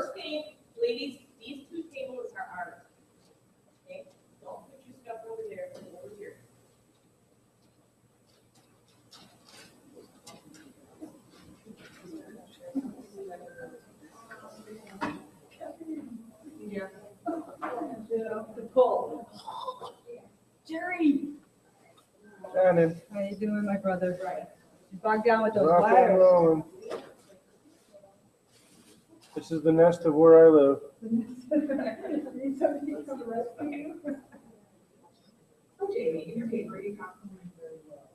First thing, ladies, these two tables are ours. Okay? Don't put your stuff over there, over here. The pull. Jerry. Shannon. How you doing, my brother? Right. You bogged down with those Rock and wires. rolling. This is the nest of where I live. Need somebody to come rescue you? Jamie, in your paper, you have very well.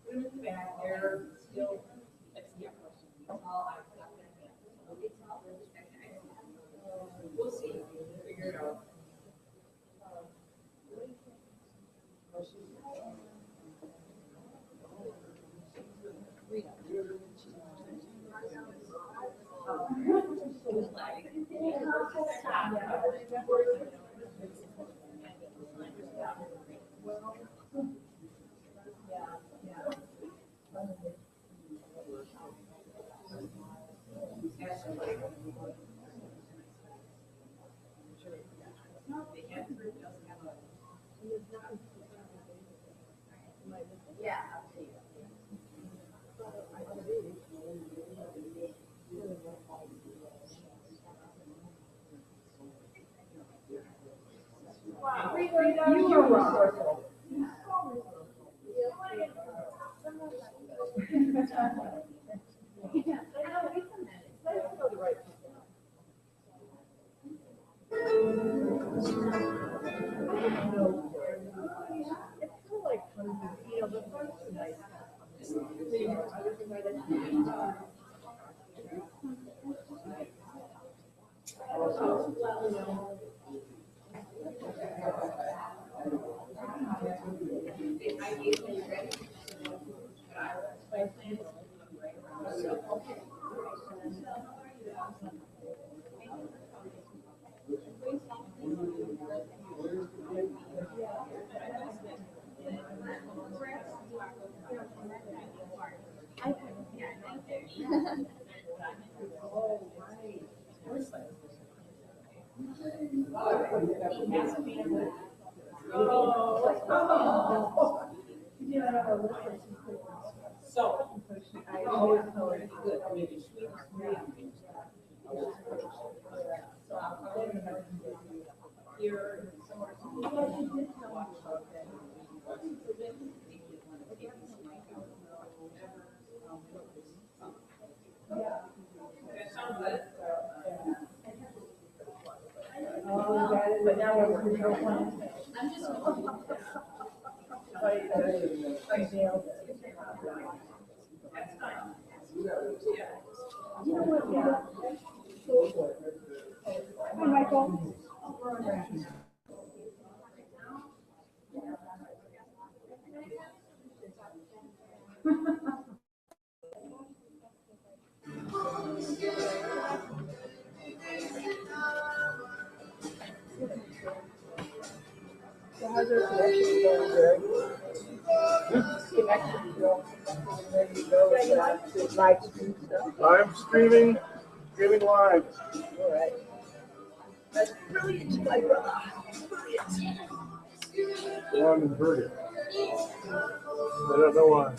Put them in the back, they're still, let's see, we'll see, figure it out. You are resourceful. So, I always know it's good. Here, that sounds good. But now we're working on I'm just. That's fine. Yeah. You know what, yeah. Hi, Michael. So how's your connection going, Greg? Connection going? Where you go with that live stream stuff? I'm streaming live. All right. That's brilliant, my brother. Brilliant. So I'm inverted. I don't know why.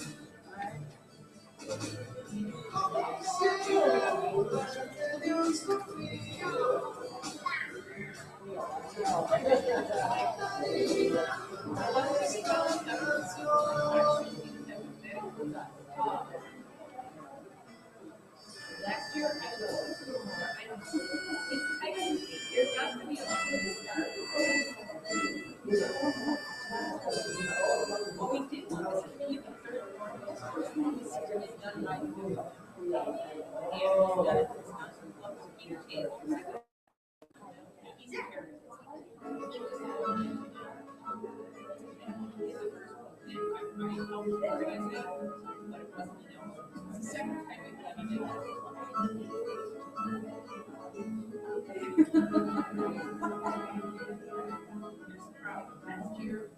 Last year, I was there's not going to be a lot of start. What we did was really the third one this year is done by the group. And it's done at this time. Easy characters. last year.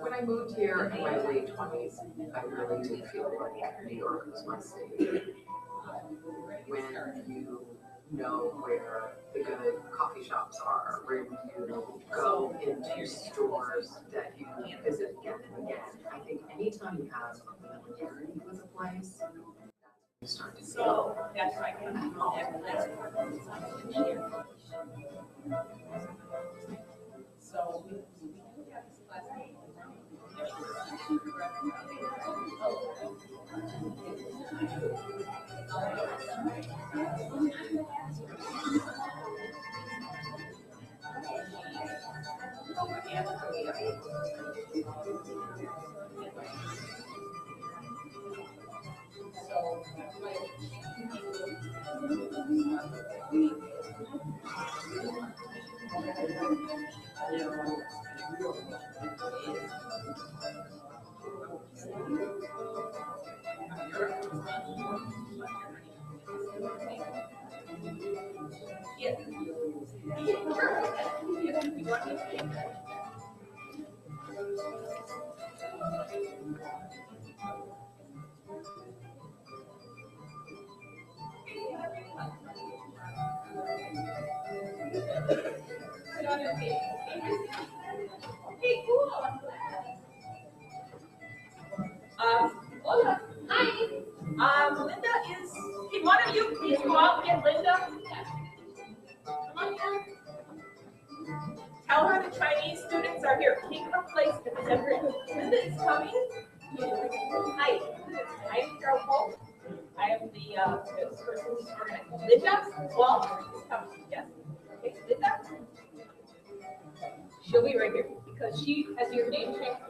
When I moved here in my late 20s, I really did feel like New York was my city. When you know where the good coffee shops are, where you go into stores that you visit again and again. I think anytime you have a familiarity with a place, you start to feel. So that's right. So Hola. Hi. Linda is. Can one of you please go out and get Linda? Come on here. Tell her the Chinese students are here. Take her place because Linda is coming. Hi. I'm Carol Holt. I am the person who's organizing. Linda Wall is coming. Yes. Okay, Linda. She'll be right here because she has your name changed.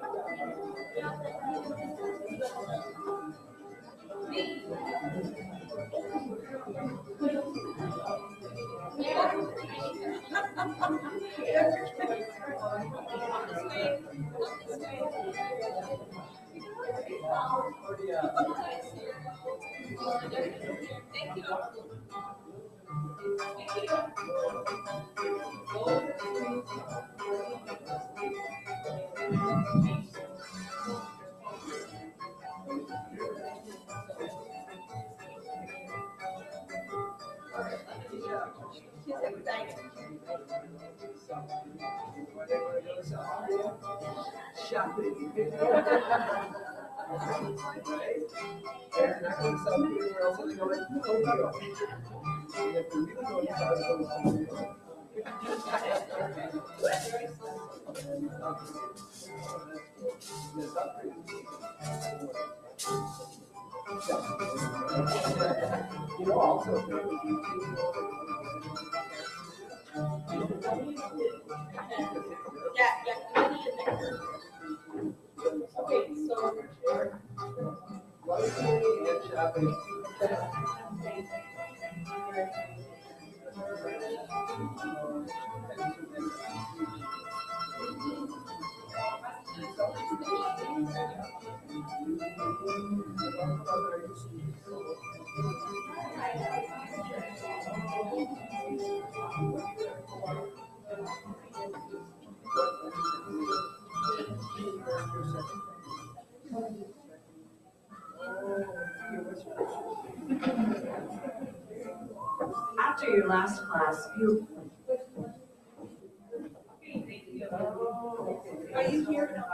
Thank you. She's excited. Shopping. They're not going to sell food anywhere else, they're going to Tokyo. And if you really go to Tokyo, you know, also, Yeah, okay, so luxury and shopping. after your last class, you. Are you here?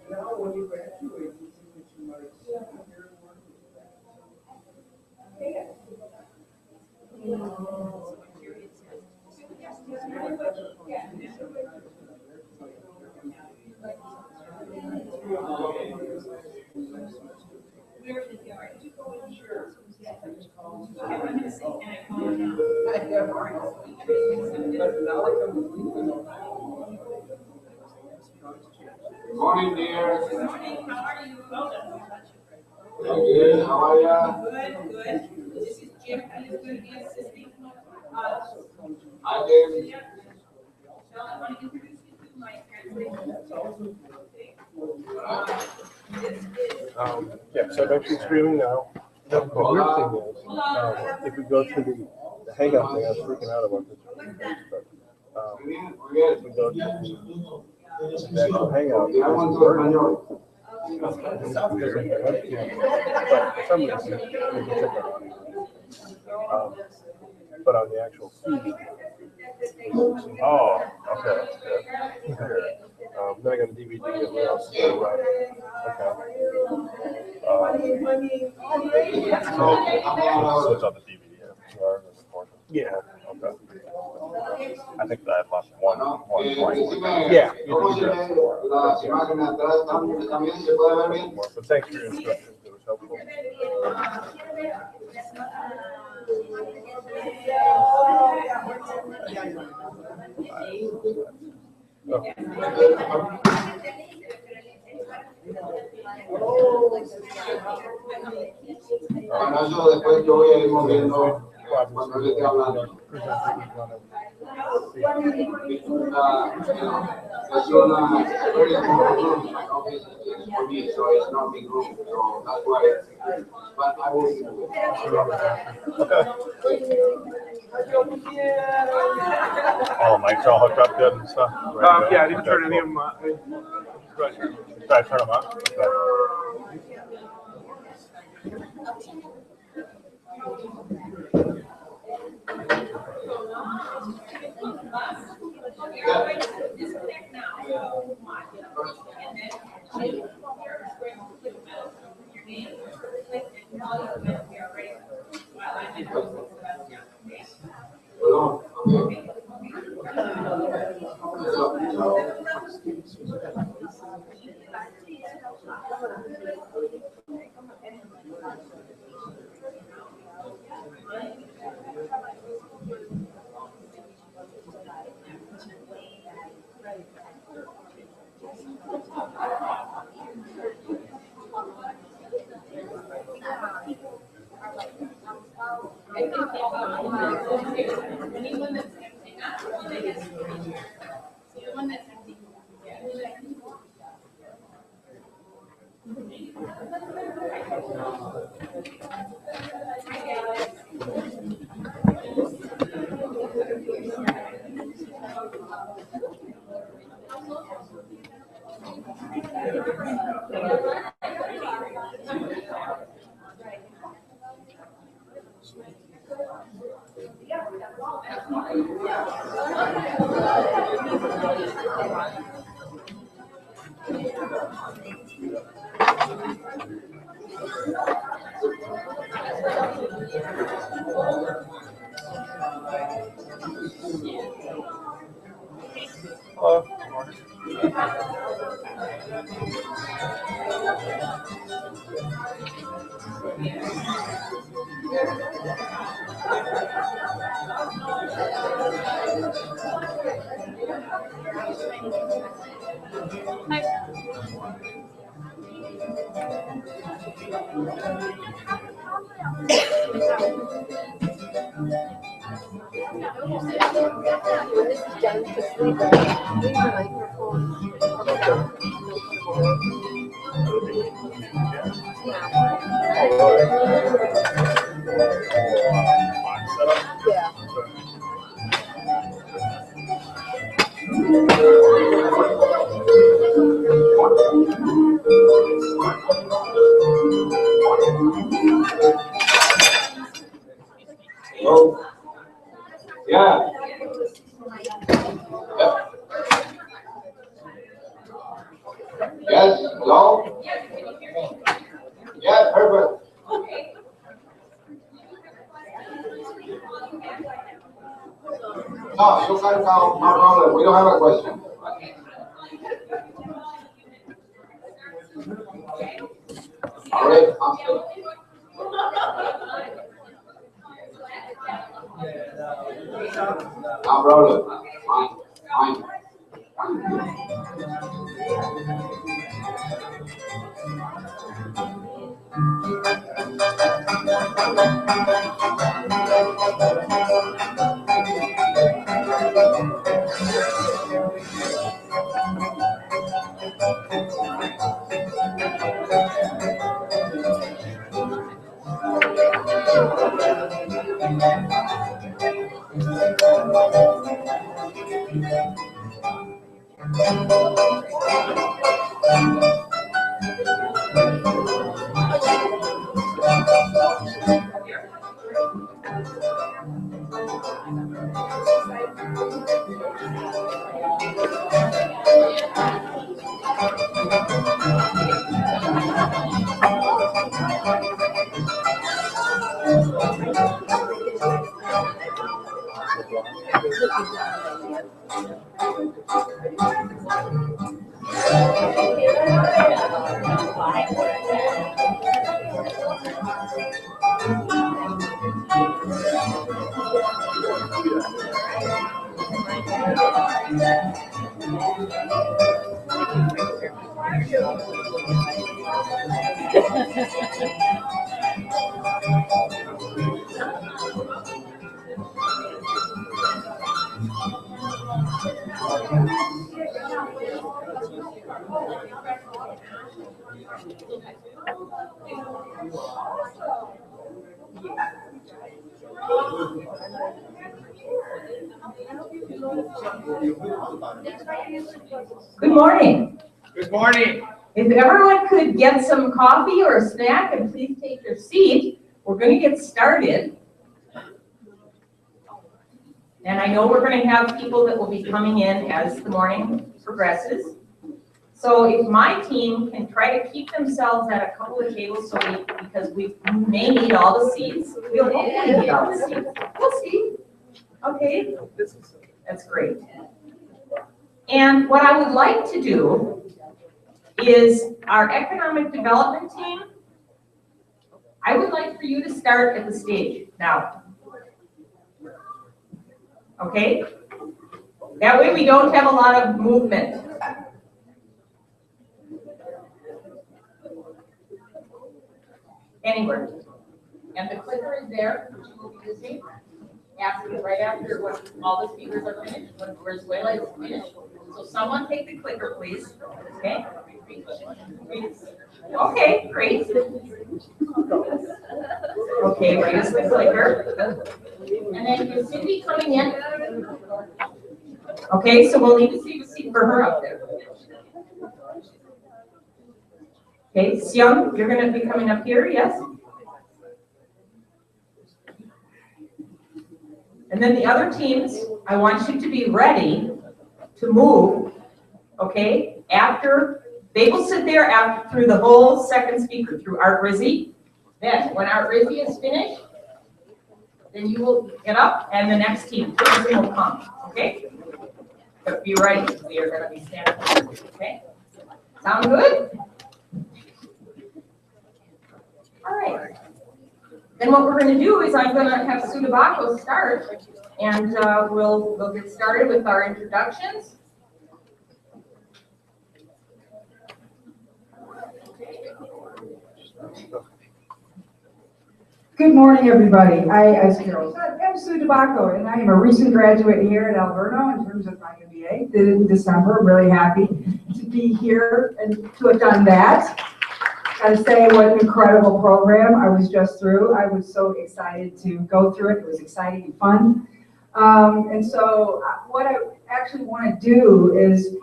Now, when you graduate, you think that you might here and work with that. Morning, dear. Good morning, how are you? Well done. Good, how are ya? Good, good. This is Jim, he's going to be assisting. Hi, Dave. So I want to introduce you to my translation. Yeah, so I'm actually streaming now. The weird thing is, if we go to the Hangout thing, I was freaking out about this. But, if we go to the actual Hangout, Ya there's aguanto words. español. But for some reason, we can check that out. But on the actual feed. Oh, okay, that's good. Then I got a DVD of what else is going on. Switch on the DVD. Yeah. Okay. I think that I lost one point. Yeah. ¿Cómo se ve las imágenes atrás? ¿También se puede ver bien? But thanks for your instructions. It was helpful. Bueno, eso después yo voy a ir moviendo cuando le esté hablando. It's una very small room. My office is for me, so it's not big room. So that's why. But I will do it. Oh, Mike's all hooked up good and stuff? Yeah, I didn't turn any of them on. Did I turn them on? Okay. Disconnect now. And then your name, click and tell you when we are ready. While I'm in Perdón, okay. Anyone that's empty, not the one that is free. The one that's empty. Yeah. Hello? Yeah. Yes, hello? Yeah, perfect. No, you can count, no problem, we don't have a question. All right, I'm still. No problem, fine, fine. Good morning. Good morning. If everyone could get some coffee or a snack and please take your seat, we're going to get started. And I know we're going to have people that will be coming in as the morning progresses. So if my team can try to keep themselves at a couple of tables, because we may need all the seats. We'll hopefully need all the seats. We'll see. Okay, that's great. And what I would like to do is our economic development team, I would like for you to start at the stage now. Okay? That way we don't have a lot of movement. Anywhere. And the clicker is there, which you will be using right after when all the speakers are finished, when Venezuela is finished. So someone take the clicker, please. Okay? Okay, great. Okay, raise the clicker. And then is Cindy coming in? Okay, so we'll need to see a seat for her up there. Okay, Xiang, you're going to be coming up here, yes? And then the other teams, I want you to be ready to move, okay? After, they will sit there after, through the whole second speaker, through Art Rizzi. Then, when Art Rizzi is finished, then you will get up and the next team will come, okay? But be ready, we are going to be standing, okay? Sound good? All right. Then what we're going to do is I'm going to have Sue Tabacco start, and we'll get started with our introductions. Good morning, everybody. As Carol said, I'm Sue Tabacco, and I am a recent graduate here at Alverno in terms of my MBA. Did it in December. I'm really happy to be here and to have done that. gotta say, what an incredible program I was just through. I was so excited to go through it. It was exciting and fun. And so what I actually want to do is,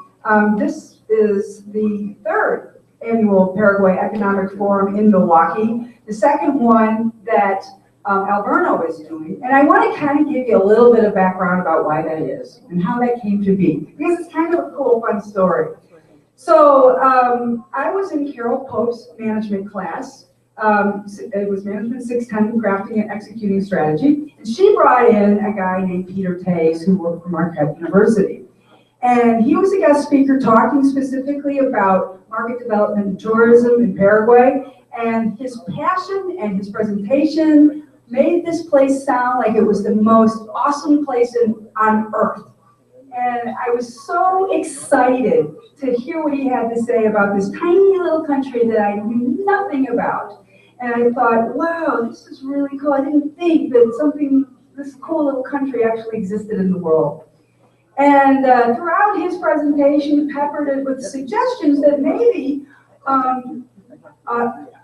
this is the third annual Paraguay Economic Forum in Milwaukee, the second one that Alverno is doing. And I want to kind of give you a little bit of background about why that is and how that came to be, because it's kind of a cool, fun story. So I was in Carol Pope's management class. It was Management 610, Crafting and Executing Strategy. And she brought in a guy named Peter Tays, who worked for Marquette University. And he was a guest speaker talking specifically about market development and tourism in Paraguay. And his passion and his presentation made this place sound like it was the most awesome place on earth. And I was so excited to hear what he had to say about this tiny little country that I knew nothing about. And I thought, wow, this is really cool. I didn't think that this cool little country actually existed in the world. And throughout his presentation, he peppered it with suggestions that maybe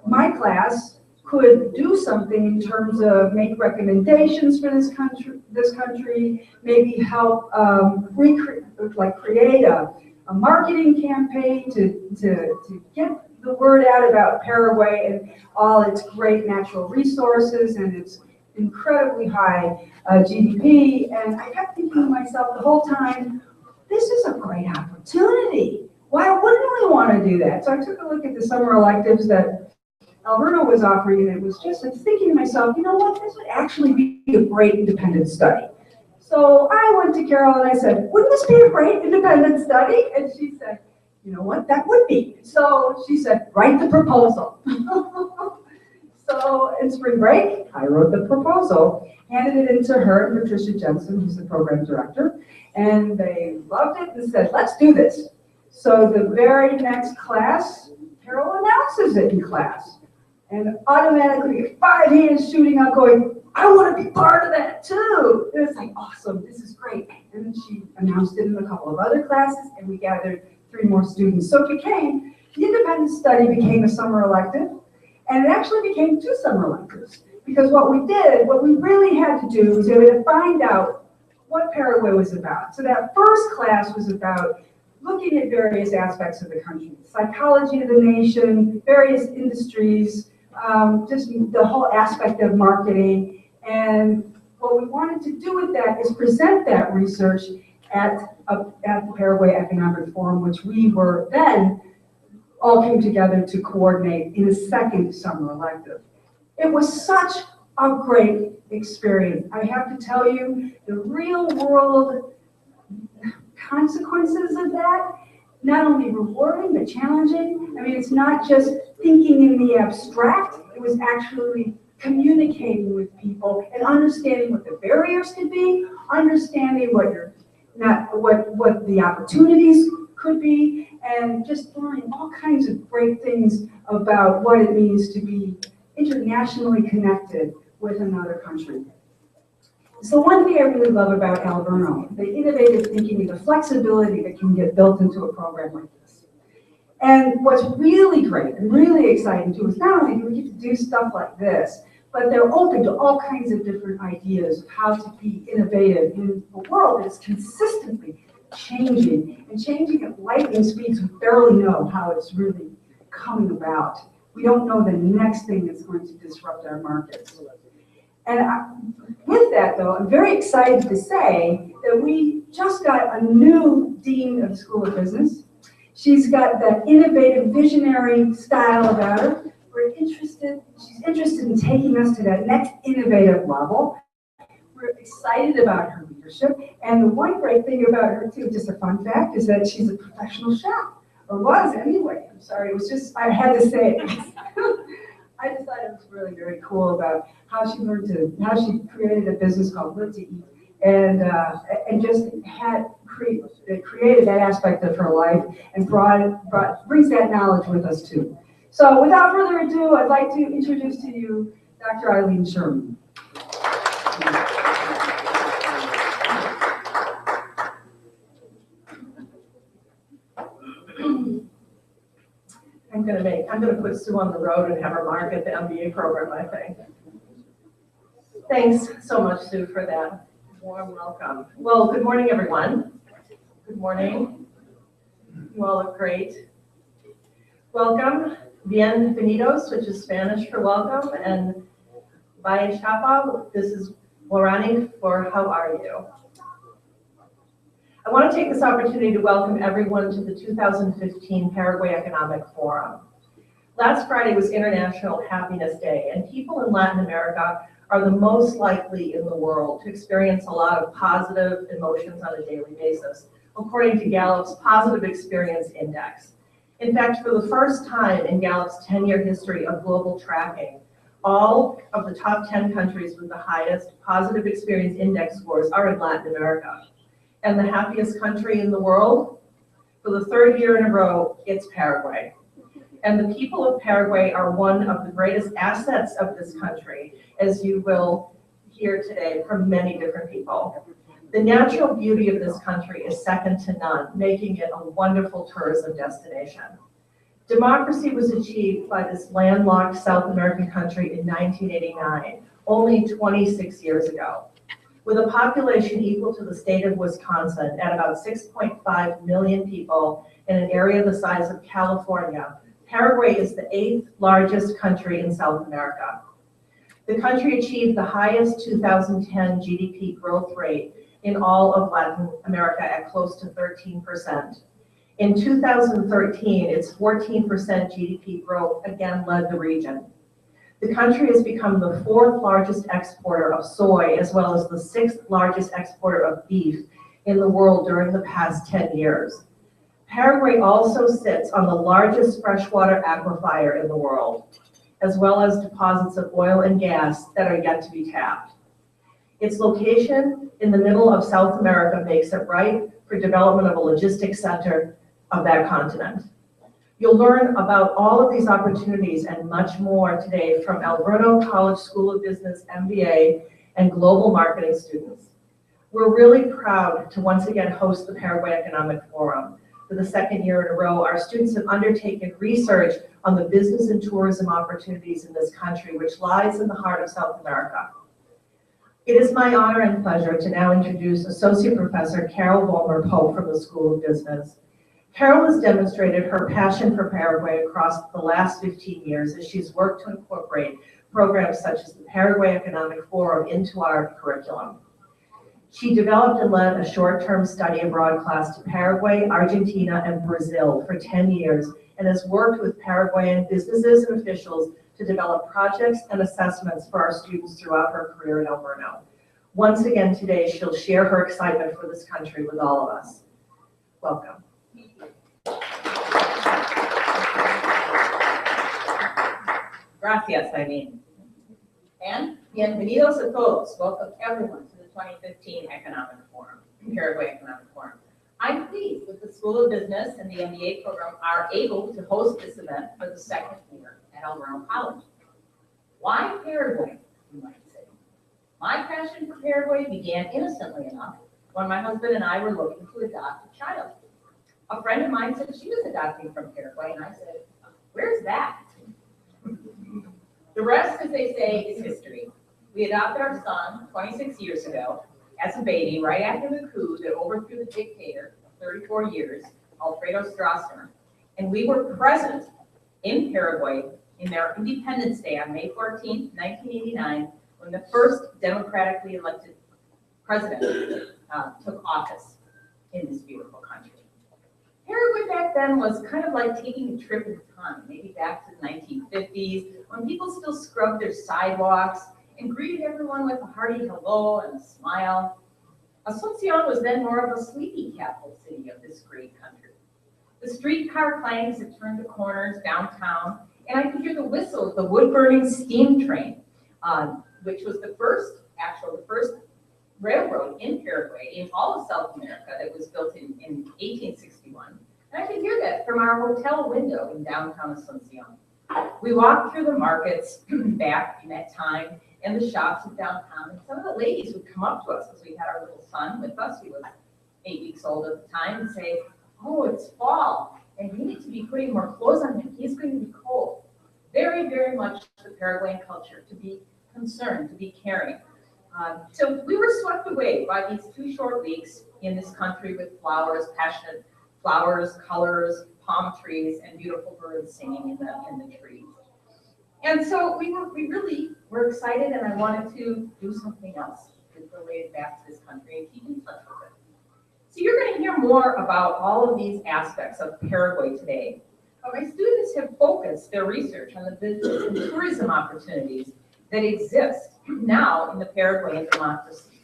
my class could do something in terms of make recommendations for this country, maybe help create a marketing campaign to get the word out about Paraguay and all its great natural resources and its incredibly high GDP. And I kept thinking to myself the whole time, this is a great opportunity. Why wouldn't we want to do that? So I took a look at the summer electives that Alverno was offering, and I was thinking to myself, you know what, this would actually be a great independent study. So I went to Carol and I said, wouldn't this be a great independent study? And she said, you know what, that would be. So she said, write the proposal. So in spring break, I wrote the proposal, handed it in to her and Patricia Jensen, who's the program director, and they loved it and said, let's do this. So the very next class, Carol announces it in class. And automatically 5 hands shooting up going, I want to be part of that too. And it's like, awesome, this is great. And then she announced it in a couple of other classes and we gathered 3 more students. So the independent study became a summer elective, and it actually became 2 summer electives. Because what we really had to do was we had to find out what Paraguay was about. So that first class was about looking at various aspects of the country, psychology of the nation, various industries, just the whole aspect of marketing. And what we wanted to do with that is present that research at the Paraguay Economic Forum, which we were then all came together to coordinate in a second summer elective. It was such a great experience. I have to tell you, the real world consequences of that, not only rewarding but challenging. I mean, it's not just thinking in the abstract, it was actually communicating with people and understanding what the barriers could be, understanding what the opportunities could be, and just learning all kinds of great things about what it means to be internationally connected with another country. So one thing I really love about Alverno, the innovative thinking and the flexibility that can get built into a program like this. And what's really great and really exciting too is not only do we get to do stuff like this, but they're open to all kinds of different ideas of how to be innovative in a world that's consistently changing and changing at lightning speeds. We barely know how it's really coming about. We don't know the next thing that's going to disrupt our markets. And with that, though, I'm very excited to say that we just got a new dean of the School of Business. She's got that innovative, visionary style about her. She's interested in taking us to that next innovative level. We're excited about her leadership. And the one great thing about her, too, just a fun fact, is that she's a professional chef. Or was, anyway. I'm sorry, it was just, I had to say it. I just thought it was really very cool about how she created a business called Live to Eat, and just created that aspect of her life and brings that knowledge with us too. So without further ado, I'd like to introduce to you Dr. Eileen Sherman. And I'm gonna put Sue on the road and have her market the MBA program, I think. Thanks so much, Sue, for that warm welcome. Well, good morning, everyone. Good morning. You all look great. Welcome. Bienvenidos, which is Spanish for welcome, and Vaya Chapa, this is Guarani for how are you? I want to take this opportunity to welcome everyone to the 2015 Paraguay Economic Forum. Last Friday was International Happiness Day, and people in Latin America are the most likely in the world to experience a lot of positive emotions on a daily basis, according to Gallup's Positive Experience Index. In fact, for the first time in Gallup's 10-year history of global tracking, all of the top 10 countries with the highest Positive Experience Index scores are in Latin America. And the happiest country in the world, for the third year in a row, it's Paraguay. And the people of Paraguay are one of the greatest assets of this country, as you will hear today from many different people. The natural beauty of this country is second to none, making it a wonderful tourism destination. Democracy was achieved by this landlocked South American country in 1989, only 26 years ago. With a population equal to the state of Wisconsin at about 6.5 million people in an area the size of California, Paraguay is the 8th largest country in South America. The country achieved the highest 2010 GDP growth rate in all of Latin America at close to 13%. In 2013, its 14% GDP growth again led the region. The country has become the 4th largest exporter of soy, as well as the 6th largest exporter of beef in the world during the past 10 years. Paraguay also sits on the largest freshwater aquifer in the world, as well as deposits of oil and gas that are yet to be tapped. Its location in the middle of South America makes it ripe for development of a logistics center of that continent. You'll learn about all of these opportunities and much more today from Alverno College School of Business MBA and Global Marketing students. We're really proud to once again host the Paraguay Economic Forum. For the second year in a row, our students have undertaken research on the business and tourism opportunities in this country, which lies in the heart of South America. It is my honor and pleasure to now introduce Associate Professor Carol Vollmer-Pope from the School of Business. Carol has demonstrated her passion for Paraguay across the last 15 years as she's worked to incorporate programs such as the Paraguay Economic Forum into our curriculum. She developed and led a short-term study abroad class to Paraguay, Argentina, and Brazil for 10 years and has worked with Paraguayan businesses and officials to develop projects and assessments for our students throughout her career in Alverno. Once again today, she'll share her excitement for this country with all of us. Welcome. Gracias, Eileen. And bienvenidos a todos. Welcome everyone to the 2015 Economic Forum, Paraguay Economic Forum. I'm pleased that the School of Business and the MBA program are able to host this event for the second year at Alverno College. Why Paraguay, you might say? My passion for Paraguay began innocently enough when my husband and I were looking to adopt a child. A friend of mine said she was adopting from Paraguay, and I said, where's that? The rest, as they say, is history. We adopted our son 26 years ago as a baby, right after the coup that overthrew the dictator of 34 years, Alfredo Stroessner. And we were present in Paraguay in their Independence Day on May 14th, 1989, when the first democratically elected president took office in this beautiful country. Paraguay back then was kind of like taking a trip in time, maybe back to the 1950s, when people still scrubbed their sidewalks and greeted everyone with a hearty hello and a smile. Asuncion was then more of a sleepy capital city of this great country. The streetcar clanged as it turned the corners downtown, and I could hear the whistle of the wood-burning steam train, which was the first railroad in Paraguay, in all of South America, that was built in 1861. And I could hear that from our hotel window in downtown Asuncion. We walked through the markets back in that time and the shops of downtown, and some of the ladies would come up to us as we had our little son with us. He was 8 weeks old at the time, and say, oh, it's fall. and you need to be putting more clothes on him. He's going to be cold. Very, very much the Paraguayan culture, to be concerned, to be caring. So we were swept away by these 2 short weeks in this country with flowers, passionate flowers, colors, palm trees, and beautiful birds singing in the trees. And so we really were excited, and I wanted to do something else related back to this country and keep in touch with it. So you're going to hear more about all of these aspects of Paraguay today. But my students have focused their research on the business and tourism opportunities that exist now in the Paraguayan democracy,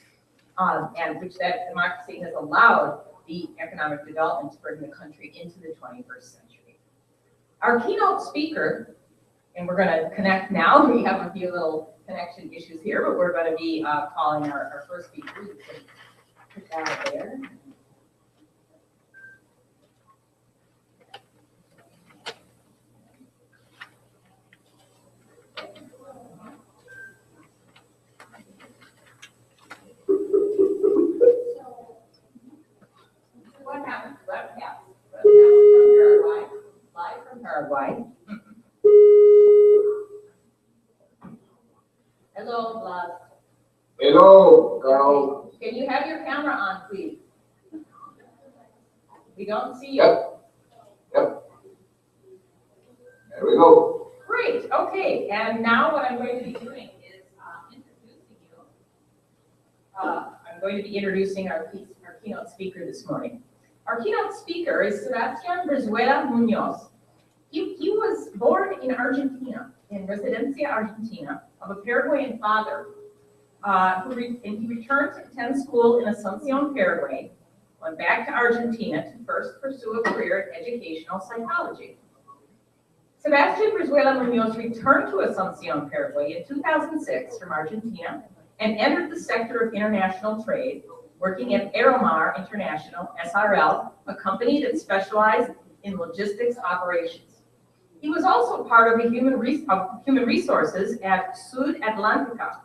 and which that democracy has allowed the economic development to bring the country into the 21st century. Our keynote speaker, and we're going to connect now. We have a few little connection issues here, but we're going to be calling our first speaker. You can put that there. What happened? Webcast. Webcast from Paraguay. Live from Paraguay. Hello, Blas. Hello, Carol. Can you have your camera on, please? We don't see you. Yep. There we go. Great. Okay. And now what I'm going to be doing is introducing you. I'm going to be introducing our keynote speaker this morning. Our keynote speaker is Sebastian Brizuela Munoz. He was born in Argentina, in Residencia, Argentina, of a Paraguayan father, and he returned to attend school in Asuncion, Paraguay, went back to Argentina to first pursue a career in educational psychology. Sebastian Brizuela Munoz returned to Asuncion, Paraguay in 2006 from Argentina and entered the sector of international trade, working at Aeromar International, SRL, a company that specialized in logistics operations. He was also part of human resources at Sud Atlantica,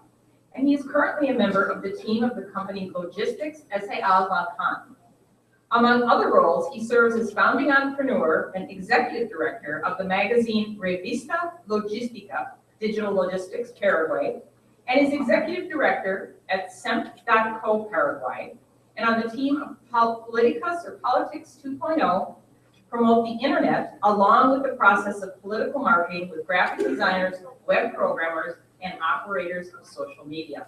and he is currently a member of the team of the company Logistics S.A.L. Balkan. Among other roles, he serves as founding entrepreneur and executive director of the magazine Revista Logística, Digital Logistics Paraguay, and is executive director at SEMP.co Paraguay, and on the team of Politicas or Politics 2.0, promote the internet along with the process of political marketing with graphic designers, web programmers, and operators of social media.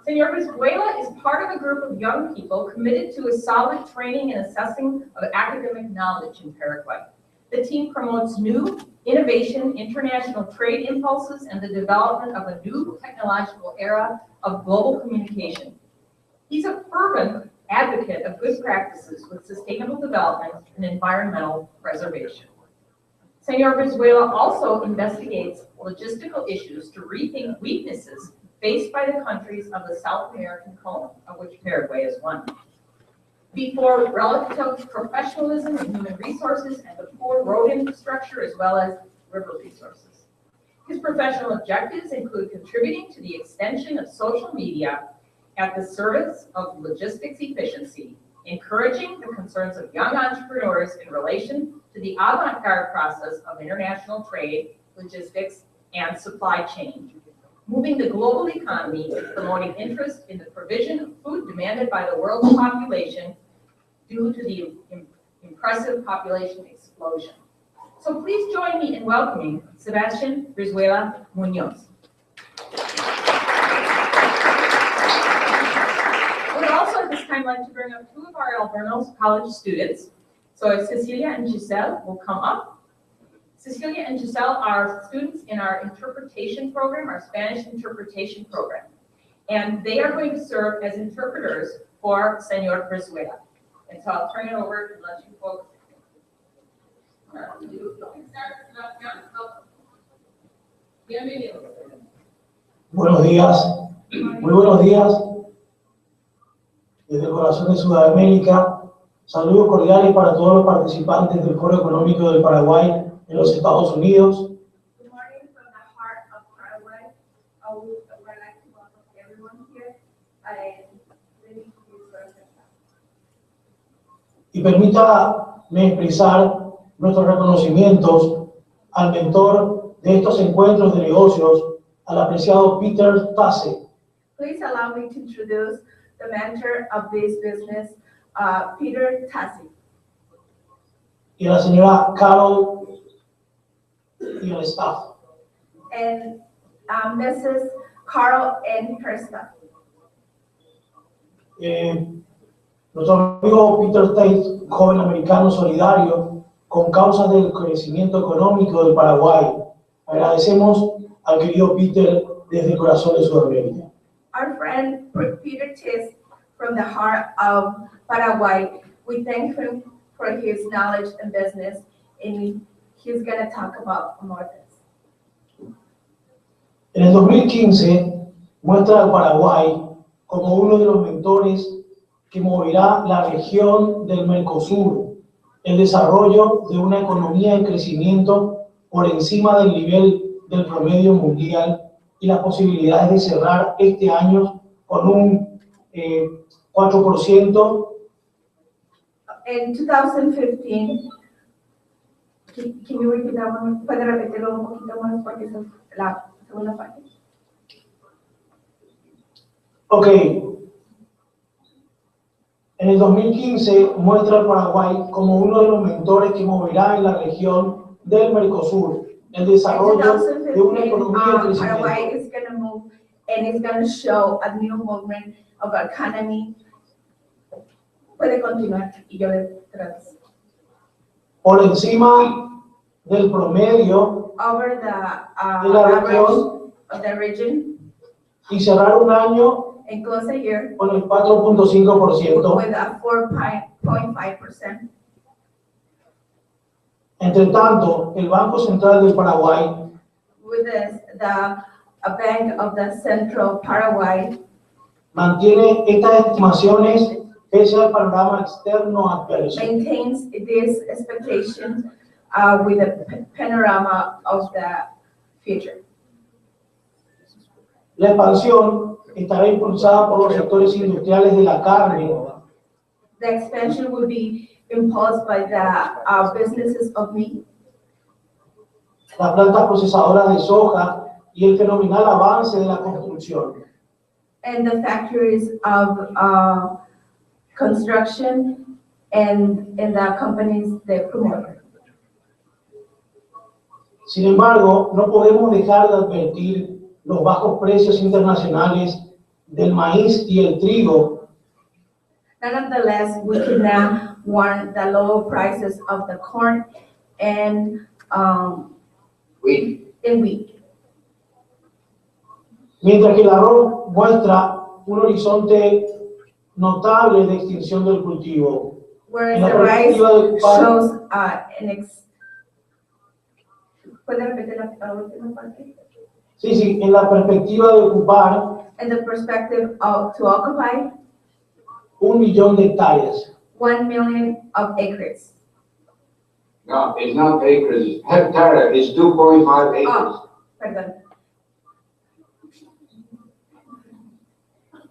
Senor Brizuela is part of a group of young people committed to a solid training and assessing of academic knowledge in Paraguay. The team promotes new innovation, international trade impulses, and the development of a new technological era of global communication. He's a fervent advocate of good practices with sustainable development and environmental preservation. Senor Brizuela also investigates logistical issues to rethink weaknesses faced by the countries of the South American cone, of which Paraguay is one. Before relative professionalism in human resources and the poor road infrastructure as well as river resources. His professional objectives include contributing to the extension of social media at the service of logistics efficiency, encouraging the concerns of young entrepreneurs in relation to the avant-garde process of international trade, logistics, and supply chain, moving the global economy, promoting interest in the provision of food demanded by the world's population due to the impressive population explosion. So please join me in welcoming Sebastian Brizuela Munoz. I would also at this time like to bring up 2 of our Alverno college students. So Cecilia and Giselle will come up. Cecilia and Giselle are students in our interpretation program, our Spanish interpretation program. And they are going to serve as interpreters for Senor Brizuela. And so I'll turn it over and let you folks. Buenos días, muy buenos días. Desde el corazón de Sudamérica, saludos cordiales para todos los participantes del Foro Económico del Paraguay en los Estados Unidos. Good morning from the heart of Paraguay. I would like to welcome everyone here. Y permítame expresar nuestros reconocimientos al mentor de estos encuentros de negocios, al apreciado Peter Tasse. Please allow me to introduce the mentor of this business, Peter Tassi, Y a la señora Carol y al staff. and Mrs. Carl and her staff. Nuestro amigo Peter Tate, joven americano solidario con causas del crecimiento económico del Paraguay. Agradecemos al querido Peter desde el corazón de Sudamérica. Our friend Peter Tis from the heart of Paraguay, we thank him for his knowledge and business, and he's going to talk about more of this. En el 2015 muestra al Paraguay como uno de los mentores que moverá la región del Mercosur, el desarrollo de una economía en crecimiento por encima del nivel del promedio mundial y las posibilidades de cerrar este año con un 4%. In 2015, can you repeat that one? ¿Puede repetirlo un poquito más porque es la segunda parte? Ok. En el 2015 muestra al Paraguay como uno de los mentores que moverá en la región del Mercosur el desarrollo de una economía en crecimiento. Paraguay is going to move and it's going to show a new movement of our economy. Puede continuar y yo le traduzco. Por encima del promedio Over the de la average región of the region y cerrar un año and close a year con el 4.5%. with a 4.5%. Entre tanto, el Banco Central del Paraguay With this, the Bank of the Central Paraguay mantiene estas estimaciones pese al panorama externo adverso. maintains these expectations with a panorama of the future. La expansión estará impulsada por los sectores industriales de la carne, The expansion will be impulsed by the businesses of meat, las plantas procesadoras de soja y el fenomenal avance de la construcción. and the factories of construction and the companies that promote. Sin embargo, no podemos dejar de advertir los bajos precios internacionales del maíz y el trigo, Nonetheless, we cannot warn the low prices of the corn and Wheat. wheat. mientras que el arroz muestra un horizonte notable de extinción del cultivo. Whereas En la the rice perspectiva del pan, shows ¿Puede repetir la última parte? sí, en la perspectiva de ocupar In the perspective of to occupy 1 millón de hectáreas. 1 million of acres. No, it's not acres, it's hectare, it's 2.5 acres. Oh, perdón.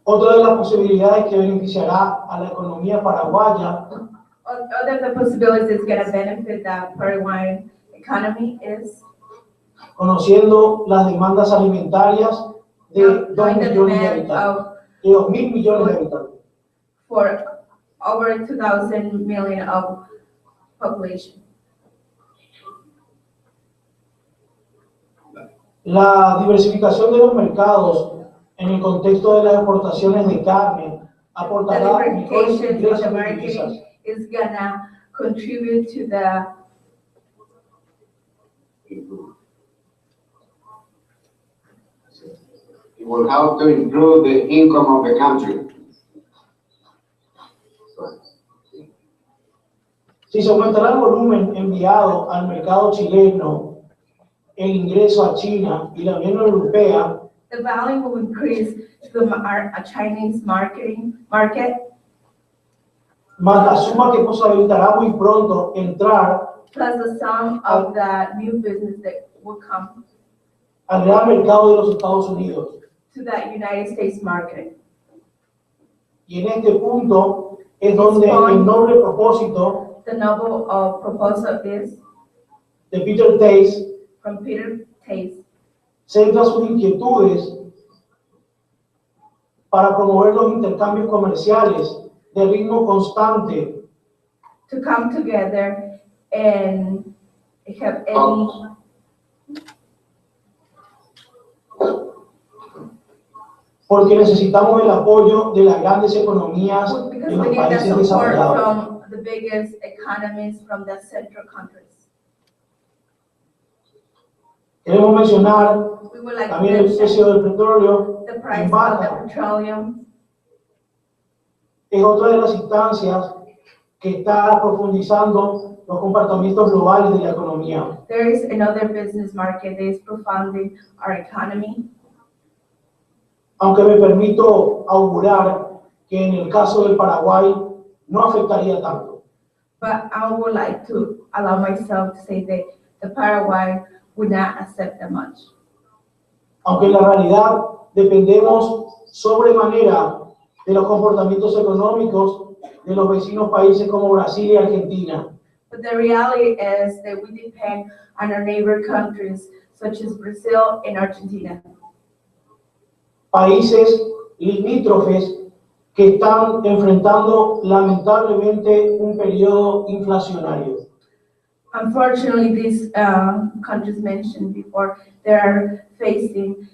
Otra de las posibilidades que beneficiará a la economía paraguaya Other the possibilities that's going to benefit the Paraguayan economy is conociendo las demandas alimentarias de 2 knowing the millones de demand habitantes, of de 2.000 millones de habitantes. for over 2,000 million of population. La diversificación de los mercados en el contexto de las exportaciones de carne The aportará mejores diversification of ingresos the de market divisas. is gonna contribute to the It will help to improve the income of the country. Si se aumentará el volumen enviado al mercado chileno, el ingreso a China y la Unión Europea, the volume will increase to a Chinese market, más la suma que posibilitará muy pronto entrar plus the sum of the new business that will come al gran mercado de los Estados Unidos. to the United States market. Y en este punto es donde el noble propósito The noble proposal is de Peter Tace from Peter Tace centra sus inquietudes para promover los intercambios comerciales de ritmo constante to come together and have any porque necesitamos el apoyo de las grandes economías de because los we need the países support desarrollados. from the biggest economies from the central countries. Queremos mencionar We would like to también el mention precio del petróleo the en price of the baja. petroleum. Es otra de las instancias que está profundizando los comportamientos globales de la economía. There is another business market that is profounding our economy. Aunque me permito augurar que en el caso del Paraguay no afectaría tanto. But I would like to allow myself to say that the Paraguay would not accept that much. Aunque en la realidad dependemos sobremanera de los comportamientos económicos de los vecinos países como Brasil y Argentina. But the reality is that we depend on our neighbor countries such as Brazil and Argentina. Países limítrofes que están enfrentando lamentablemente un periodo inflacionario. Unfortunately, these countries mentioned before, they are facing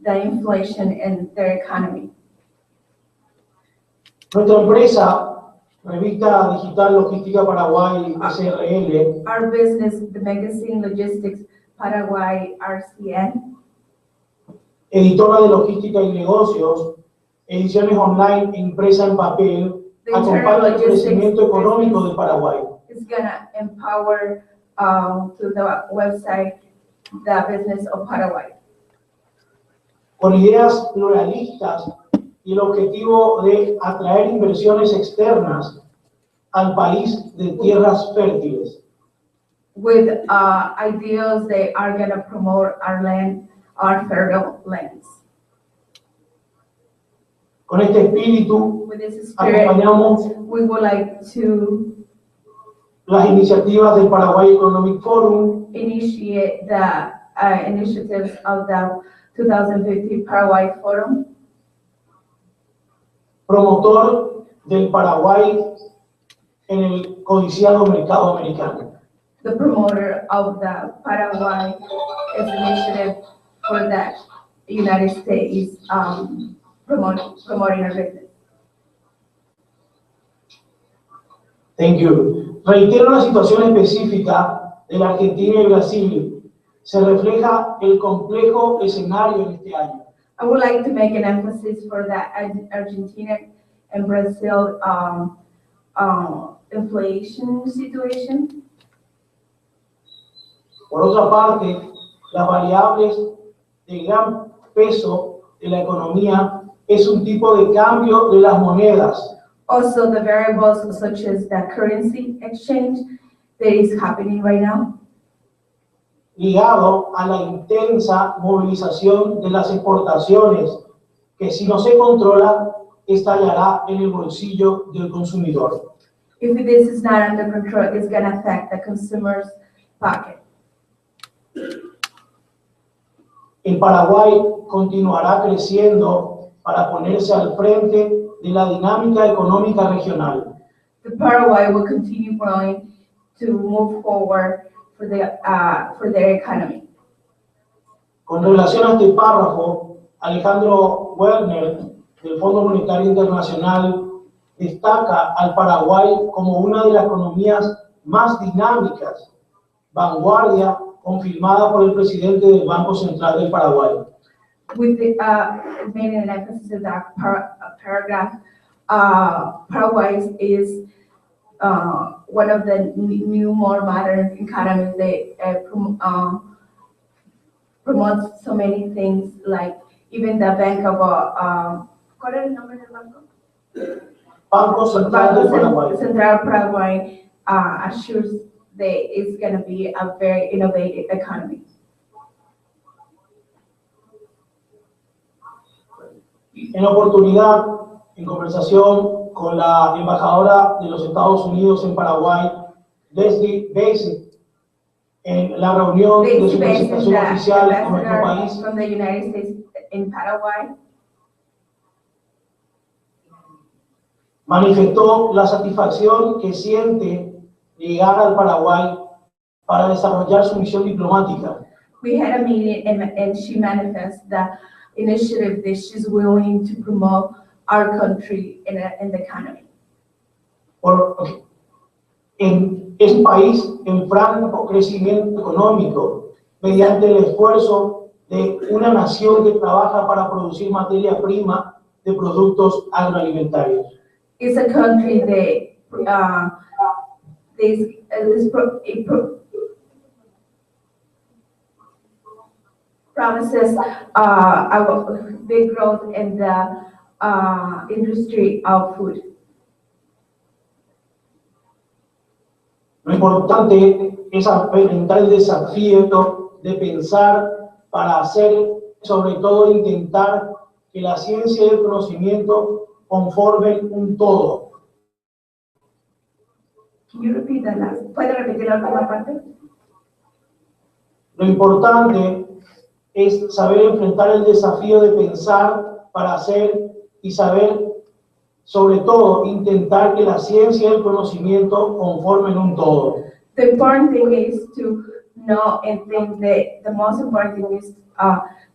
the inflation in their economy. Nuestra empresa, Revista Digital Logística Paraguay, SRL, Our business, the magazine Logistics Paraguay RCN, editora de logística y negocios, ediciones online e impresa en papel, The internal acompaña el logistics crecimiento económico business de Paraguay. is gonna empower to the website the business of Paraguay. Con ideas pluralistas y el objetivo de atraer inversiones externas al país de tierras fértiles. With ideals that are gonna promote our land, our fertile lands. Con este espíritu With this spirit, acompañamos we would like to las iniciativas del Paraguay Economic Forum, initiate the initiatives of the 2050 Paraguay Forum, promotor del Paraguay en el codiciado mercado americano. the promoter of the Paraguay initiative for the United States promoting our business. Thank you. Reitero la situación específica de la Argentina y Brasil. Se refleja el complejo escenario en este año. I would like to make an emphasis for the Argentina and Brazil inflation situation. Por otra parte, las variables de gran peso de la economía es un tipo de cambio de las monedas. Also, the variables such as the currency exchange that is happening right now, Ligado a la intensa movilización de las exportaciones, que si no se controla, estallará en el bolsillo del consumidor. if this is not under control, it's going to affect the consumer's pocket. El Paraguay continuará creciendo para ponerse al frente de la dinámica económica regional. The Paraguay will continue growing to move forward for their economy. Con relación a este párrafo, Alejandro Werner, del Fondo Monetario Internacional, destaca al Paraguay como una de las economías más dinámicas, vanguardia confirmada por el presidente del Banco Central del Paraguay. With the made an emphasis of that paragraph, Paraguay is one of the new, more modern economies that promotes so many things, like even the Bank of ¿cuál es el nombre del banco? Banco Central del Paraguay. Central Paraguay assures that it's going to be a very innovative economy. En la oportunidad, en conversación con la embajadora de los Estados Unidos en Paraguay, Leslie Bassett, en la reunión de su presentación oficial en nuestro país. From the United States in Paraguay. Manifestó la satisfacción que siente llegar al Paraguay para desarrollar su misión diplomática. We had a meeting and she manifests the initiative that she's willing to promote our country in the economy. Es un país en franco crecimiento económico mediante el esfuerzo de una nación que trabaja para producir materia prima de productos agroalimentarios. It's a country that promises a big growth in the industry of food. Lo importante es enfrentar el desafío de pensar para hacer, sobre todo intentar que la ciencia y el conocimiento conformen un todo. Can you repeat that last? ¿Puede repetir la última parte? Lo importante es saber enfrentar el desafío de pensar para hacer y saber, sobre todo, intentar que la ciencia y el conocimiento conformen un todo. The important thing is to know and think that the most important thing is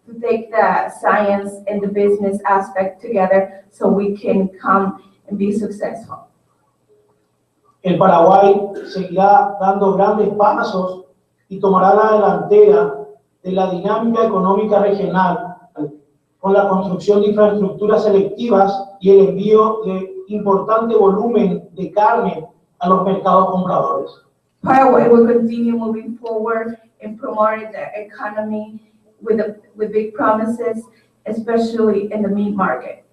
to take the science and the business aspect together so we can come and be successful. El Paraguay seguirá dando grandes pasos y tomará la delantera de la dinámica económica regional con la construcción de infraestructuras selectivas y el envío de importante volumen de carne a los mercados compradores. Paraguay will continue moving forward and promoting the economy with big promises, especially in the meat market.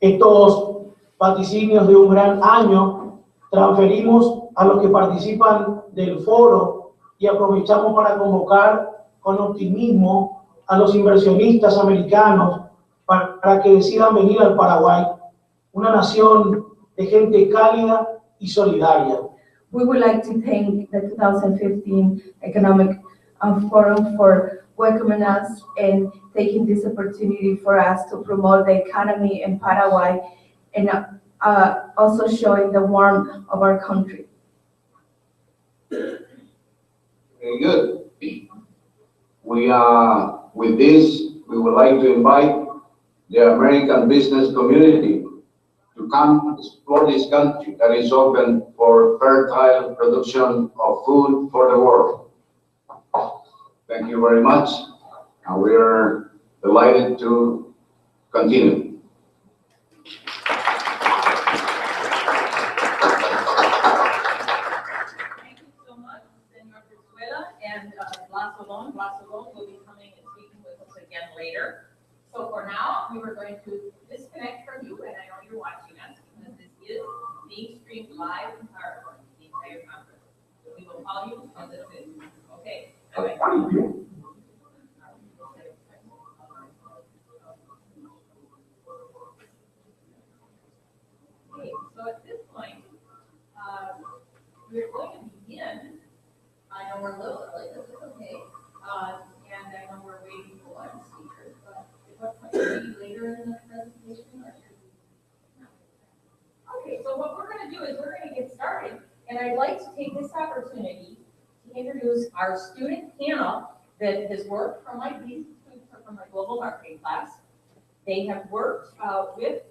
Estos vaticinios de un gran año transferimos a los que participan del foro y aprovechamos para convocar con optimismo a los inversionistas americanos para que decidan venir al Paraguay, una nación de gente cálida y solidaria. We would like to thank the 2015 Economic Forum for welcoming us and taking this opportunity for us to promote the economy in Paraguay and also showing the warmth of our country. Very good. With this, we would like to invite the American business community to come explore this country that is open for fertile production of food for the world. Thank you very much, and we are delighted to continue. Thank you so much, Senor Brizuela, and Blas Olón. Blas Olón will be coming and speaking with us again later. So for now, we were going to disconnect from you, and I know you're watching us, because this is being streamed live in PowerPoint, the entire conference. So we will call you on the Zoom. Okay? Bye-bye. Okay, so at this point, we're going to begin. I know we're a little early, this is okay. And I know we're waiting for one speaker, but what point maybe later in the presentation or should we? Okay, so what we're going to do is we're going to get started, and I'd like to take this opportunity to introduce our student panel that has worked from my global marketing class. They have worked with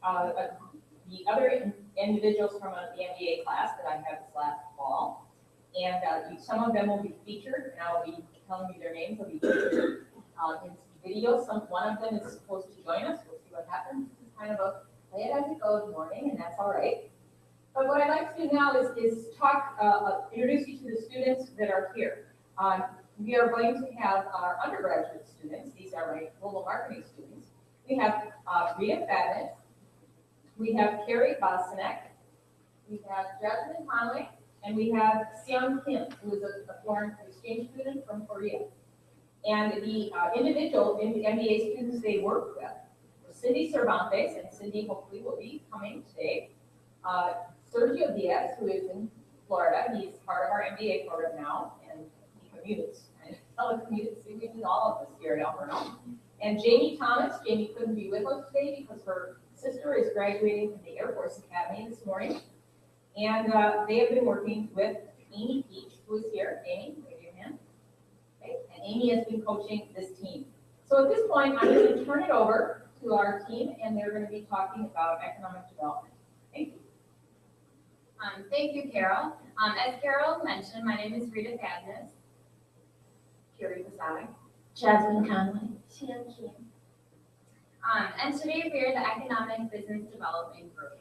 the other individuals from the MBA class that I had this last fall. And some of them will be featured, and I'll be telling you their names. They'll be featured in video. One of them is supposed to join us. We'll see what happens. It's kind of a play it as it goes morning, and that's all right. But what I'd like to do now is talk, introduce you to the students that are here. We are going to have our undergraduate students. These are my global marketing students. We have Rita Fadness. We have Carrie Bosinek. We have Jasmine Conway. And we have Seong Kim, who is a foreign exchange student from Korea. And the individual in the MBA students they work with, Cindy Cervantes, and Cindy hopefully will be coming today. Sergio Diaz, who is in Florida, he's part of our MBA program now, and he commutes. And telecommutes, we do all of this here at Alverno. And Jamie Thomas, Jamie couldn't be with us today because her sister is graduating from the Air Force Academy this morning. And they have been working with Amy Peach, who is here. Amy, wave your hand. Okay. And Amy has been coaching this team. So at this point, I'm going to turn it over to our team, and they're going to be talking about economic development. Thank you. Thank you, Carol. As Carol mentioned, my name is Rita Fadness. Carrie Pasai. Jasmine Conley. Shan Kim. And today we are the Economic Business Development Group.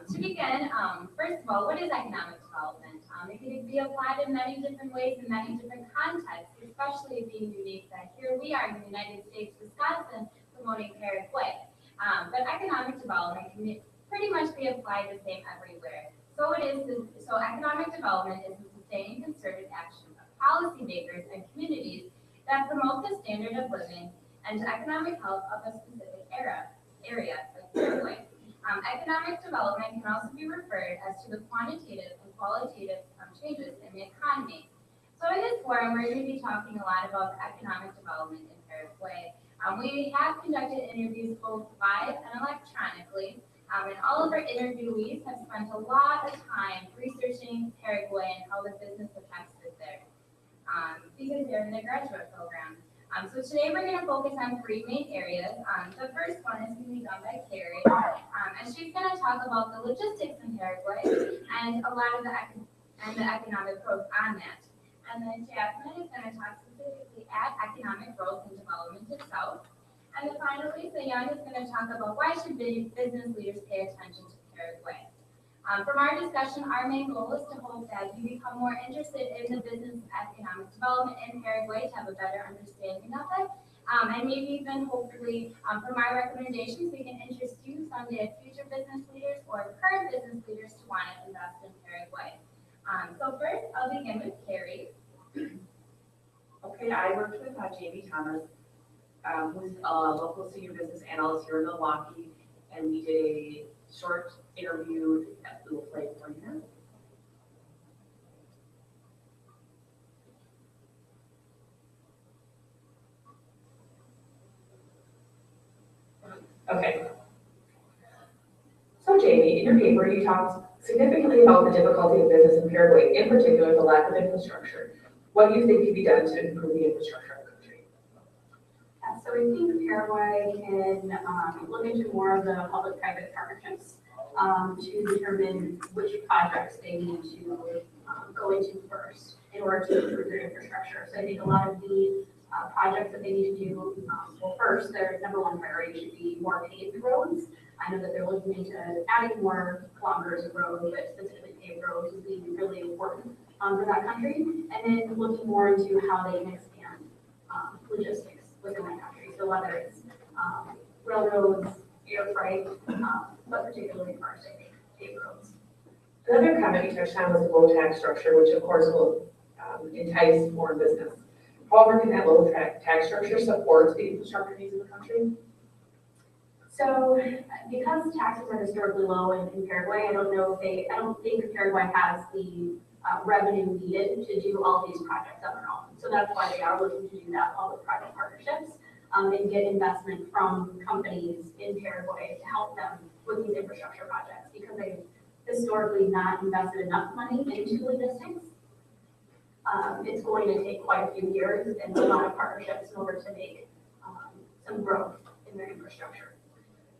To begin, first of all, what is economic development? It can be applied in many different ways in many different contexts, especially being unique that here we are in the United States, Wisconsin, promoting Paraguay. But economic development can pretty much be applied the same everywhere. So economic development is the sustained concerted action of policymakers and communities that promote the standard of living and economic health of a specific area, like Paraguay. Economic development can also be referred as to the quantitative and qualitative changes in the economy. So in this forum, we're going to be talking a lot about economic development in Paraguay. We have conducted interviews both live and electronically, and all of our interviewees have spent a lot of time researching Paraguay and how the business affects it there, because they're in the graduate program. So today we're going to focus on three main areas. The first one is going to be done by Carrie, and she's going to talk about the logistics in Paraguay and a lot of the economic growth on that. And then Jasmine is going to talk specifically at economic growth and development itself. And then finally, Sayan is going to talk about why should business leaders pay attention to Paraguay. From our discussion, our main goal is to hope that you become more interested in the business of economic development in Paraguay to have a better understanding of it. And maybe even hopefully from our recommendations, we can interest you someday as future business leaders or current business leaders to want to invest in Paraguay. So first, I'll begin with Carrie. Okay, I worked with Jamie Thomas, who's a local senior business analyst here in Milwaukee, and we did a short interview that we will play for you. Okay. So Jamie, in your paper, you talked significantly about the difficulty of business in Paraguay, in particular the lack of infrastructure. What do you think can be done to improve the infrastructure of the country? So I think Paraguay can look into more of the public-private partnerships to determine which projects they need to go into first in order to improve their infrastructure. So I think a lot of the projects that they need to do, well, first, their number one priority should be more paved roads. I know that they're looking into adding more kilometers of road, but specifically paved roads is being really important for that country. And then looking more into how they can expand logistics within that country. So whether it's railroads, air freight, but particularly cars, I think, paved roads. Another comment you touched on was the low tax structure, which of course will entice foreign business. However, can that low tax structure support the infrastructure needs of the country? So because taxes are historically low in Paraguay, I don't think Paraguay has the revenue needed to do all these projects on their own. So that's why they are looking to do that public-private partnerships and get investment from companies in Paraguay to help them with these infrastructure projects because they've historically not invested enough money into logistics. It's going to take quite a few years and a lot of partnerships in order to make some growth in their infrastructure.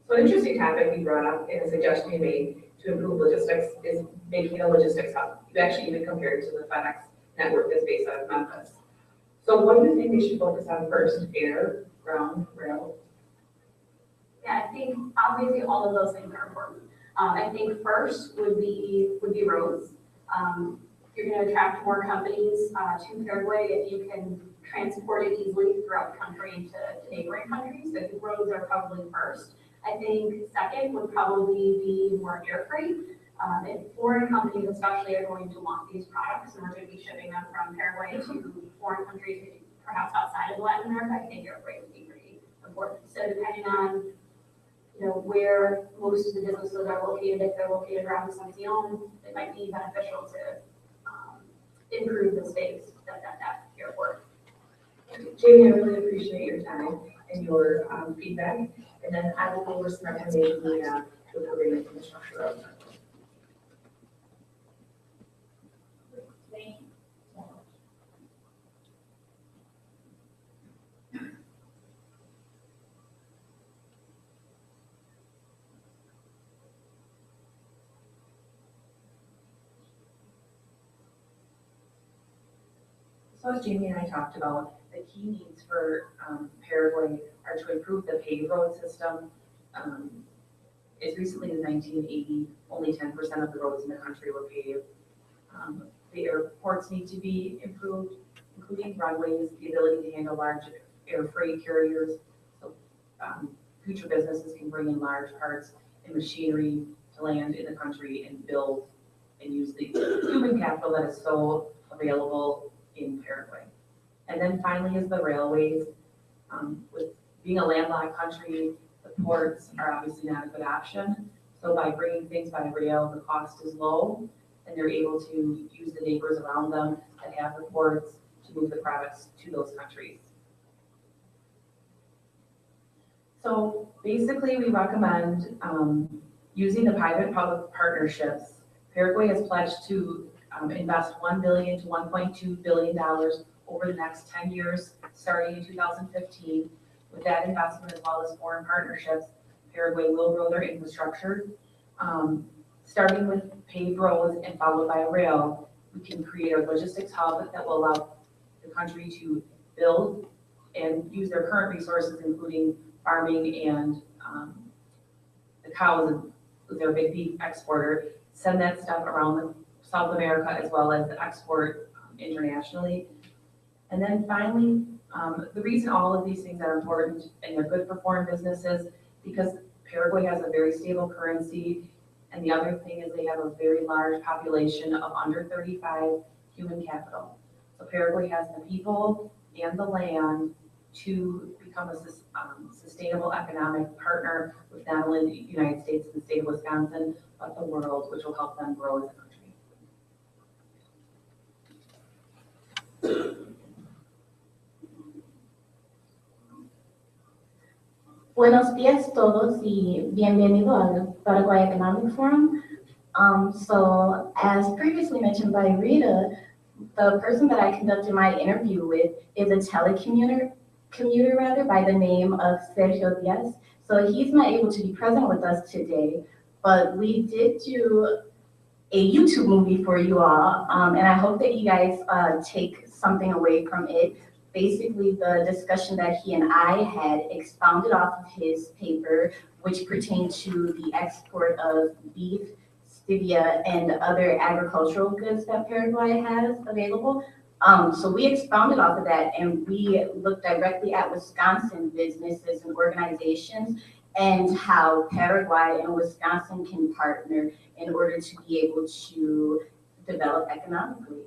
So an interesting topic you brought up and a suggestion you made to improve logistics is making a logistics hub. You actually even compared it to the FedEx network that's based out of Memphis. So what do you think they should focus on first? Air, ground, rail? Yeah, I think obviously all of those things are important. I think first would be roads. You're going to attract more companies to Paraguay if you can transport it easily throughout the country to neighboring countries. So I think roads are probably first. I think second would probably be more air freight. And foreign companies especially are going to want these products and we're going to be shipping them from Paraguay to foreign countries, perhaps outside of Latin America. I think air freight would be pretty important. So depending on where most of the businesses are located. If they're located around Asuncion, it might be beneficial to improve the space at that airport. Jamie, I really appreciate your time and your feedback, and then I will go over some recommendations we have to improving the infrastructure of. So as Jamie and I talked about, the key needs for Paraguay are to improve the paved road system. As recently as 1980, only 10% of the roads in the country were paved. The airports need to be improved, including runways, the ability to handle large air freight carriers. So future businesses can bring in large parts and machinery to land in the country and build and use the human capital that is so available in Paraguay. And then finally is the railways. With being a landlocked country, the ports are obviously not a good option. So by bringing things by rail, the cost is low, and they're able to use the neighbors around them that have the ports to move the products to those countries. So basically, we recommend using the private-public partnerships. Paraguay has pledged to invest $1 billion to $1.2 billion over the next 10 years, starting in 2015. With that investment, as well as foreign partnerships, Paraguay will grow their infrastructure. Starting with paved roads and followed by rail, we can create a logistics hub that will allow the country to build and use their current resources, including farming and the cows, their big beef exporter, send that stuff around South America as well as export internationally. And then finally, the reason all of these things are important and they're good for foreign businesses because Paraguay has a very stable currency. And the other thing is they have a very large population of under 35 human capital. So Paraguay has the people and the land to become a sustainable economic partner with not only the United States and the state of Wisconsin, but the world, which will help them grow as a country. Buenos días todos y bienvenido al Paraguay Economic Forum. So as previously mentioned by Rita, the person that I conducted my interview with is a telecommuter by the name of Sergio Diaz. So he's not able to be present with us today, but we did do a YouTube movie for you all, and I hope that you guys take something away from it. Basically, the discussion that he and I had expounded off of his paper, which pertained to the export of beef, stevia, and other agricultural goods that Paraguay has available. So we expounded off of that, and we looked directly at Wisconsin businesses and organizations and how Paraguay and Wisconsin can partner in order to be able to develop economically.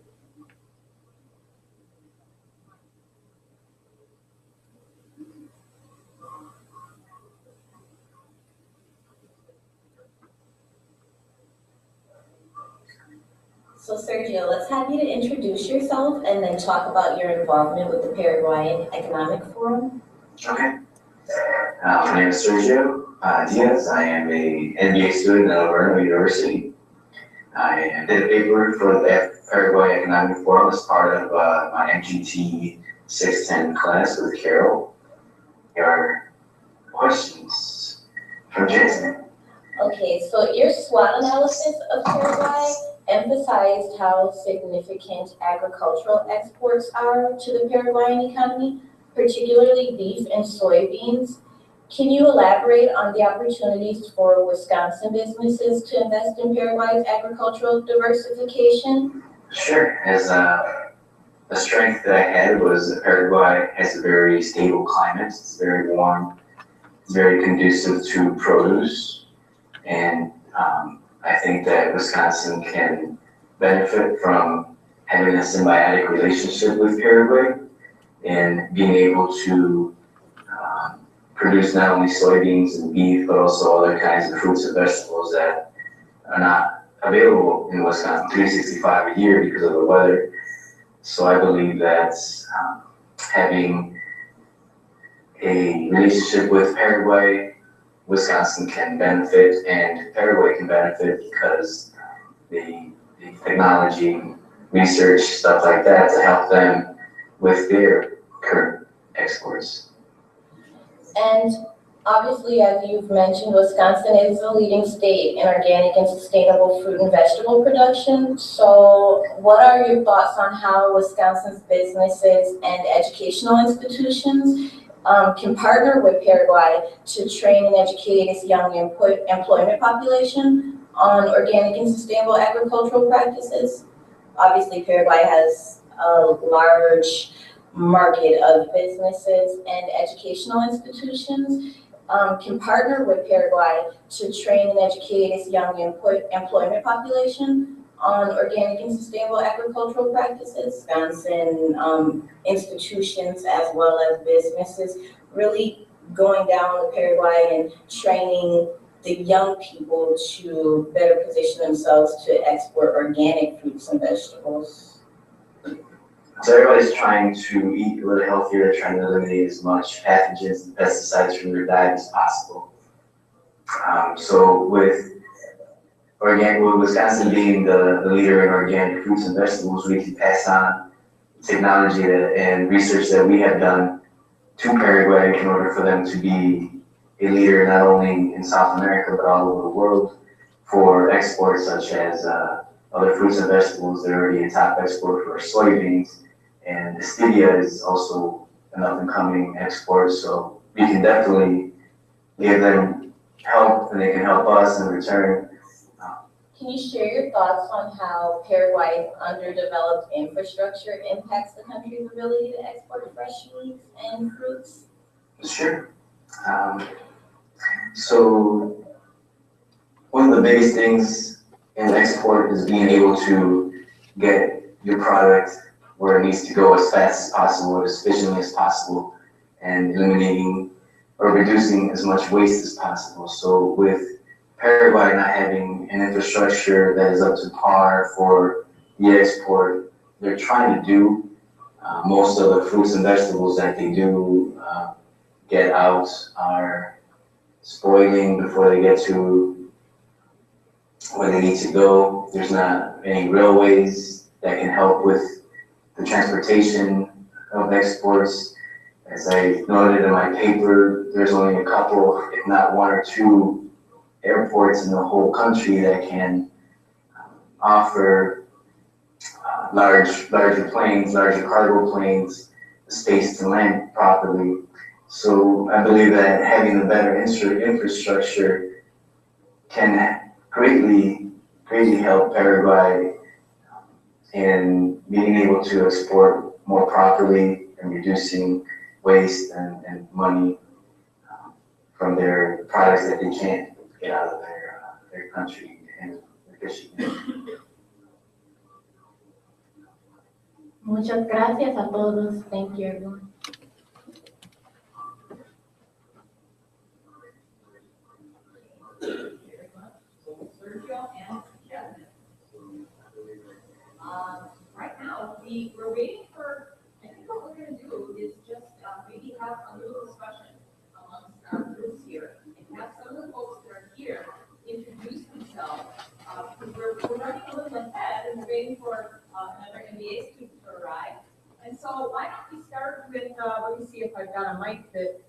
So Sergio, let's have you to introduce yourself and then talk about your involvement with the Paraguayan Economic Forum. Okay. My name is Sergio Diaz. I am a MBA student at Alverno University. I did a paper for the Paraguay Economic Forum as part of my MGT 610 class with Carol. Here are questions from Jason. Okay, so your SWOT analysis of Paraguay emphasized how significant agricultural exports are to the Paraguayan economy, particularly beef and soybeans. Can you elaborate on the opportunities for Wisconsin businesses to invest in Paraguay's agricultural diversification? Sure. As the strength that I had was that Paraguay has a very stable climate. It's very warm. It's very conducive to produce. And I think that Wisconsin can benefit from having a symbiotic relationship with Paraguay and being able to produce not only soybeans and beef, but also other kinds of fruits and vegetables that are not available in Wisconsin 365 a year because of the weather. So I believe that having a relationship with Paraguay, Wisconsin can benefit and Paraguay can benefit because the technology, research, stuff like that to help them with their current exports. And obviously, as you've mentioned, Wisconsin is the leading state in organic and sustainable fruit and vegetable production. So what are your thoughts on how Wisconsin's businesses and educational institutions can partner with Paraguay to train and educate its young employment population on organic and sustainable agricultural practices? Obviously, Paraguay has a large market of businesses and educational institutions can partner with Paraguay to train and educate its young employment population on organic and sustainable agricultural practices. Wisconsin institutions as well as businesses really going down to Paraguay and training the young people to better position themselves to export organic fruits and vegetables. So everybody's trying to eat a little healthier, trying to eliminate as much pathogens and pesticides from their diet as possible. So with Wisconsin being the leader in organic fruits and vegetables, we can pass on technology and research that we have done to Paraguay in order for them to be a leader not only in South America but all over the world for exports such as other fruits and vegetables. They're already a top export for soybeans, and the stevia is also an up-and-coming export. So we can definitely give them help, and they can help us in return. Can you share your thoughts on how Paraguay's underdeveloped infrastructure impacts the country's ability to export fresh meats and fruits? Sure. So one of the biggest things in export is being able to get your product where it needs to go as fast as possible, as efficiently as possible, and eliminating or reducing as much waste as possible. So with Paraguay not having an infrastructure that is up to par for the export, they're trying to do most of the fruits and vegetables that they do get out are spoiling before they get to where they need to go. There's not any railways that can help with the transportation of exports. As I noted in my paper, there's only a couple, if not one or two, airports in the whole country that can offer larger planes, larger cargo planes, the space to land properly. So I believe that having a better infrastructure can greatly help Paraguay in being able to export more properly and reducing waste and money from their products that they can't get out of their country and their fishing. Muchas gracias a todos. Thank you, everyone. Right now, we're waiting for, I think what we're going to do is just maybe have a little discussion amongst our groups here and have some of the folks that are here introduce themselves. Because we're running a little ahead and we're waiting for another MBA student to arrive. And so why don't we start with, let me see if I've got a mic that,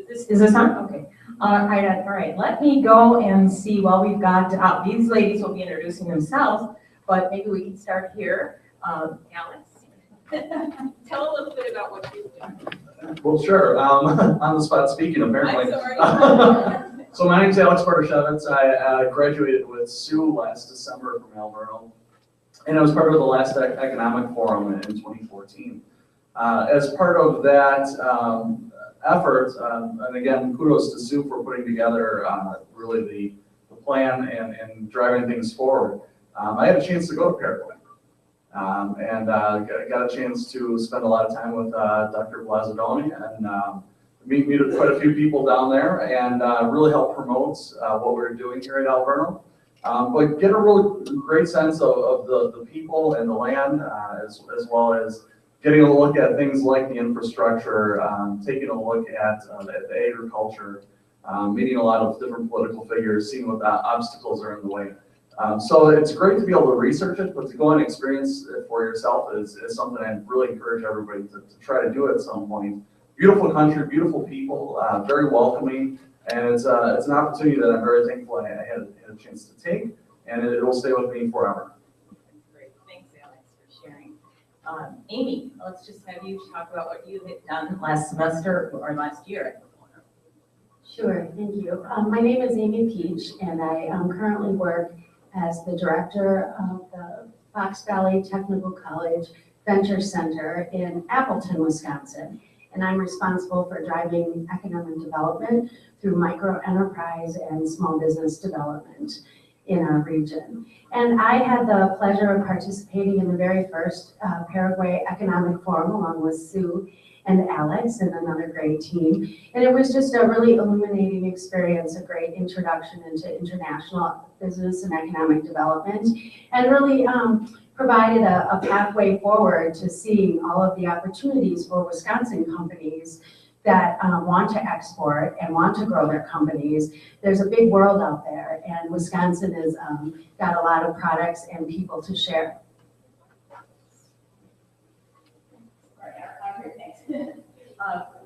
Is this on? Okay. All right. Let me go and see. Well, we've got these ladies will be introducing themselves, but maybe we can start here. Alex, tell a little bit about what you've done. Well, sure. On the spot speaking, apparently. I'm sorry. So my name's Alex Bartoshevitz. I graduated with Sue last December from Alverno, and I was part of the last economic forum in 2014. As part of that effort, and again, kudos to Sue for putting together really the plan and driving things forward. I had a chance to go to Paraguay. Got a chance to spend a lot of time with Dr. Blazadoni and meet quite a few people down there and really help promote what we're doing here at Alverno. But get a really great sense of the people and the land, as well as getting a look at things like the infrastructure, taking a look at the agriculture, meeting a lot of different political figures, seeing what the obstacles are in the way. So it's great to be able to research it, but to go and experience it for yourself is something I really encourage everybody to try to do at some point. Beautiful country, beautiful people, very welcoming, and it's an opportunity that I'm very thankful I had a chance to take, and it will stay with me forever. Great, thanks Alex for sharing. Amy, let's just have you talk about what you had done last semester or last year. Sure, thank you. My name is Amy Peach, and I currently work as the director of the Fox Valley Technical College Venture Center in Appleton, Wisconsin. And I'm responsible for driving economic development through micro enterprise and small business development in our region. And I had the pleasure of participating in the very first Paraguay Economic Forum along with Sue and Alex and another great team. And it was just a really illuminating experience, a great introduction into international business and economic development, and really provided a pathway forward to seeing all of the opportunities for Wisconsin companies that want to export and want to grow their companies. There's a big world out there, and Wisconsin has got a lot of products and people to share.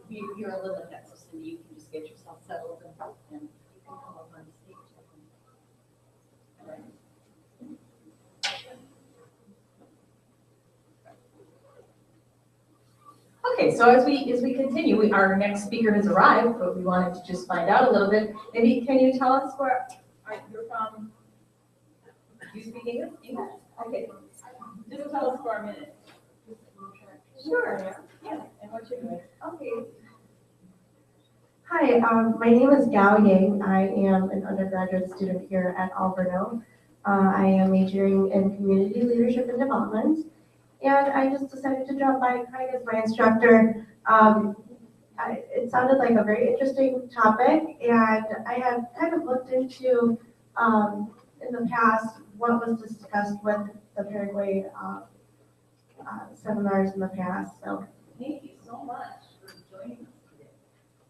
You're a little ahead, so Cindy, you can just get yourself settled and you can come up on stage. Okay, so as we continue, our next speaker has arrived, but we wanted to just find out a little bit. Maybe can you tell us where you're from? Do you speak English? English? Okay. Just tell us for a minute. Sure. Yeah. And what you're doing? Okay. Hi, my name is Gao Yang. I am an undergraduate student here at Alverno. I am majoring in community leadership and development. And I just decided to drop by kind of as my instructor. It sounded like a very interesting topic, and I had kind of looked into, in the past, what was discussed with the Paraguay seminars in the past. So thank you so much for joining us today.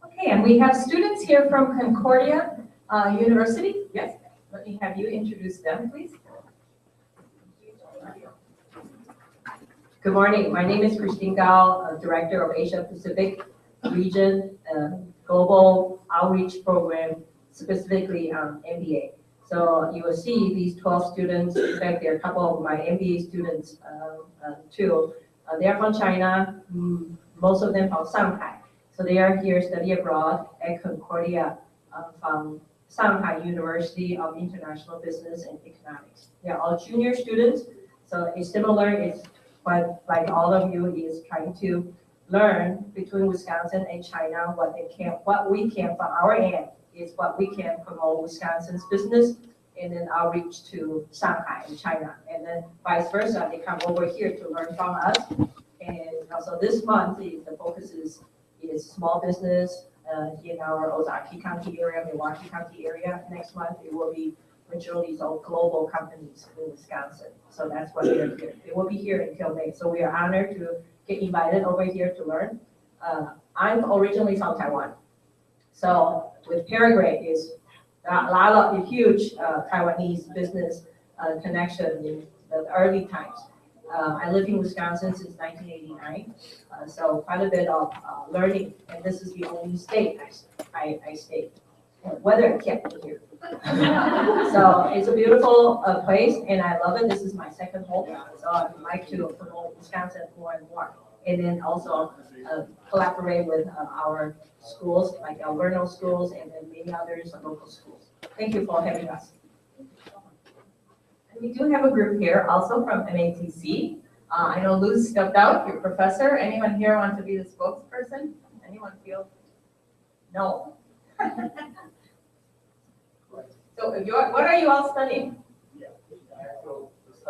Okay, and we have students here from Concordia University. Yes, let me have you introduce them, please. Good morning. My name is Christine Gao, Director of Asia Pacific Region Global Outreach Program, specifically MBA. So you will see these 12 students. In fact, there are a couple of my MBA students too. They are from China, most of them from Shanghai. So they are here study abroad at Concordia from Shanghai University of International Business and Economics. They are all junior students. So it's similar. It's what, like all of you, is trying to learn between Wisconsin and China what we can from our end is what we can promote Wisconsin's business and then outreach to Shanghai and China, and then vice versa. They come over here to learn from us. And also this month, the focus is small business in our Ozaki County area, Milwaukee County area. Next month, it will be majority of global companies in Wisconsin. So that's what they're here. They will be here until May. So we are honored to get invited over here to learn. I'm originally from Taiwan. So with Paraguay is a lot of huge Taiwanese business connection in the early times. I lived in Wisconsin since 1989, so quite a bit of learning, and this is the only state I stayed. Weather kept me here. So it's a beautiful place, and I love it. This is my second home, so I'd like to promote Wisconsin more and more. And then also collaborate with our schools, like Alverno schools, and then many others, local schools. Thank you for having us. We do have a group here also from MATC. I know Luz stepped out, your professor. Anyone here want to be the spokesperson? Anyone feel? No. So what are you all studying?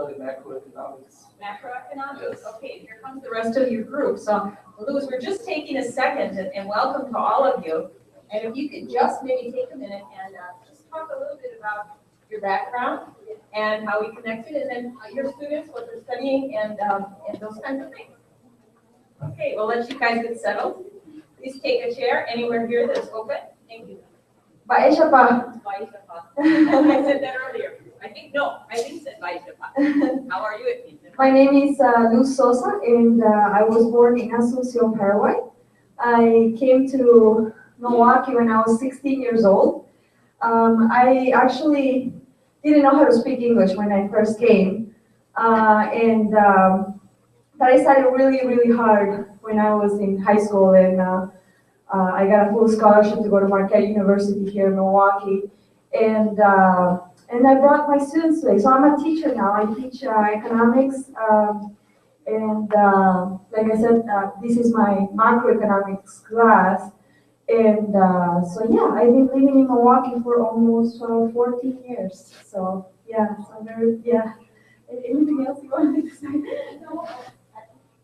study macroeconomics. Macroeconomics, okay, here comes the rest of your group. So, Louis, we're just taking a second and welcome to all of you. And if you could just maybe take a minute and just talk a little bit about your background and how we connected, and then your students, what they're studying, and those kinds of things. Okay, we'll let you guys get settled. Please take a chair anywhere here that's open. Thank you. Baishapa. Baishapa. I said that earlier. I think said Baishapa. How are you at Houston? My name is Luz Sosa, and I was born in Asunción, Paraguay. I came to Milwaukee when I was 16 years old. I actually didn't know how to speak English when I first came, but I studied really, really hard when I was in high school, and I got a full scholarship to go to Marquette University here in Milwaukee, and I brought my students today. So I'm a teacher now. I teach economics, and like I said, this is my macroeconomics class. And so yeah, I've been living in Milwaukee for almost 14 years. So yeah, Anything else you wanted to say?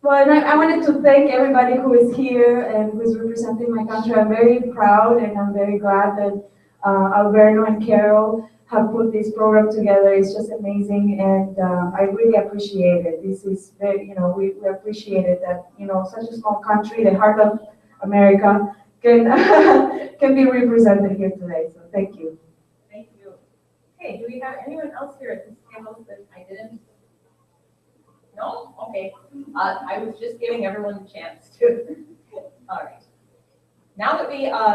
Well, and I wanted to thank everybody who is here and who is representing my country. I'm very proud and I'm very glad that Alverno and Carol have put this program together. It's just amazing, and I really appreciate it. This is very, we appreciate it that, such a small country, the heart of America, can be represented here today. So thank you. Thank you. Okay, do we have anyone else here at this table that I didn't? No? Okay. I was just giving everyone a chance to. All right. Now that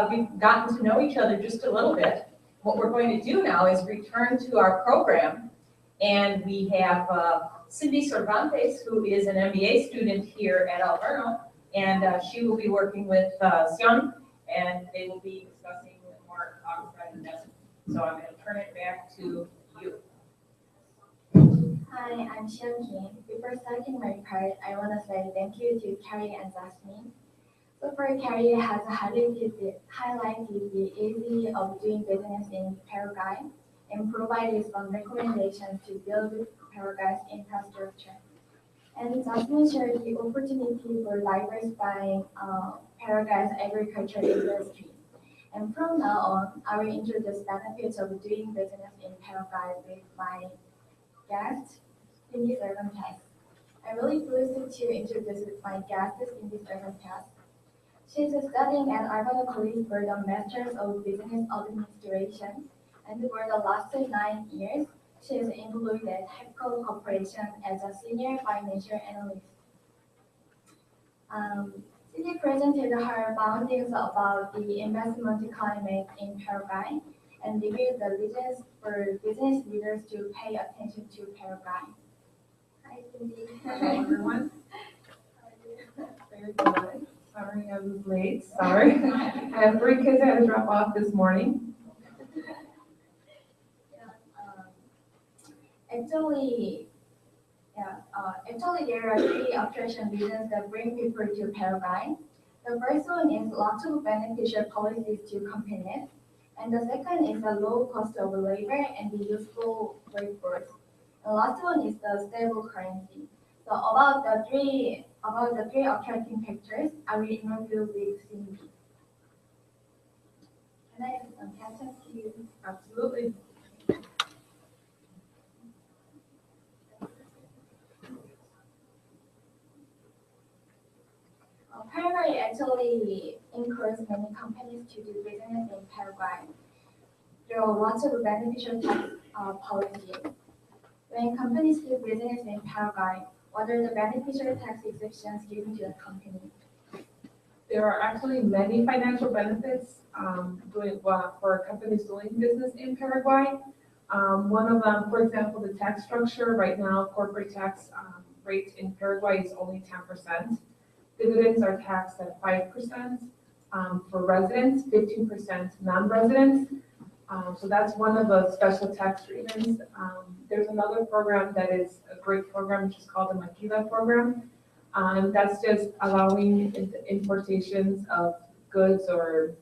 we've gotten to know each other just a little bit, what we're going to do now is return to our program, and we have Cindy Cervantes, who is an MBA student here at Alverno, and she will be working with Sion, and they will be discussing more outside investment. So I'm going to turn it back to you. Hi, I'm Xian Kim. Before starting my part, I want to say thank you to Carrie and Jasmine. So far, Carrie has highlighted the ease of doing business in Paraguay and provided some recommendations to build Paraguay's infrastructure. And Jasmine shared the opportunity for diversifying Paraguay's agriculture industry. And from now on, I will introduce benefits of doing business in Paraguay with my guest, Cindy Cervantes. I'm really pleased to introduce my guest, Cindy Cervantes. She's studying at Alverno College for the Masters of Business Administration, and for the last 9 years, she is employed at HEPCO Corporation as a senior financial analyst. Cindy presented her findings about the investment climate in Paraguay and reviewed the reasons for business leaders to pay attention to Paraguay. Hi, Cindy. Hello, everyone. Very good. Sorry I was late. Sorry. I have 3 kids I had to drop off this morning. Actually, there are 3 attraction reasons that bring people to Paraguay. The first one is lots of beneficial policies to companies, and the second is the low cost of labor and the useful workforce. The last one is the stable currency. So about the three attracting factors, I will interview with Cindy. Can I ask some questions to you? Absolutely. Paraguay actually encourages many companies to do business in Paraguay. There are lots of beneficial tax policies. When companies do business in Paraguay, what are the beneficial tax exemptions given to the company? There are actually many financial benefits for companies doing business in Paraguay. One of them, for example, the tax structure. Right now, corporate tax rate in Paraguay is only 10%. Dividends are taxed at 5% for residents, 15% non-residents. So that's one of the special tax treatments. There's another program that is a great program, which is called the Maquila program. That's just allowing importations of goods or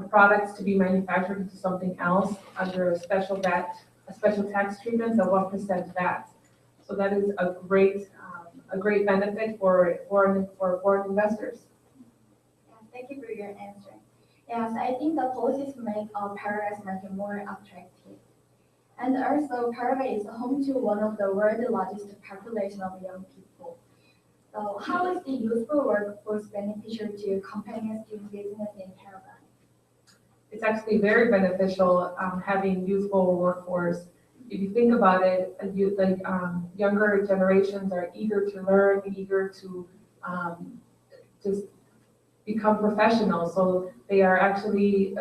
products to be manufactured into something else under a special tax treatment of 1% VAT. So that is a great benefit for foreign investors. Thank you for your answer. Yes, I think the policies make Paraguay's market more attractive. And also, Paraguay is home to one of the world's largest population of young people. So how is the youthful workforce beneficial to companies doing business in Paraguay? It's actually very beneficial having youthful workforce. If you think about it, younger generations are eager to learn, eager to just become professional. So they are actually,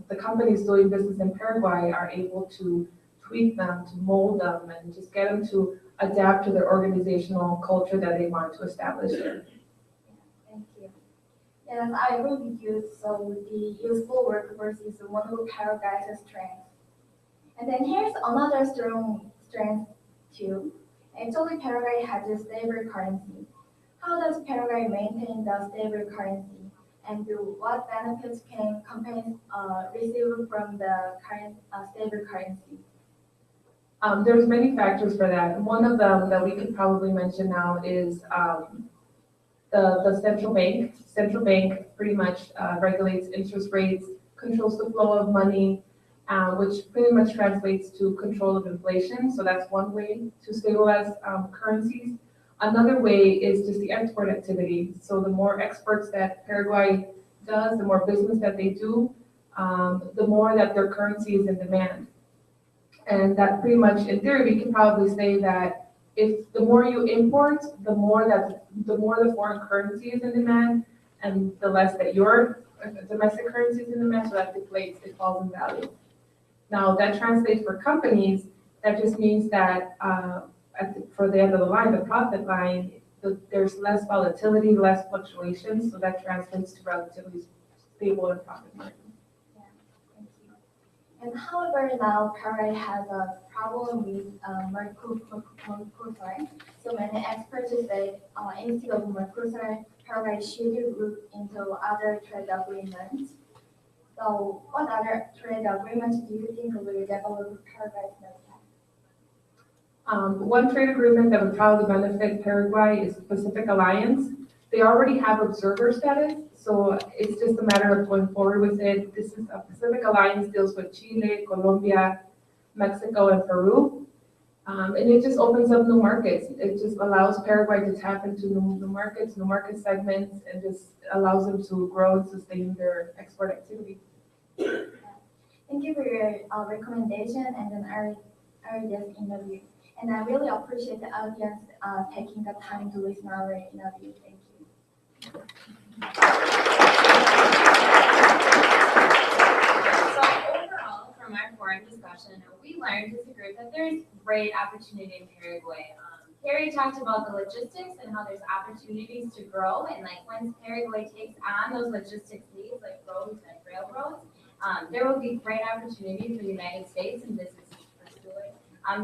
the companies doing business in Paraguay are able to tweak them, to mold them, and just get them to adapt to their organizational culture that they want to establish here. Thank you. Yes, I agree with you. So the youthful workforce is one of Paraguay's strengths. And then here's another strong strength too. Actually, Paraguay has a stable currency. How does Paraguay maintain the stable currency? And what benefits can companies receive from the current stable currency? There's many factors for that. One of them that we could probably mention now is the central bank. Central bank pretty much regulates interest rates, controls the flow of money, which pretty much translates to control of inflation. So that's one way to stabilize currencies. Another way is just the export activity. So the more exports that Paraguay does, the more business that they do, the more that their currency is in demand. And that pretty much, in theory, we can probably say that if the more you import, the more the foreign currency is in demand, and the less that your domestic currency is in demand, so that deflates, it falls in value. Now that translates for companies, that just means that for the end of the line, the profit line, there's less volatility, less fluctuations, so that translates to relatively stable and profit margin. Yeah, thank you. And however, now Paraguay has a problem with Mercosur. So many experts say instead of Mercosur, Paraguay should look into other trade agreements. So what other trade agreements do you think will develop Paraguay's market? One trade agreement that would probably benefit Paraguay is the Pacific Alliance. They already have observer status, so it's just a matter of going forward with it. This is a Pacific Alliance, deals with Chile, Colombia, Mexico, and Peru. And it just opens up new markets. It just allows Paraguay to tap into new markets, new market segments, and just allows them to grow and sustain their export activity. Thank you for your recommendation and then our guest interview. And I really appreciate the audience taking the time to listen to our interview. Thank you. So overall, from our forum discussion, we learned as a group that there's great opportunity in Paraguay. Carrie talked about the logistics and how there's opportunities to grow, and like once Paraguay takes on those logistics needs, like roads and railroads, there will be great opportunity for the United States and businesses to pursue it.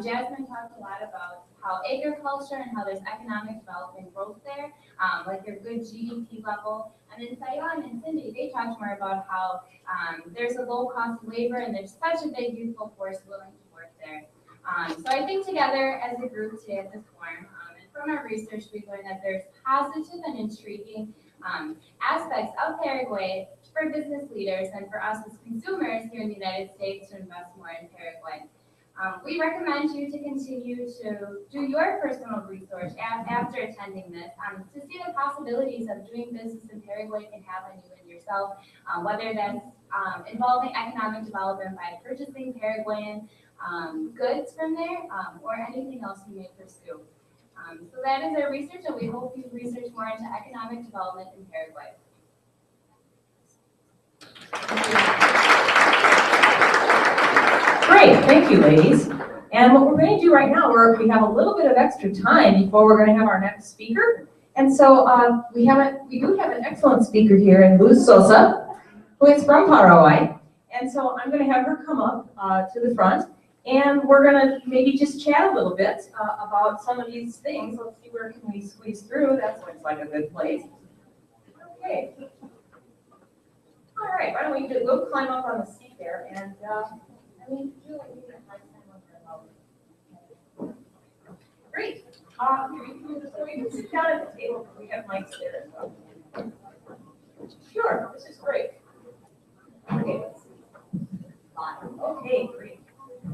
Jasmine talked a lot about how agriculture and how there's economic development growth there, like their good GDP level. And then Sayon and Cindy, they talked more about how there's a low cost of labor and there's such a big youthful force willing to work there. So I think together as a group today at this forum, and from our research, we've learned that there's positive and intriguing aspects of Paraguay for business leaders and for us as consumers here in the United States to invest more in Paraguay. We recommend you to continue to do your personal research after attending this to see the possibilities of doing business in Paraguay can have on you and yourself, whether that's involving economic development by purchasing Paraguayan goods from there or anything else you may pursue. So that is our research, and we hope you research more into economic development in Paraguay. Great, thank you, ladies. And what we're going to do right now, we have a little bit of extra time before we're going to have our next speaker. And so we do have an excellent speaker here in Luz Sosa, who is from Paraguay. And so I'm going to have her come up to the front, and we're going to maybe just chat a little bit about some of these things. Let's see, where can we squeeze through? That looks like a good place. Okay. All right, why don't we'll climb up on the seat there, and great. You can sit down at the table, we have mics there as well. Sure, this is great. Okay. Okay, great.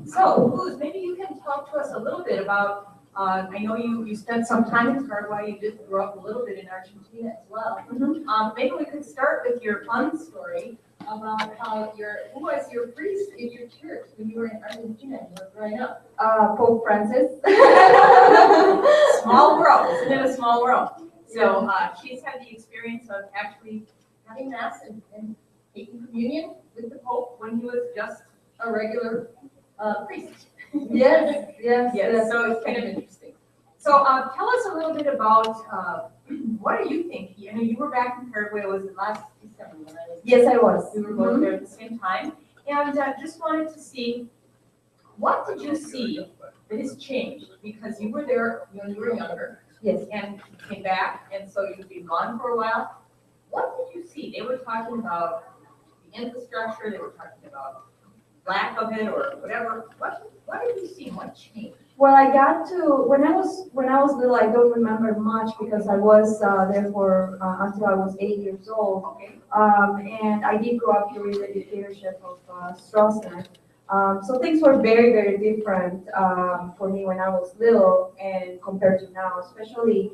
So, Luz, maybe you can talk to us a little bit about, I know you spent some time in Paraguay, you did grow up a little bit in Argentina as well. Maybe we could start with your fun story about how who was your priest in your church when you were in Argentina and you were growing up? Pope Francis. Small world, isn't it a small world? So she's had the experience of actually having mass and taking communion with the Pope when he was just a regular priest. Yes. So it's kind of interesting. So tell us a little bit about what do you think? I know you were back in Paraguay, was it last December? When I was Yes, I was. We were both there at the same time. And just wanted to see, what did you see that has changed? Because you were there when you were younger. Yes. And came back, and so you've been gone for a while. What did you see? They were talking about the infrastructure, they were talking about lack of it or whatever. What did you see? What changed? Well, I got to when I was little. I don't remember much because I was there for until I was 8 years old. Okay. And I did grow up here with the dictatorship of Stroessner. So things were very, very different for me when I was little and compared to now, especially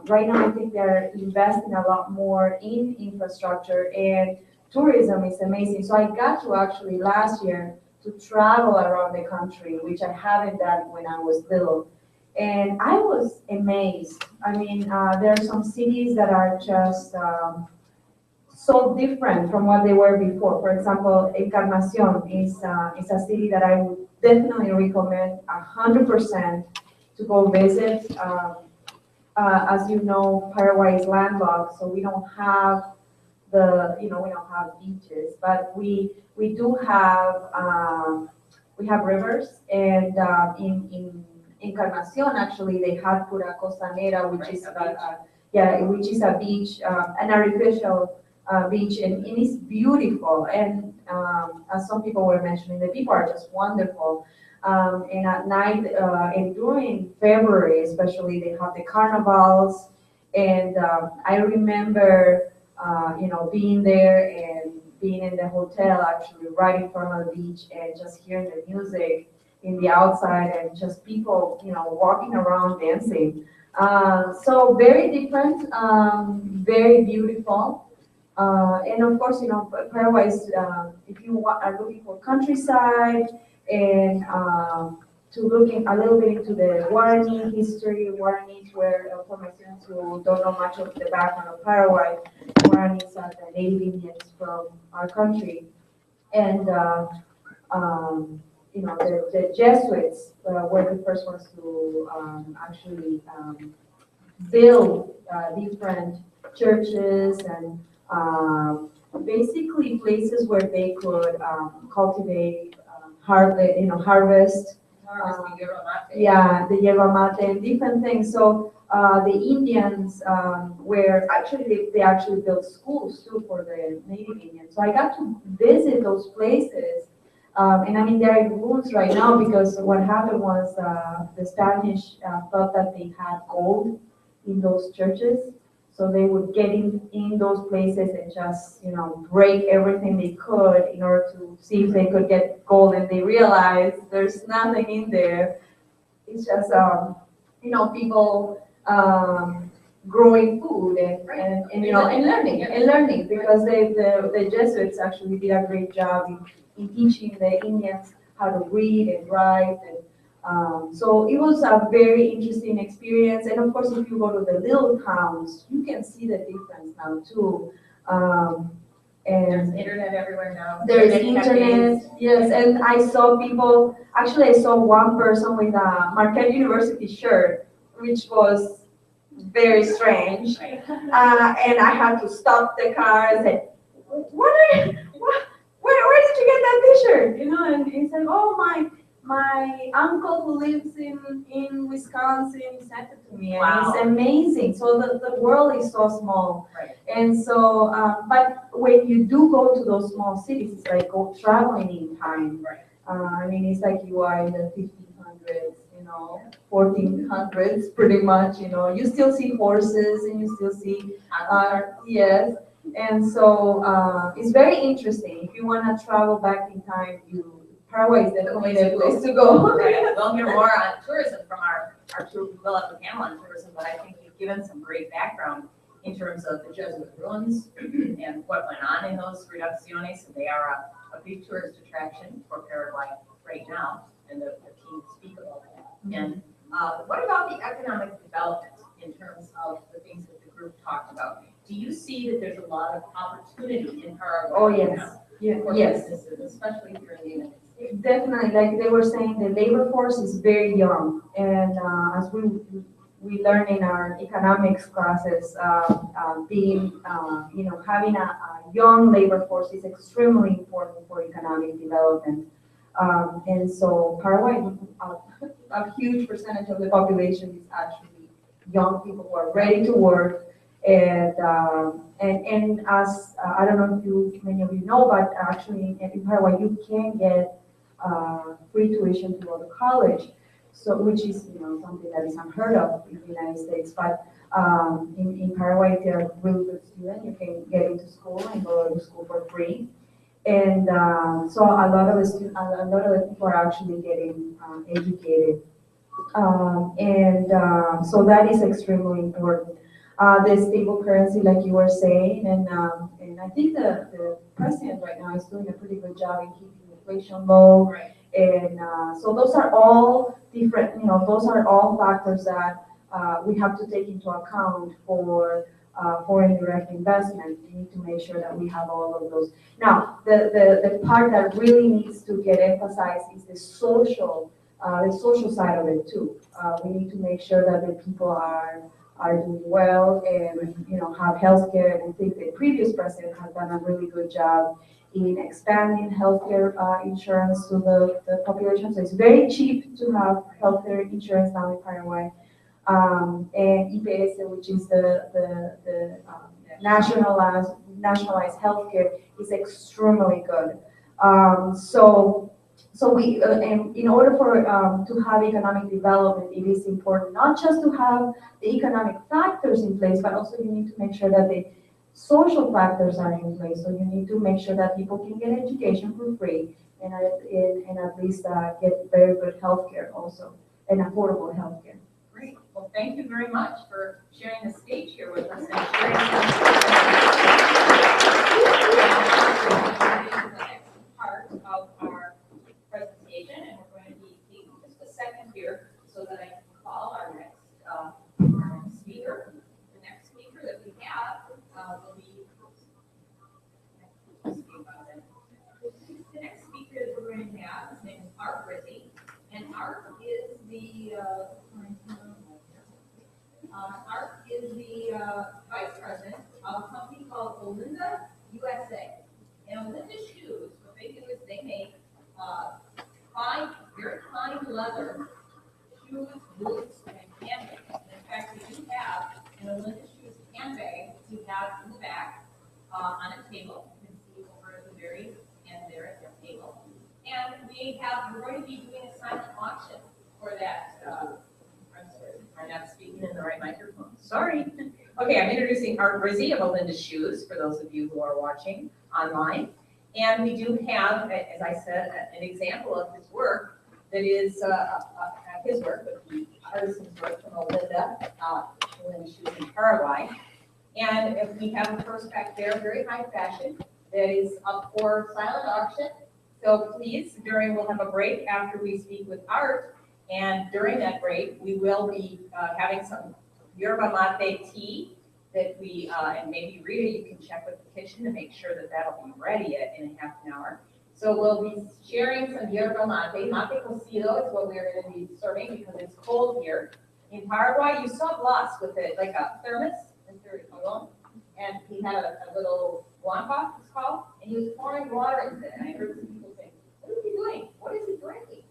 right now. I think they're investing a lot more in infrastructure, and tourism is amazing. So I got to actually last year to travel around the country, which I haven't done when I was little. And I was amazed. I mean, there are some cities that are just so different from what they were before. For example, Encarnacion is a city that I would definitely recommend 100% to go visit. As you know, Paraguay is landlocked, so we don't have we don't have beaches, but we do have rivers, and in Encarnacion actually they had Pura Costanera, which is a beach, an artificial beach, and it's beautiful. And as some people were mentioning, the people are just wonderful. And at night and during February especially, they have the carnivals, and I remember being there and being in the hotel actually right in front of the beach and just hearing the music in the outside and just people, walking around dancing. So very different, very beautiful. And of course, Paraguay is, if you are looking for countryside and to looking a little bit into the Guarani history. Guaranis were, for my students who don't know much of the background of Paraguay, Guaranis are the native Indians from our country. And, the Jesuits were the first ones to actually build different churches and basically places where they could cultivate, harvest. The yerba mate and different things. So the Indians were actually, they actually built schools too for the native Indians. So I got to visit those places. And I mean, they're in ruins right now because what happened was the Spanish thought that they had gold in those churches. So they would get in those places and just, break everything they could in order to see if they could get gold. And they realized there's nothing in there. It's just, people growing food and learning because the Jesuits actually did a great job in teaching the Indians how to read and write. So it was a very interesting experience. And of course, if you go to the little towns, you can see the difference now too. And there's internet everywhere now. There's internet, yes. And I saw people, actually I saw one person with a Marquette University shirt, which was very strange. And I had to stop the car and say, where did you get that t-shirt? And he said, oh, my uncle who lives in Wisconsin sent it to me, and Wow. It's amazing. So the world is so small. Right. And so, but when you do go to those small cities, it's like traveling in time. Right. I mean, it's like you are in the 1500s, 1400s, pretty much, you still see horses and you still see, yes. And so, it's very interesting. If you want to travel back in time, Paraguay is definitely the place to go. Right. We'll hear more on tourism from our tour. We'll have a panel on tourism, but I think you've given some great background in terms of the Jesuit ruins and what went on in those reducciones. And they are a big tourist attraction for Paraguay right now, and the team speak about that. And what about the economic development in terms of the things that the group talked about? Do you see that there's a lot of opportunity in Paraguay? Oh, yes. For Yes. businesses, especially here in the United States? Definitely, like they were saying, the labor force is very young, and as we learn in our economics classes, having a young labor force is extremely important for economic development. And so Paraguay, a huge percentage of the population is actually young people who are ready to work. And as I don't know if many of you know, but actually in Paraguay you can get free tuition to go to college, so which is something that is unheard of in the United States. But in Paraguay, if you're a really good student, you can get into school and go to school for free. And so a lot of the people are actually getting educated, so that is extremely important. The stable currency, like you were saying, and I think the president right now is doing a pretty good job in keeping inflation low. Right. And so those are all different, those are all factors that we have to take into account for foreign direct investment. We need to make sure that we have all of those. Now, the part that really needs to get emphasized is the social side of it too. We need to make sure that the people are doing well and have healthcare. And I think the previous president has done a really good job in expanding healthcare insurance to the population. So it's very cheap to have healthcare insurance now in Paraguay. And IPS, which is the nationalized healthcare, is extremely good. So we, and in order for to have economic development, it is important not just to have the economic factors in place, but also you need to make sure that the social factors are in place. So you need to make sure that people can get education for free and at least get very good healthcare also, and affordable healthcare. Great. Well, thank you very much for sharing the stage here with us and sharing the next part of our presentation, and we're going to be taking just a second here so that I can call our next speaker. The next speaker that we have will be the next speaker that we're going to have. His name is Art Rizzi, and Art is the vice president of a company called Olinda USA. And Olinda Shoes, what they do is they make very fine leather shoes, boots, and handbags. In fact, we do have an Olinda Shoes handbag that we have in the back on a table. You can see over at the very end there at their table. And we're going to be doing a silent auction for that. I'm sorry, I'm not speaking in the right microphone. Sorry. Okay, I'm introducing Art Rizzi of Olinda Shoes for those of you who are watching online. And we do have, as I said, an example of his work that is not his work, but the artisan's work from Olinda Shoes in Paraguay. And we have a purse back there, very high fashion, that is up for silent auction. So please, we'll have a break after we speak with Art. And during that break, we will be having some yerba mate tea that we, and maybe Rita, you can check with the kitchen to make sure that that'll be ready in a half an hour. So we'll be sharing some yerba mate. Mate cocido is what we're going to be serving because it's cold here. In Paraguay, you saw Blas with it, like a thermos, and he had a little guampa, it's called, and he was pouring water into it. And I heard some people say, what is he doing? What is he drinking?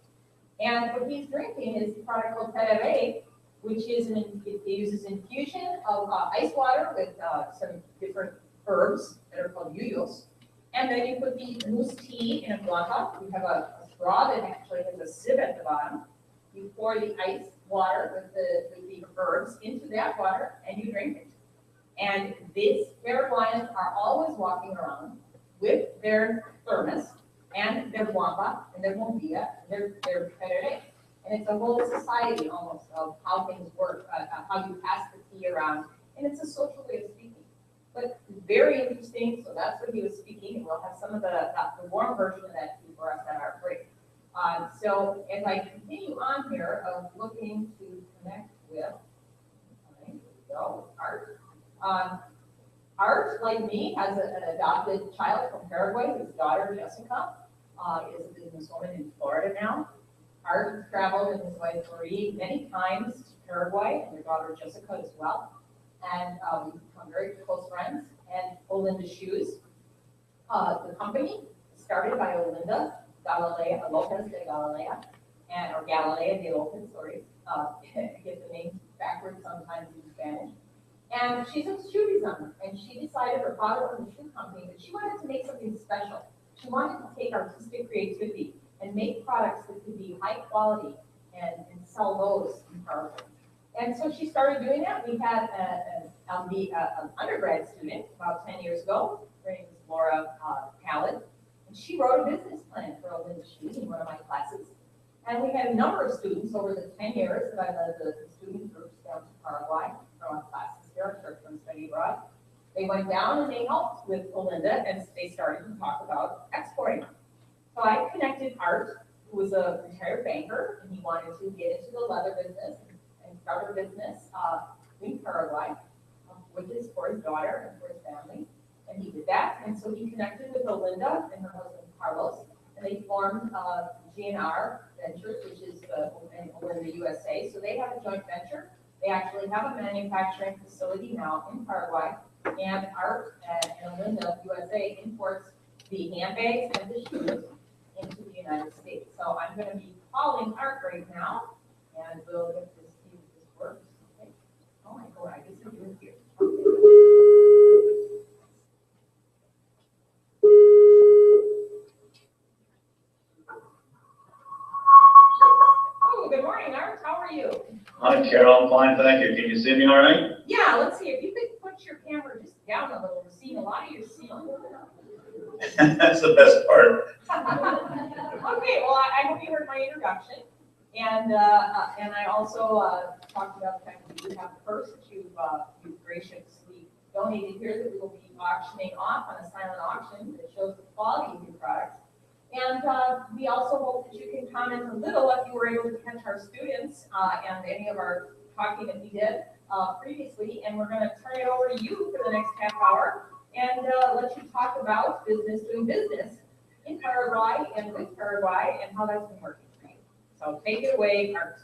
And what he's drinking is a product called tereré, which is it uses infusion of ice water with some different herbs that are called yuyos. And then you put the loose tea in a guampa. You have a straw that actually has a sieve at the bottom. You pour the ice water with the herbs into that water and you drink it. And these Paraguayans are always walking around with their thermos and their guampa and their bombilla and their tereré. And it's a whole society almost of how things work, how you pass the tea around. And it's a social way of speaking. But very interesting, so that's what he was speaking, and we'll have some of the warm version of that tea for us at our break. So as I continue on here of looking to connect with, here we go, Art. Art, like me, has an adopted child from Paraguay. His daughter, Jessica, is a businesswoman in Florida now. Art has traveled with his wife Marie many times to Paraguay, and their daughter Jessica as well. And we've become very close friends. And Olinda Shoes, the company started by Olinda Galilea, Lopez de Galilea, or Galilea de Lopez, sorry. I get the names backwards sometimes in Spanish. And she's a shoe designer, and she decided her father owned a shoe company, but she wanted to make something special. She wanted to take artistic creativity and make products that could be high quality and sell those in Paraguay. And so she started doing that. We had an undergrad student about 10 years ago. Her name is Laura Khaled, and she wrote a business plan for Olinda Shoes in one of my classes. And we had a number of students over the 10 years that I led the student groups down to Paraguay from our classes here, short-term study abroad. They went down and they helped with Olinda, and they started to talk about exporting. So I connected Art, who was a retired banker, and he wanted to get into the leather business and start a business in Paraguay for his daughter and for his family. And he did that. And so he connected with Olinda and her husband Carlos, and they formed GNR Ventures, which is Olinda USA. So they have a joint venture. They actually have a manufacturing facility now in Paraguay, and Art and Olinda USA imports the handbags and the shoes into the United States. So I'm going to be calling Art right now, and we'll get to see if this works. Okay. Oh my God, I guess we're doing here. Oh, good morning, Art. How are you? Hi, Carol. I'm fine, thank you. Can you see me all right? Yeah, let's see. If you could put your camera just down a little, we're seeing a lot of your ceiling. That's the best part. Okay, well, I hope you heard my introduction. And I also talked about the fact that you have a purse that you've graciously donated here that we will be auctioning off on a silent auction that shows the quality of your products. And we also hope that you can comment a little if you were able to catch our students and any of our talking that we did previously. And we're going to turn it over to you for the next half hour and let you talk about doing business in Paraguay and with Paraguay and how that's been working for you. So take it away, Art.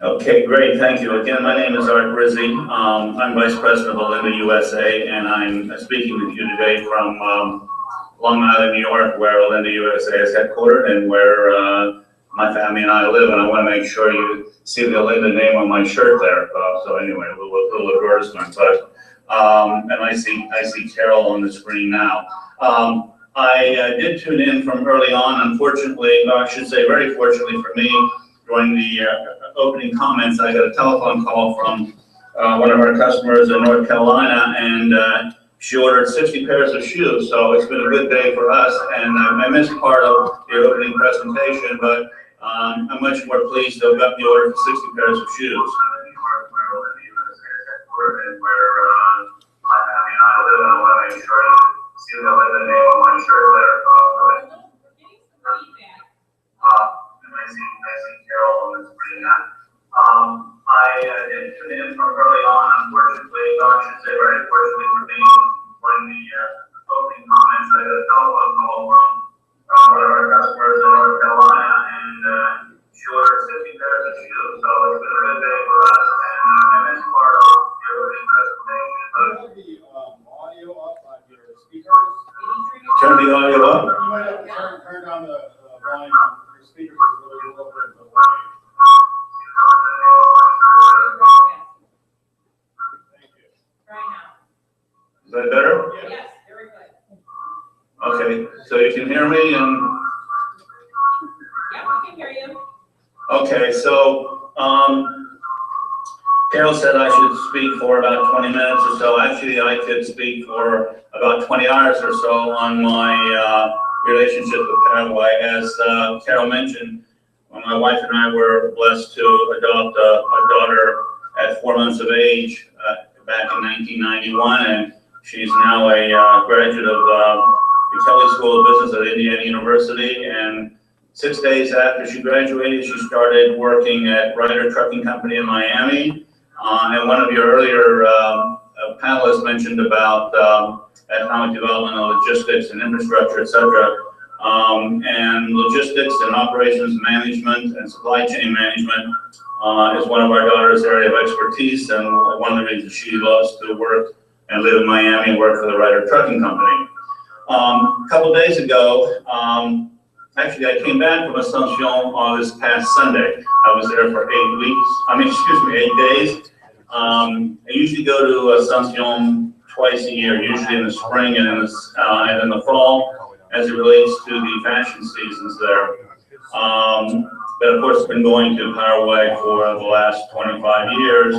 Okay, great. Thank you. Again, my name is Art Rizzi. I'm Vice President of Olinda USA, and I'm speaking with you today from Long Island, New York, where Olinda USA is headquartered and where my family and I live. And I want to make sure you see the Olinda name on my shirt there. So anyway, a little advertisement. But and I see Carol on the screen now. I did tune in from early on. Unfortunately, I should say very fortunately for me, during the opening comments, I got a telephone call from one of our customers in North Carolina, and she ordered 60 pairs of shoes. So it's been a good day for us, and I missed part of the opening presentation, but I'm much more pleased to have got the order for 60 pairs of shoes. See the Olinda name on my shirt there. And I see Carol on the screen now. I did tune in from early on. Unfortunately, I should say very fortunately for me, when the opening comments, I got a telephone call from one of our customers in North Carolina, and she ordered 60 pairs of shoes. So it's been a good day for us, and I missed part of the opening presentation. Audio up on your speakers. Turn the audio up. You might have to turn down the volume on your speakers a little bit of way. Thank you. Try now. Is that better? Yes, very good. Okay, so you can hear me and. Yeah, we can hear you. Okay, Okay, so Carol said I should speak for about 20 minutes or so. Actually, I could speak for about 20 hours or so on my relationship with Paraguay. As Carol mentioned, my wife and I were blessed to adopt a daughter at 4 months of age back in 1991, and she's now a graduate of the Kelley School of Business at Indiana University. And 6 days after she graduated, she started working at Ryder Trucking Company in Miami. And one of your earlier panelists mentioned about economic development and logistics and infrastructure, et cetera. And logistics and operations management and supply chain management is one of our daughter's area of expertise, and one of the reasons she loves to work and live in Miami and work for the Ryder Trucking Company. A couple days ago, actually I came back from Asuncion this past Sunday. I was there for 8 days. I usually go to Asuncion twice a year, usually in the spring and in the fall, as it relates to the fashion seasons there. But of course, been going to Paraguay for the last 25 years.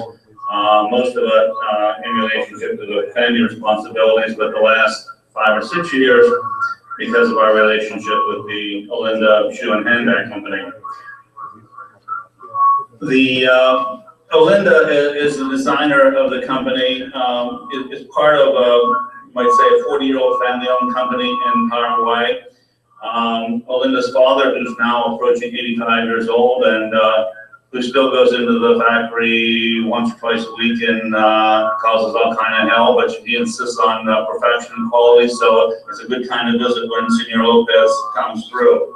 Most of it in relationship to the family responsibilities, but the last 5 or 6 years because of our relationship with the Olinda Shoe and Handbag Company. The Olinda is the designer of the company. Is part of might say a 40-year-old family-owned company in Paraguay. Olinda's father, who's now approaching 85 years old, and who still goes into the factory once or twice a week and causes all kind of hell, but he insists on perfection and quality, so it's a good kind of visit when Senor Lopez comes through.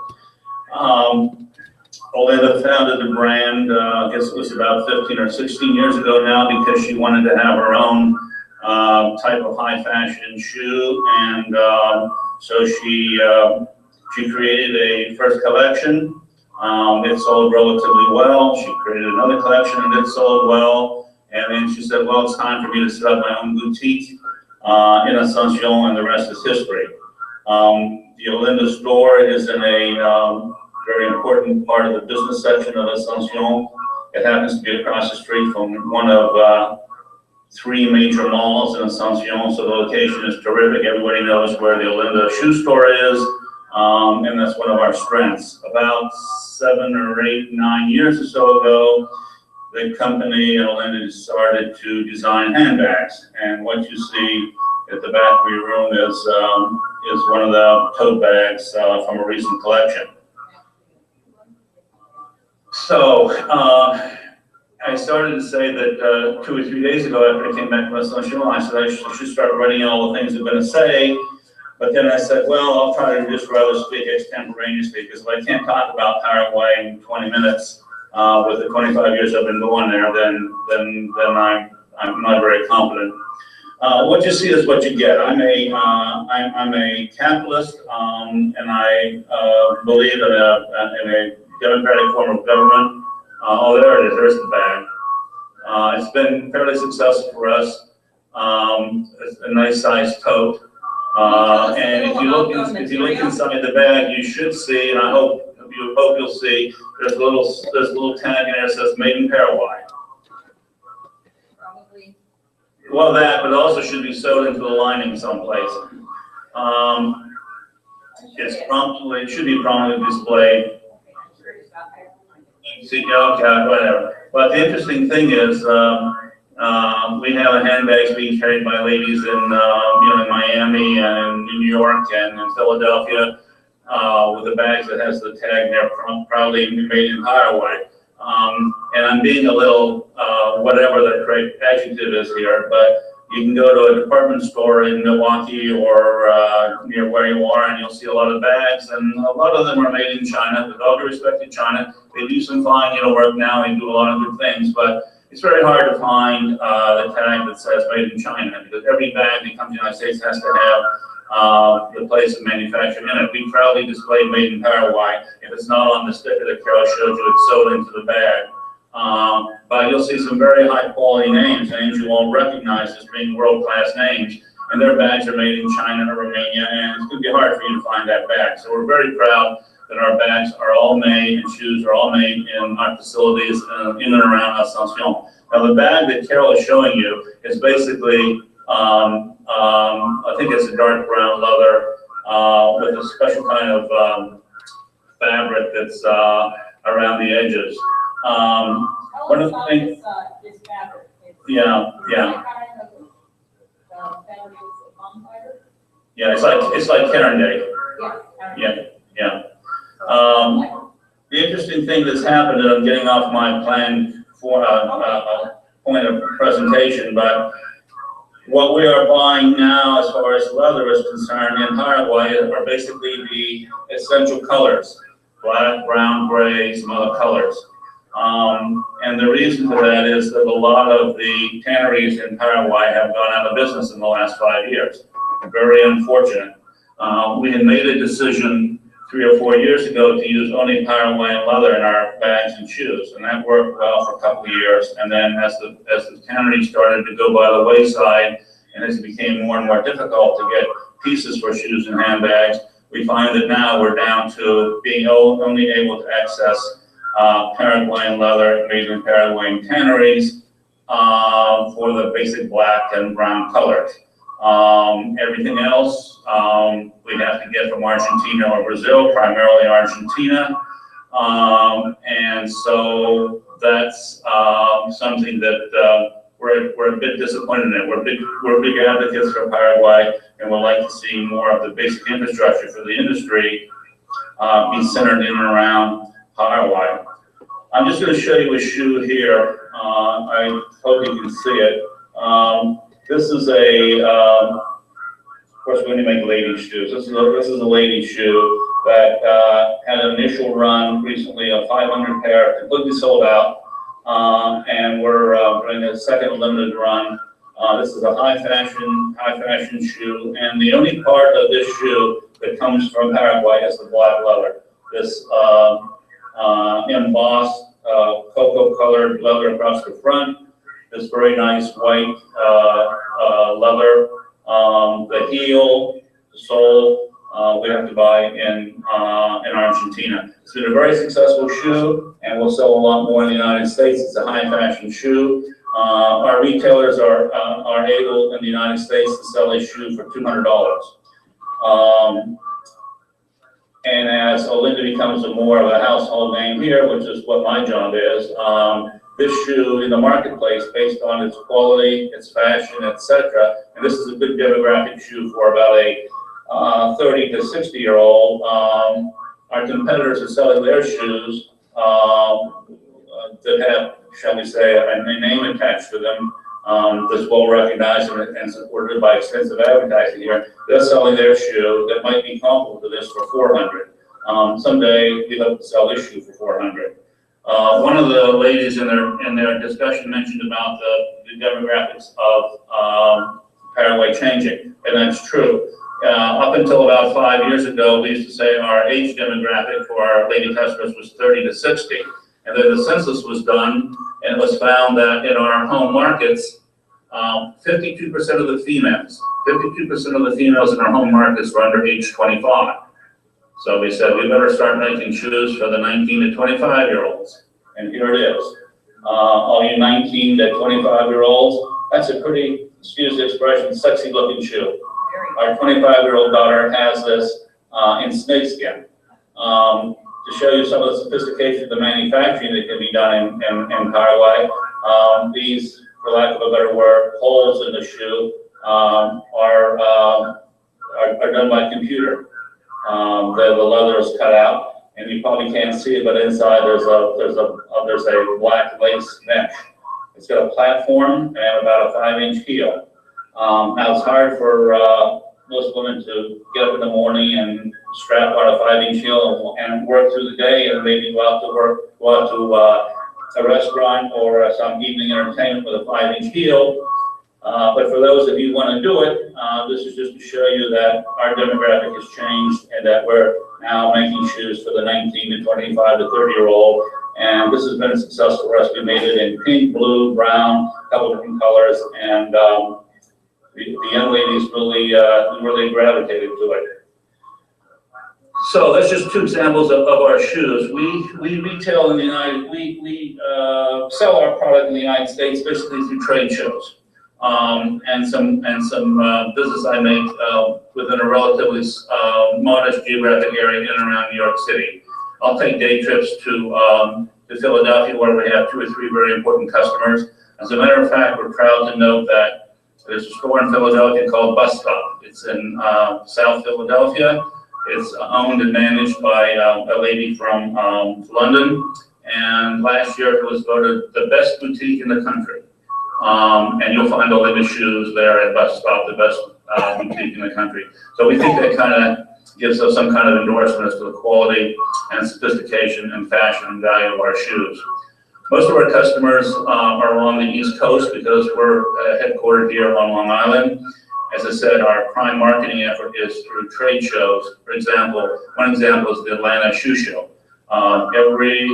Olinda founded the brand, I guess it was about 15 or 16 years ago now, because she wanted to have her own type of high fashion shoe, and so she created a first collection. It sold relatively well. She created another collection and it sold well. And then she said, well, it's time for me to set up my own boutique in Asuncion, and the rest is history. The Olinda store is in a very important part of the business section of Asuncion. It happens to be across the street from one of 3 major malls in Asuncion, so the location is terrific. Everybody knows where the Olinda shoe store is, and that's one of our strengths. About 7 or 8, 9 years or so ago, the company and Olinda started to design handbags, and what you see at the back of your room is one of the tote bags from a recent collection. So I started to say that 2 or 3 days ago, after I came back from Asuncion, I said I should start writing all the things I'm going to say. But then I said, well, I'll try to just rather speak extemporaneously, because if I can't talk about Paraguay in 20 minutes with the 25 years I've been going there, then I'm not very confident. What you see is what you get. I'm a capitalist, and I believe in a democratic form of government. Oh, there it is. There's the bag. It's been fairly successful for us. It's a nice sized tote. And if you look inside the bag, you should see, and I hope you'll see, there's a little tag in there that says "Made in Paraguay." Probably. Well, that, but it also should be sewed into the lining someplace. It should be prominently displayed. See, okay, whatever. But the interesting thing is, we have handbags being carried by ladies in Miami and in New York and in Philadelphia with the bags that has the tag there, proudly made in Paraguay. And I'm being a little whatever the correct adjective is here, but you can go to a department store in Milwaukee or near where you are, and you'll see a lot of bags, and a lot of them are made in China. With all due respect to China, they do some fine work now, and do a lot of good things, but it's very hard to find the tag that says made in China, because every bag that comes to the United States has to have the place of manufacture in it. We proudly display made in Paraguay. If it's not on the sticker that Carol showed you, it's sewed into the bag. But you'll see some very high quality names you all recognize as being world-class names, and their bags are made in China or Romania, and it's going to be hard for you to find that bag. So we're very proud that our bags are all made and shoes are all made in our facilities in and around Asuncion. Now the bag that Carol is showing you is basically, I think it's a dark brown leather with a special kind of fabric that's around the edges. One of the things, This fabric. yeah. Yeah, it's like Karen Day. Yeah. The interesting thing that's happened, and I'm getting off my plan for point of presentation, but what we are buying now as far as leather is concerned in Paraguay are basically the essential colors: black, brown, gray, some other colors. And the reason for that is that a lot of the tanneries in Paraguay have gone out of business in the last 5 years. Very unfortunate. We had made a decision 3 or 4 years ago to use only Paraguayan leather in our bags and shoes, and that worked well for a couple of years. And then as the tannery started to go by the wayside, and as it became more and more difficult to get pieces for shoes and handbags, we find that now we're down to being only able to access Paraguayan leather made in Paraguayan tanneries for the basic black and brown colors. Everything else we'd have to get from Argentina or Brazil, primarily Argentina. And so that's something that we're a bit disappointed in. We're big advocates for Paraguay, and we'd like to see more of the basic infrastructure for the industry be centered in and around Paraguay. I'm just going to show you a shoe here. I hope you can see it. This is of course, we only make ladies' shoes. This is a ladies' shoe that had an initial run recently of 500 pair, completely sold out, and we're doing a second limited run. This is a high fashion shoe, and the only part of this shoe that comes from Paraguay is the black leather. This embossed cocoa-colored leather across the front. This very nice white leather. The heel, the sole, we have to buy in Argentina. It's been a very successful shoe, and we'll sell a lot more in the United States. It's a high fashion shoe. Our retailers are able in the United States to sell a shoe for $200. And as Olinda becomes more of a household name here, which is what my job is, this shoe in the marketplace, based on its quality, its fashion, etc., and this is a good demographic shoe for about a 30 to 60-year-old. Our competitors are selling their shoes that have, shall we say, a name attached to them that's well recognized and supported by extensive advertising here. They're selling their shoe that might be comparable to this for $400. Someday we hope to sell this shoe for $400. One of the ladies in their discussion mentioned about the demographics of Paraguay changing, and that's true. Up until about 5 years ago, we used to say our age demographic for our lady customers was 30 to 60. And then the census was done, and it was found that in our home markets, 52% of the females in our home markets were under age 25. So we said, we better start making shoes for the 19 to 25-year-olds. And here it is. All you 19 to 25-year-olds, that's a pretty, excuse the expression, sexy-looking shoe. Our 25-year-old daughter has this in snakeskin. To show you some of the sophistication of the manufacturing that can be done in Paraguay, these, for lack of a better word, holes in the shoe are done by computer. The leather is cut out, and you probably can't see it, but inside there's a black lace mesh. It's got a platform and about a 5-inch heel. Now it's hard for most women to get up in the morning and strap on a 5-inch heel and work through the day, and maybe go out to work, go out to a restaurant or some evening entertainment with a 5-inch heel. But for those of you who want to do it, this is just to show you that our demographic has changed and that we're now making shoes for the 19 to 25 to 30-year-old. And this has been a success for us. We made it in pink, blue, brown, a couple different colors, and the young ladies really gravitated to it. So that's just two examples of our shoes. We retail in the we sell our product in the United States basically through trade shows. And some business I make within a relatively modest geographic area in and around New York City. I'll take day trips to Philadelphia where we have 2 or 3 very important customers. As a matter of fact, we're proud to note that there's a store in Philadelphia called Bus Stop. It's in South Philadelphia. It's owned and managed by a lady from London. And last year it was voted the best boutique in the country. And you'll find Olinda shoes there at Bus Stop, the best boutique in the country. So we think that kind of gives us some kind of endorsement as to the quality and sophistication and fashion and value of our shoes. Most of our customers are along the East Coast because we're headquartered here on Long Island. As I said, our prime marketing effort is through trade shows. For example, one example is the Atlanta Shoe Show. Every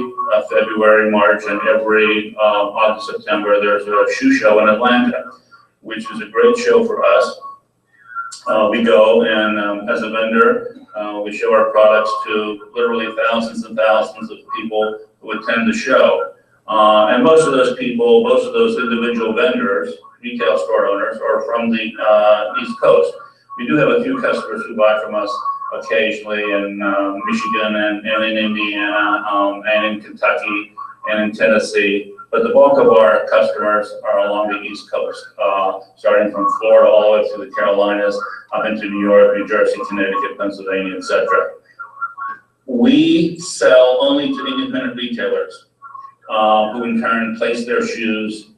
February, March, and every August, September, there's a shoe show in Atlanta, which is a great show for us. We go and as a vendor, we show our products to literally thousands and thousands of people who attend the show. And most of those people, most of those individual vendors, retail store owners, are from the East Coast. We do have a few customers who buy from us occasionally in Michigan and in Indiana and in Kentucky and in Tennessee. But the bulk of our customers are along the East Coast, starting from Florida all the way through the Carolinas, up into New York, New Jersey, Connecticut, Pennsylvania, etc. We sell only to independent retailers who in turn place their shoes,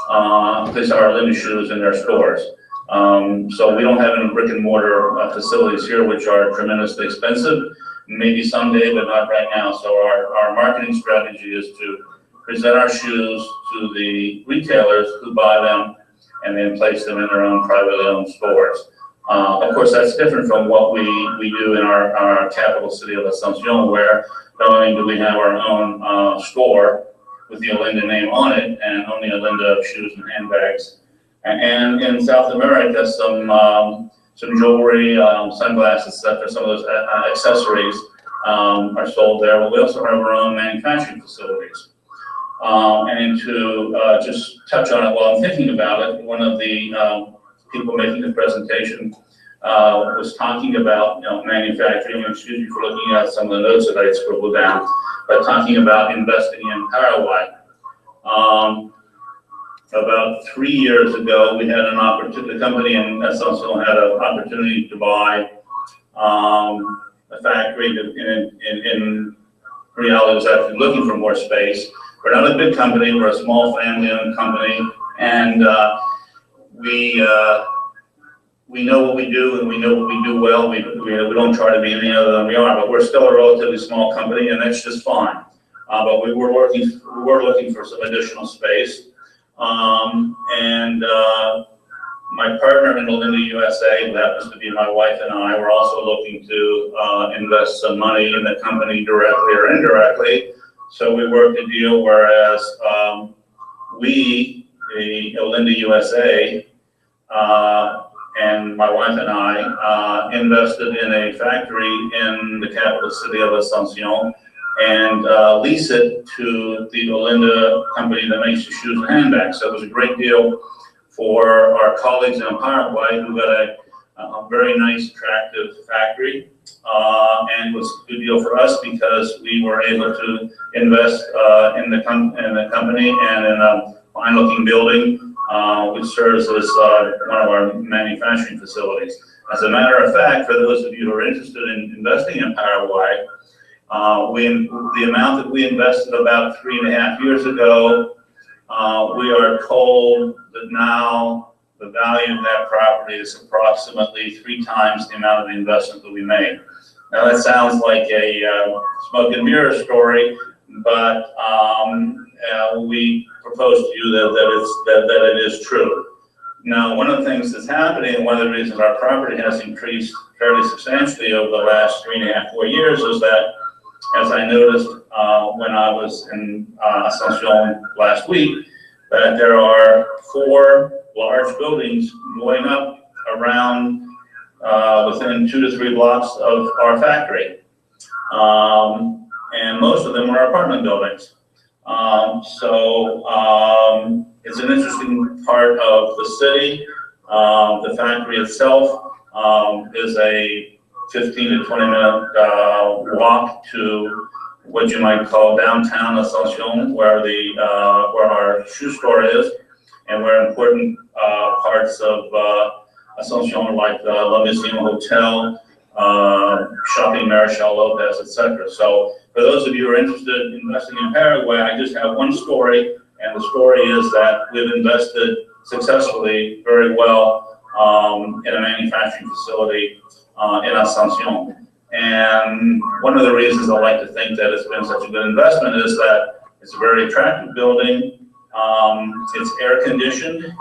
place our Olinda shoes in their stores. So we don't have any brick and mortar facilities here, which are tremendously expensive. Maybe someday, but not right now. So our marketing strategy is to present our shoes to the retailers who buy them and then place them in their own privately owned stores. Of course, that's different from what we do in our capital city of Asuncion, where not only do we have our own store with the Olinda name on it and only Olinda shoes and handbags. And in South America, some jewelry, sunglasses, etc., some of those accessories are sold there. But we also have our own manufacturing facilities. And to just touch on it while I'm thinking about it, one of the people making the presentation was talking about manufacturing. Excuse me for looking at some of the notes that I scribbled down, but talking about investing in Paraguay. About 3 years ago, we had an opportunity, the company in Asuncion had an opportunity to buy a factory that in reality was actually looking for more space. We're not a big company, we're a small family-owned company, and we know what we do and we know what we do well. We don't try to be any other than we are, but we're still a relatively small company, and that's just fine. But we were looking for some additional space. My partner in Olinda USA, who happens to be my wife and I, were also looking to invest some money in the company directly or indirectly. So we worked a deal whereas we, the Olinda USA, and my wife and I invested in a factory in the capital city of Asuncion and lease it to the Olinda company that makes the shoes and handbags. So it was a great deal for our colleagues in Paraguay who got a very nice, attractive factory. And it was a good deal for us because we were able to invest in the company and in a fine-looking building, which serves as one of our manufacturing facilities. As a matter of fact, for those of you who are interested in investing in Paraguay, the amount that we invested about 3.5 years ago, we are told that now the value of that property is approximately 3 times the amount of the investment that we made. Now that sounds like a smoke and mirror story, but we propose to you that it is true. Now, one of the things that's happening, and one of the reasons our property has increased fairly substantially over the last 3.5–4 years, is that, as I noticed when I was in Asuncion last week, that there are 4 large buildings going up around within 2 to 3 blocks of our factory. And most of them are apartment buildings. It's an interesting part of the city. The factory itself is a 15 to 20-minute walk to what you might call downtown Asuncion, where our shoe store is, and where important parts of Asuncion, like the La Mission Hotel, Shopping Marechal Lopez, etc. So for those of you who are interested in investing in Paraguay, I just have one story, and the story is that we've invested successfully very well in a manufacturing facility in Asuncion. And one of the reasons I like to think that it's been such a good investment is that it's a very attractive building. It's air conditioned,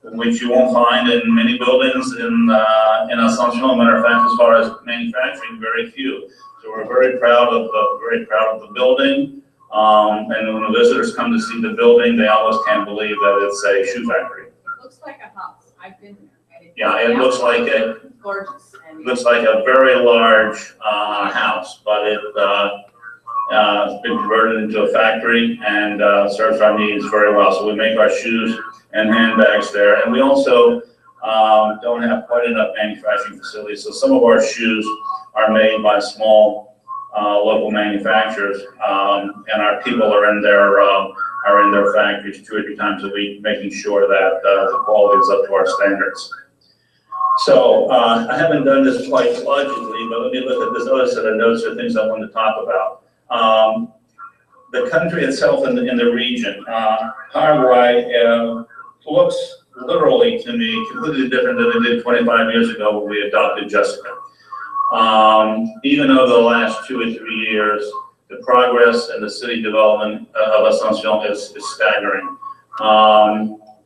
which you won't find in many buildings in Asuncion. Matter of fact, as far as manufacturing, very few. So we're very proud of the building. And when the visitors come to see the building, they almost can't believe that it's a shoe factory. It looks like a house. I've been there. Yeah, it looks like gorgeous. Looks like a very large house, but it's been converted into a factory and serves our needs very well. So we make our shoes and handbags there, and we also don't have quite enough manufacturing facilities. So some of our shoes are made by small local manufacturers, and our people are in their factories 2 or 3 times a week, making sure that the quality is up to our standards. So I haven't done this quite logically, but let me look at this other set of notes or things I want to talk about. The country itself in the region, Paraguay looks literally to me completely different than it did 25 years ago when we adopted Jessica. Even over the last 2 or 3 years, the progress in the city development of Asuncion is staggering.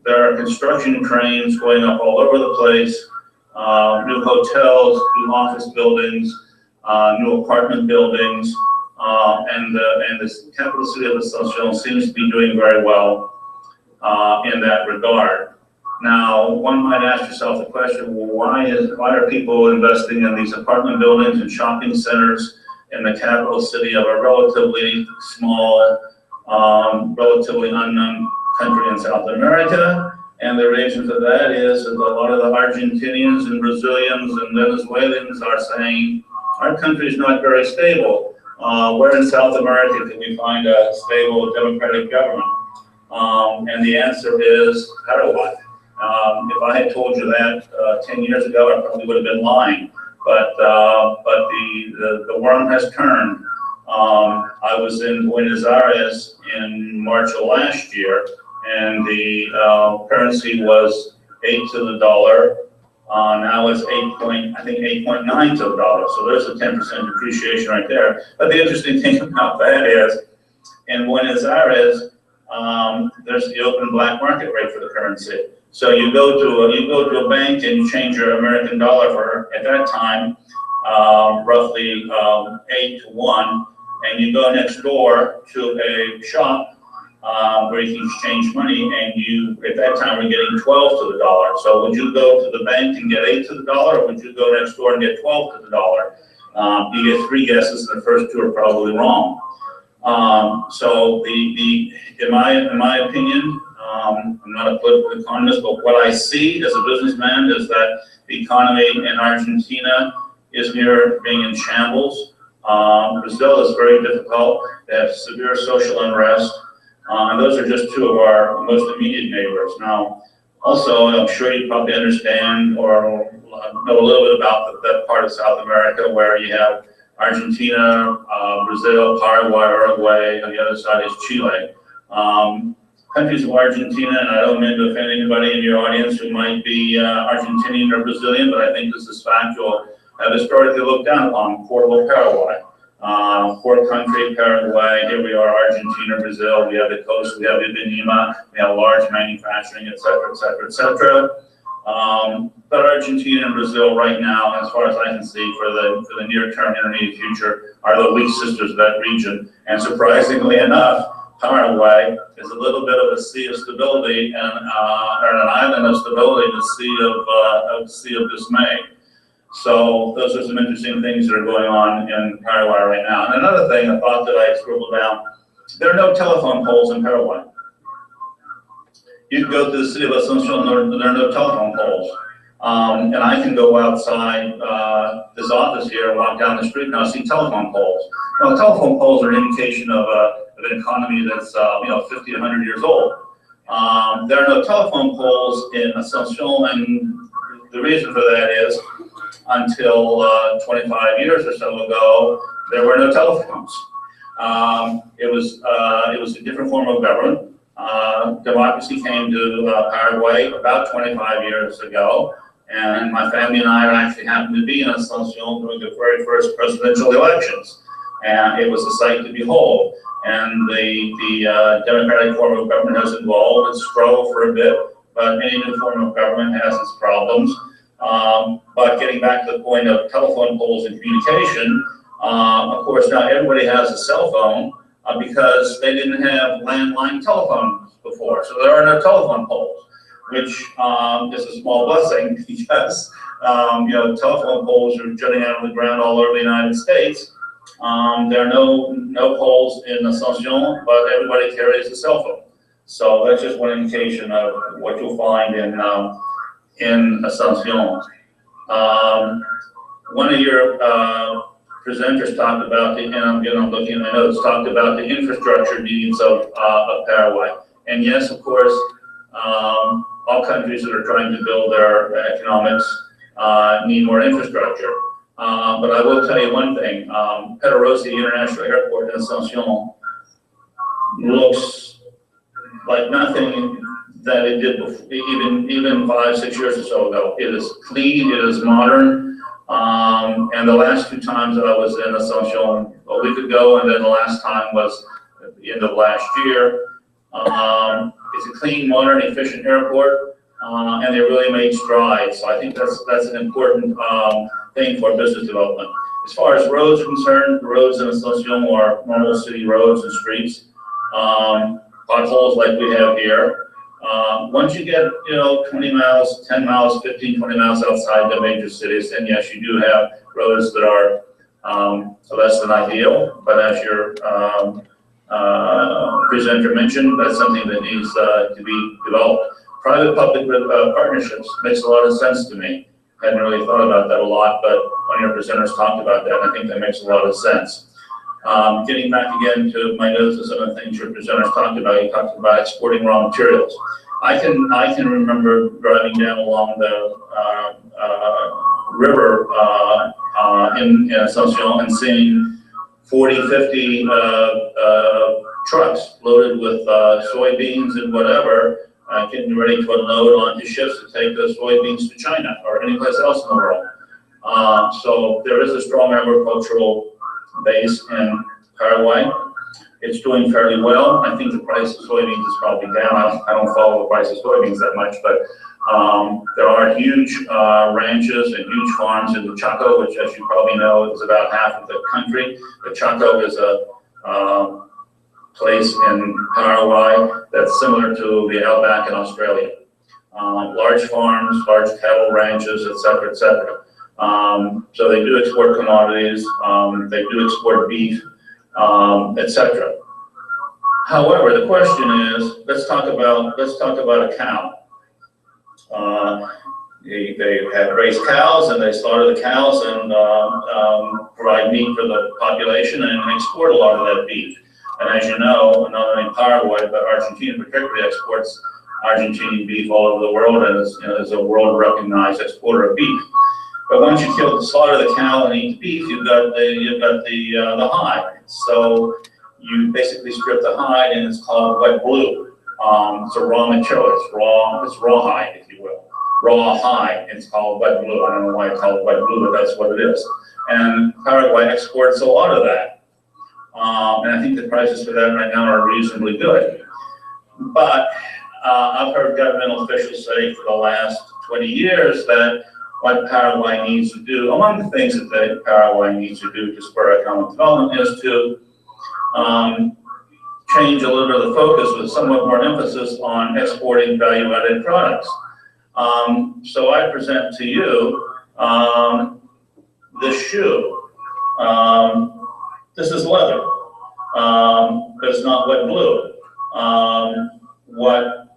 There are construction trains going up all over the place. New hotels, new office buildings, new apartment buildings, and the capital city of Asuncion seems to be doing very well in that regard. Now, one might ask yourself the question: well, why are people investing in these apartment buildings and shopping centers in the capital city of a relatively small, relatively unknown country in South America? And the reason for that is that a lot of the Argentinians and Brazilians and Venezuelans are saying, our country is not very stable. Where in South America can we find a stable democratic government? And the answer is Paraguay. If I had told you that 10 years ago, I probably would have been lying. But the worm has turned. I was in Buenos Aires in March of last year, and the currency was 8 to the dollar. Now it's 8.9 to the dollar. So there's a 10% depreciation right there. But the interesting thing about that is, in Buenos Aires, there's the open black market rate for the currency. So you go to a bank and you change your American dollar for, at that time, roughly 8 to 1, and you go next door to a shop where you can exchange money, and you, at that time, were getting 12 to the dollar. So would you go to the bank and get 8 to the dollar, or would you go next door and get 12 to the dollar? You get 3 guesses, and the first 2 are probably wrong. So in my opinion, I'm not a political economist, but what I see as a businessman is that the economy in Argentina is near being in shambles. Brazil is very difficult. They have severe social unrest. And those are just 2 of our most immediate neighbors. Now, also, I'm sure you probably understand or know a little bit about that part of South America where you have Argentina, Brazil, Paraguay, Uruguay, and the other side is Chile. Countries of Argentina, and I don't mean to offend anybody in your audience who might be Argentinian or Brazilian, but I think this is factual, have historically looked down upon portable Paraguay. Poor country, Paraguay, here we are, Argentina, Brazil, we have the coast, we have Ipanema, we have large manufacturing, et cetera, et cetera, et cetera. But Argentina and Brazil right now, as far as I can see, for the near-term, intermediate future, are the weak sisters of that region. And surprisingly enough, Paraguay is a little bit of a sea of stability and an island of stability in a sea of dismay. So those are some interesting things that are going on in Paraguay right now. And another thing, a thought that I scribbled down, there are no telephone poles in Paraguay. You can go to the city of Asunción, there are no telephone poles. And I can go outside this office here and walk down the street and I'll see telephone poles. Now, telephone poles are an indication of an economy that's 50 to 100 years old. There are no telephone poles in Asunción, and the reason for that is until 25 years or so ago, there were no telephones. It was a different form of government. Democracy came to Paraguay about 25 years ago, and my family and I actually happened to be in Asunción during the very first presidential elections. And it was a sight to behold. And the democratic form of government has evolved and struggled for a bit, but any new form of government has its problems. But getting back to the point of telephone poles and communication, of course, now everybody has a cell phone because they didn't have landline telephones before. So there are no telephone poles, which is a small blessing because telephone poles are jutting out of the ground all over the United States. There are no poles in Asunción, but everybody carries a cell phone. So that's just one indication of what you'll find in Asunción. One of your presenters talked about the, and I'm looking at my notes, talked about the infrastructure needs of Paraguay. And yes, of course, all countries that are trying to build their economics need more infrastructure. But I will tell you one thing, Pedrosa International Airport in Asunción looks like nothing that it did before, even 5-6 years or so ago. It is clean, it is modern, and the last 2 times that I was in Asunción a week ago, and then the last time was at the end of last year. It's a clean, modern, efficient airport, and they really made strides. So I think that's an important thing for business development. As far as roads are concerned, the roads in Asunción are normal city roads and streets, potholes like we have here. Once you get 20 miles, 10 miles, 15, 20 miles outside the major cities, then yes, you do have roads that are less than ideal. But as your presenter mentioned, that's something that needs to be developed. Private-public partnerships makes a lot of sense to me. I hadn't really thought about that a lot, but one of your presenters talked about that, and I think that makes a lot of sense. Getting back again to my notes and some of the things your presenters talked about, you talked about exporting raw materials. I can remember driving down along the river in Asunción and seeing 40, 50 trucks loaded with soybeans and whatever, getting ready to unload onto ships to take the soybeans to China or any place else in the world. So there is a strong agricultural base in Paraguay. It's doing fairly well. I think the price of soybeans is probably down. I don't follow the price of soybeans that much, but there are huge ranches and huge farms in the Chaco, which, as you probably know, is about half of the country. The Chaco is a place in Paraguay that's similar to the outback in Australia. Large farms, large cattle ranches, et cetera, et cetera. So they do export commodities, they do export beef, etc. However, the question is, let's talk about a cow. They have raised cows and they slaughter the cows and provide meat for the population and export a lot of that beef. And as you know, not only Paraguay but Argentina particularly exports Argentinian beef all over the world and is a world-recognized exporter of beef. But once you slaughter the cow and eat the beef, you've got the hide. So you basically strip the hide, and it's called wet blue. It's a raw material. It's raw hide, if you will. Raw hide. It's called wet blue. I don't know why it's called wet blue, but that's what it is. And Paraguay exports a lot of that. And I think the prices for that right now are reasonably good. But I've heard governmental officials say for the last 20 years that what Paraguay needs to do, among the things that Paraguay needs to do to spur economic development, is to change a little bit of the focus with somewhat more emphasis on exporting value-added products. So I present to you this shoe. This is leather, but it's not wet blue. What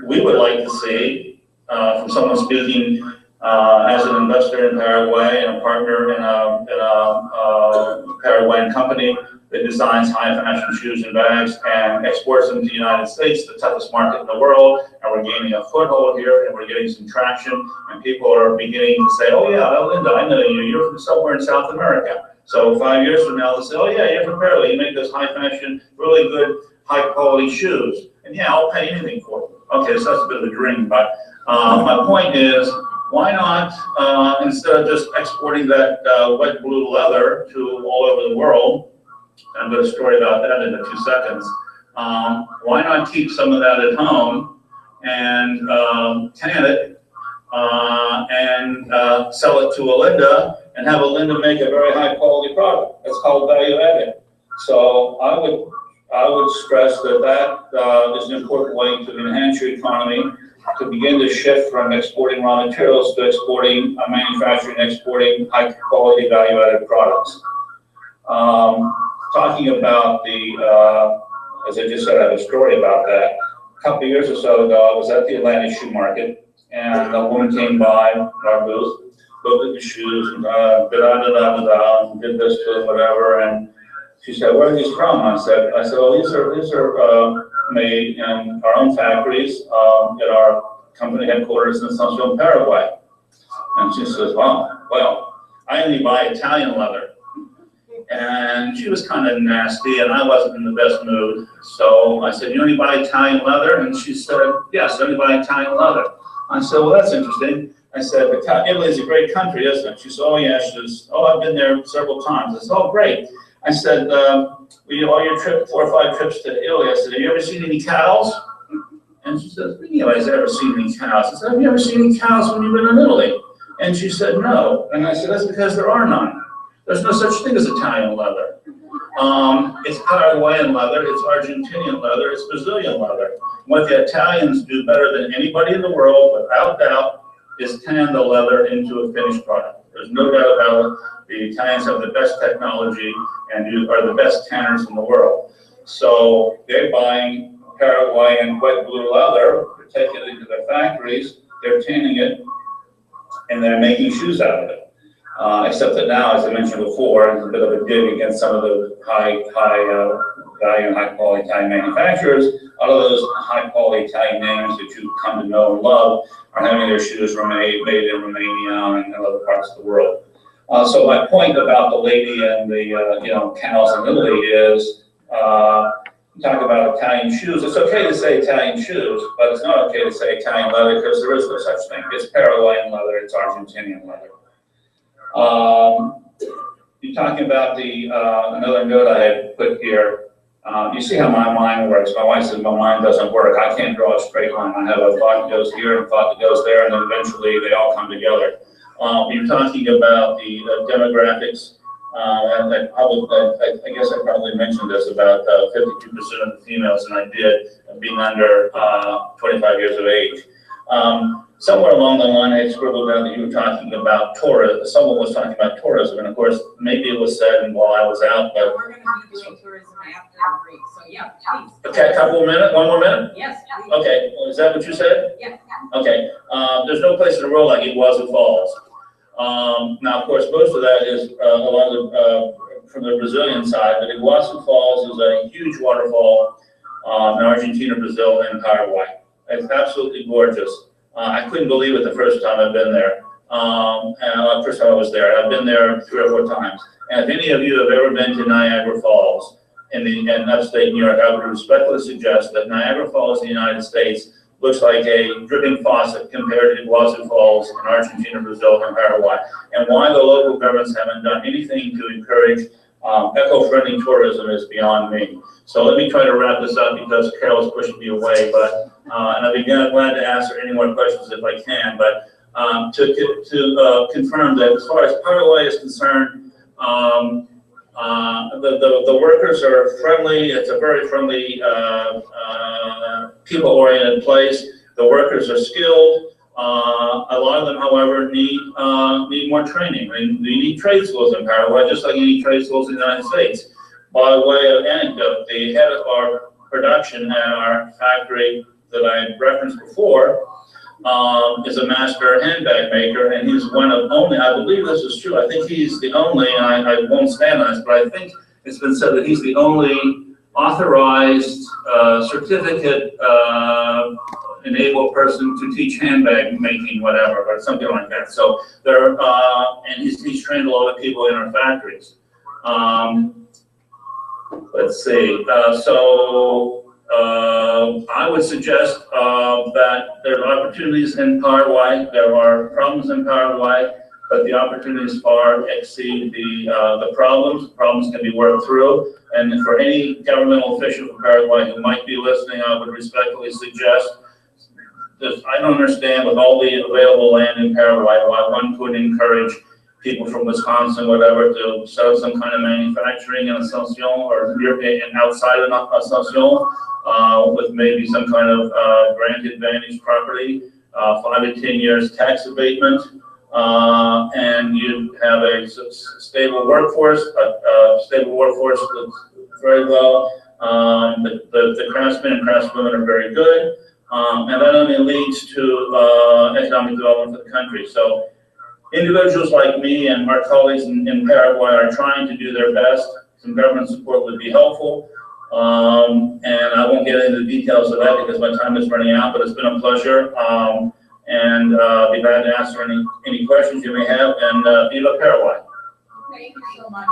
we would like to see from someone speaking as an investor in Paraguay and a partner in a Paraguayan company that designs high fashion shoes and bags and exports them to the United States, the toughest market in the world, and we're gaining a foothold here and we're getting some traction, and people are beginning to say, oh yeah, Linda, I know you, you're from somewhere in South America. So 5 years from now, they'll say, oh yeah, you're from Paraguay, you make those high fashion, really good, high quality shoes, and yeah, I'll pay anything for them. Okay, so that's a bit of a dream, but my point is, why not, instead of just exporting that wet blue leather to all over the world, and I'm going to story about that in a few seconds, why not keep some of that at home and tan it and sell it to a Linda and have a Linda make a very high quality product. That's called value added. So I would stress that is an important way to enhance your economy, to begin to shift from exporting raw materials to exporting, manufacturing, exporting high quality value added products. Talking about the, as I just said, I have a story about that. A couple of years or so ago, I was at the Atlanta shoe market, and a woman came by our booth, looked at the shoes, and did this to them, whatever, and she said, "Where are these from?" I said, "Well, these are made in our own factories at our company headquarters in Asunción, Paraguay." And she says, "Wow, well, I only buy Italian leather." And she was kind of nasty, and I wasn't in the best mood. So I said, "You only buy Italian leather?" And she said, "Yes, I only buy Italian leather." I said, "Well, that's interesting." I said, "Italy is a great country, isn't it?" She said, "Oh, yeah." She says, "Oh, I've been there several times." I said, "Oh, great." I said, all your trip, 4 or 5 trips to Italy, I said, "Have you ever seen any cows?" And she says, "What do you mean, I've ever seen any cows?" I said, "Have you ever seen any cows when you've been in Italy?" And she said, "No." And I said, "That's because there are none. There's no such thing as Italian leather. It's Paraguayan leather, it's Argentinian leather, it's Brazilian leather. What the Italians do better than anybody in the world, without doubt, is tan the leather into a finished product. There's no doubt about it. The Italians have the best technology and are the best tanners in the world. So they're buying Paraguayan wet blue leather, they're taking it into their factories, they're tanning it, and they're making shoes out of it. Except that now, as I mentioned before, it's a bit of a dig against some of the high value and high quality Italian manufacturers. A lot of those high quality Italian names that you come to know and love are having their shoes made in Romania and other parts of the world. So my point about the lady and the cows in Italy is, you talk about Italian shoes. It's okay to say Italian shoes, but it's not okay to say Italian leather because there is no such thing. It's Paraguayan leather, it's Argentinian leather. You're talking about the another note I had put here. You see how my mind works. My wife says my mind doesn't work. I can't draw a straight line. I have a thought that goes here and a thought that goes there, and then eventually they all come together. You're talking about the demographics, and I guess I probably mentioned this, about 52% of the females, and I did, being under 25 years of age. Somewhere along the line, I scribbled down that you were talking about tourism. Someone was talking about tourism, and of course, maybe it was said while I was out, but we're going to be doing tourism after the break, so yeah, please. Okay, one more minute? Yes. Please. Okay, is that what you said? Yes. Okay, there's no place in the world like Iguazu Falls. Now, of course, most of that is from the Brazilian side, but Iguazu Falls is a huge waterfall in Argentina, Brazil, and Paraguay. It's absolutely gorgeous. I couldn't believe it the first time I've been there. And first time I was there. I've been there 3 or 4 times. And if any of you have ever been to Niagara Falls in upstate New York, I would respectfully suggest that Niagara Falls in the United States looks like a dripping faucet compared to Iguazu Falls in Argentina, Brazil, and Paraguay. And why the local governments haven't done anything to encourage eco-friendly tourism is beyond me. So let me try to wrap this up because Carol is pushing me away. But and I'll be glad to answer any more questions if I can. But to confirm that as far as Paraguay is concerned, the workers are friendly. It's a very friendly, people-oriented place. The workers are skilled. A lot of them, however, need more training. I mean, you need trade schools in Paraguay, just like you need trade schools in the United States. By way of anecdote, the head of our production at our factory that I referenced before is a master handbag maker, and he's one of only, I believe this is true, I think he's the only, and I won't stand on this, but I think it's been said that he's the only authorized certificate enabled person to teach handbag making, whatever, or something like that. So there, and he's trained a lot of people in our factories. Let's see. I would suggest that there are opportunities in Paraguay. There are problems in Paraguay, but the opportunities far exceed the problems. The problems can be worked through. And for any governmental official from Paraguay who might be listening, I would respectfully suggest that I don't understand with all the available land in Paraguay why one could encourage people from Wisconsin, whatever, to set up some kind of manufacturing in Asunción or outside of Asunción with maybe some kind of grant advantage property, 5 to 10 years tax abatement, and you have a stable workforce, that's very well. The craftsmen and craftswomen are very good, and that only leads to economic development for the country. So individuals like me and our colleagues in Paraguay are trying to do their best. Some government support would be helpful. And I won't get into the details of that because my time is running out, but it's been a pleasure. And be glad to answer any questions you may have. And viva Paraguay. Thank you so much.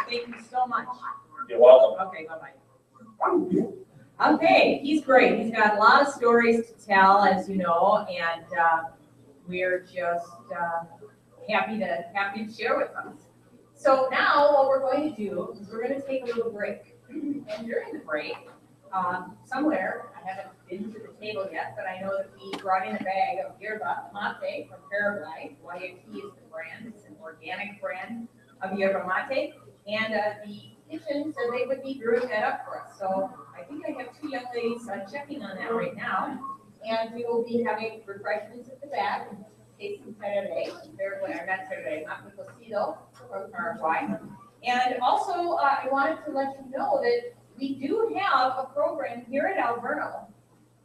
Thank you so much. You're welcome. Okay, bye-bye. Okay, he's great. He's got a lot of stories to tell, as you know, and we're just happy to share with us. So now what we're going to do is we're going to take a little break. And during the break, somewhere, I haven't been to the table yet, but I know that we brought in a bag of yerba mate from Paraguay. Guayaquil is the brand. It's an organic brand of yerba mate. And the kitchen said they would be brewing that up for us. So I think I have 2 young ladies checking on that right now. And we will be having refreshments at the back. Tasting Paraguay, not cocido from Paraguay. And also, I wanted to let you know that we do have a program here at Alverno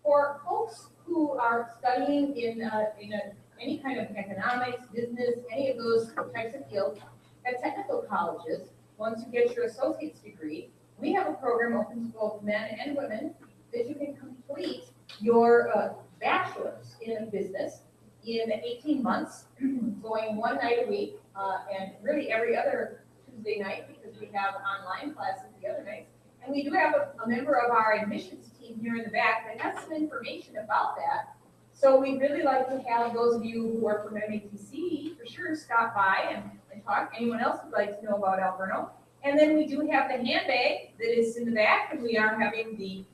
for folks who are studying in any kind of economics, business, any of those types of fields at technical colleges. Once you get your associate's degree, we have a program open to both men and women that you can complete your bachelor's in business in 18 months, going 1 night a week, and really every other Tuesday night because we have online classes the other nights. And we do have a member of our admissions team here in the back that has some information about that. So we'd really like to have those of you who are from MATC for sure stop by and talk. Anyone else who'd like to know about Alverno? And then we do have the handbag that is in the back, and we are having the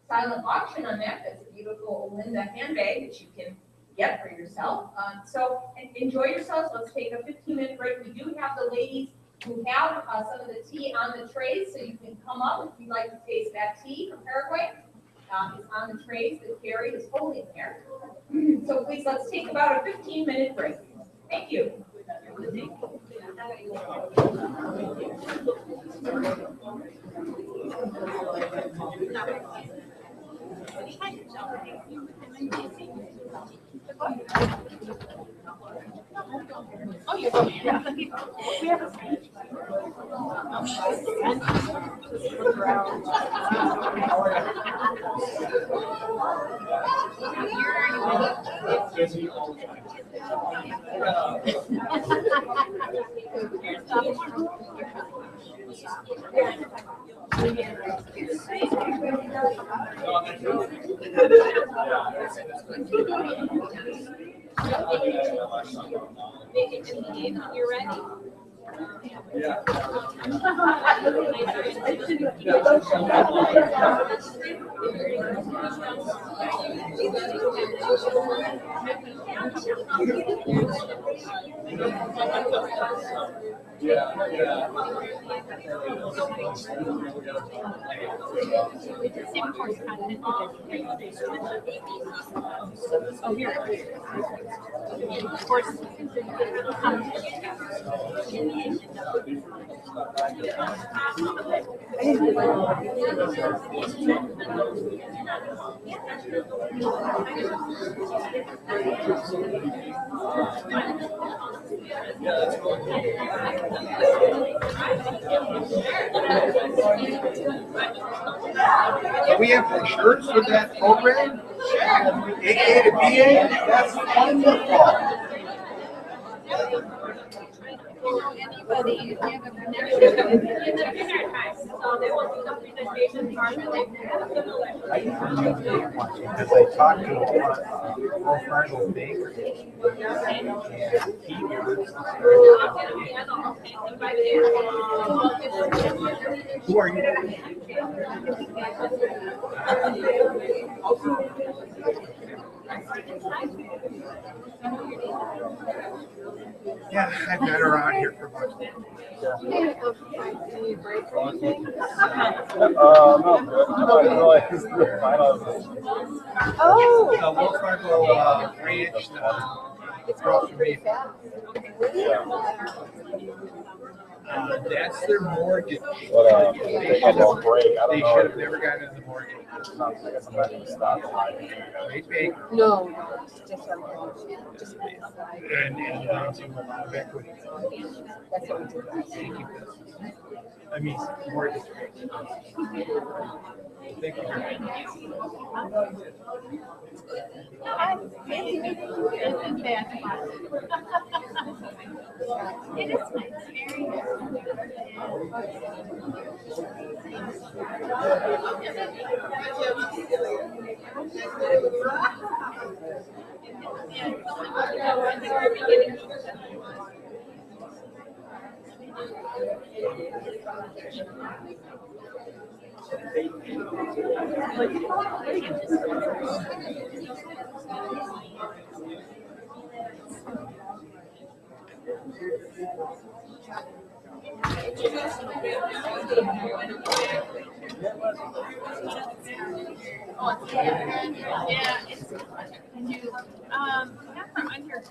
silent auction on that. That's a beautiful Linda handbag that you can get for yourself. So enjoy yourselves. Let's take a 15-minute break. We do have the ladies who have some of the tea on the trays, so you can come up if you'd like to taste that tea from Paraguay. It's on the trays that Carrie is holding there. So please, let's take about a 15-minute break. Thank you. Oh, you're going. Yeah. We have a speech. You're ready? Yeah. Oh, here. Of course. We have brochures for that program? AA to BA? That's wonderful. Anybody, if you have a connection in the dinner time, so they will do the presentation part and they have similar. Because I talked to a Wells Fargo banker. And he works. Who are you? Yeah, I've been around here for about. No, good. I realized the finalization. The Wells Fargo branch across from me. That's their mortgage. But they had no break. I don't They know. should have never gotten the mortgage. I guess I'm not going to stop. Great bank. No, just And brings you a lot of equity. that's what we do. I mean, mortgage rates. Thank you very much. It is nice, very yeah, it's new. Not from under.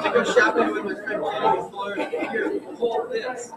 I go shopping with my friend Jenny in Florida. Here, hold this.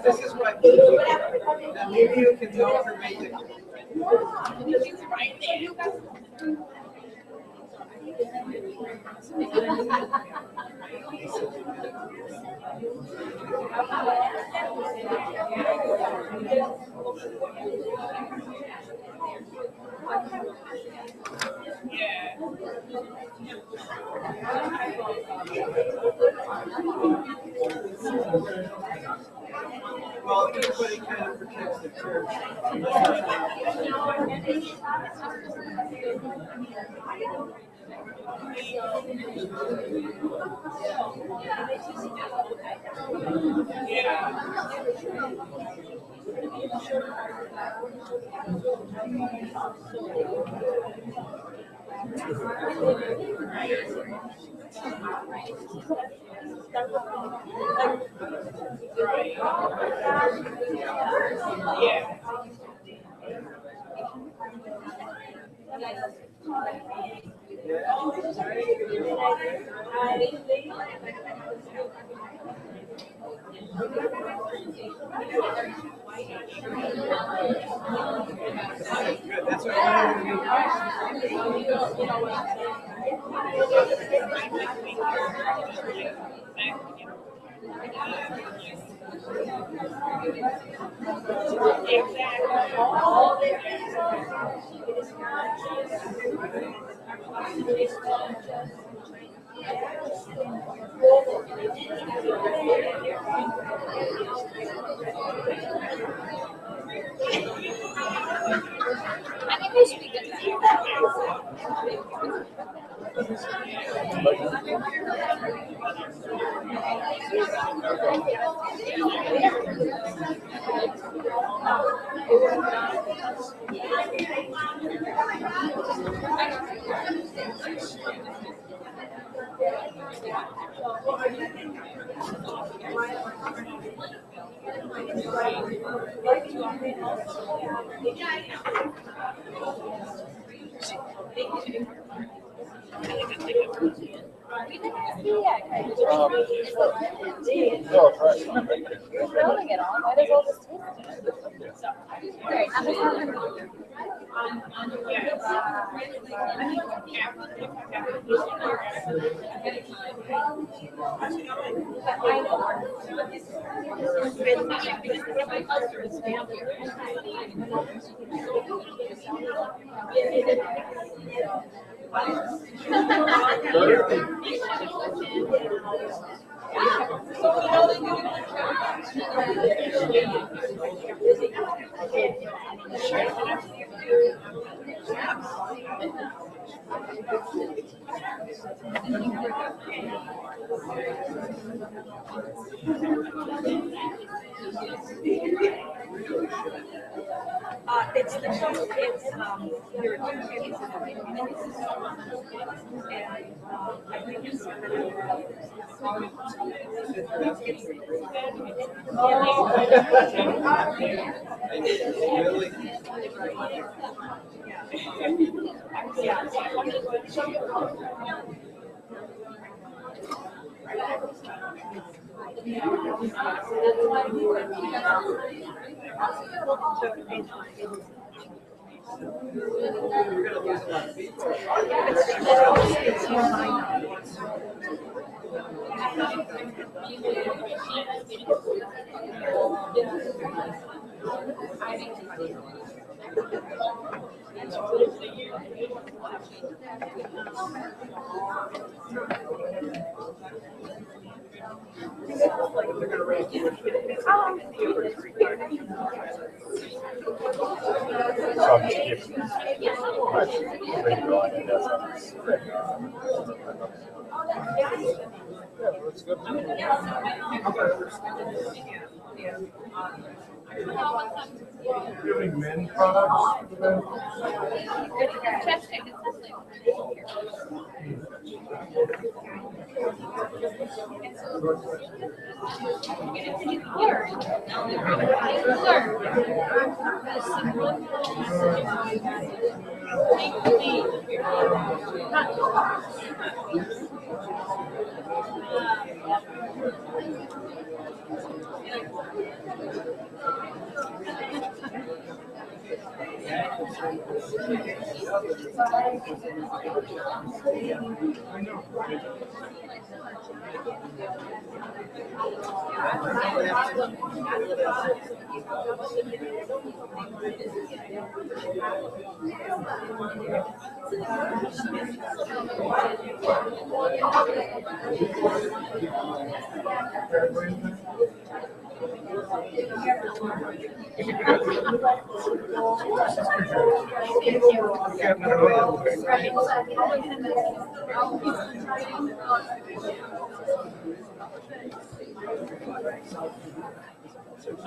This is what maybe you can help her make it. Well, everybody kind of protects the church. That's what You're filming it all, might as well just taste it. Great, I'm just It's the show, it's, there are two kids. I think it's. Doing men products?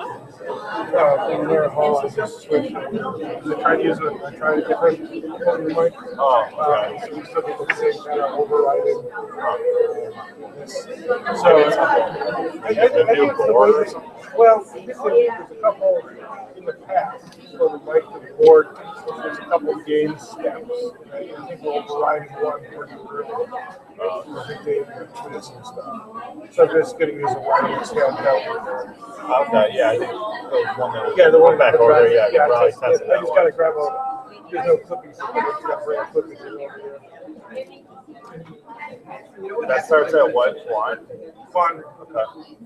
In their hall, I just switched. I tried to use it. I tried a different mic. So we still get the same kind of overriding. So I think it's the way. Well, there's a couple in the past for the mic to the board. There's a couple of gain steps. I think we're overriding one pretty early. I think they put some stuff. So I'm just going to use a wireless handheld. Okay, yeah, I think there was one that was Yeah, the one back that over there, drives- yeah, yeah, probably I just tested that got to one. grab a, there's no clipping, so I just got to bring a clipping over here. That starts at what, one? Fun. Okay.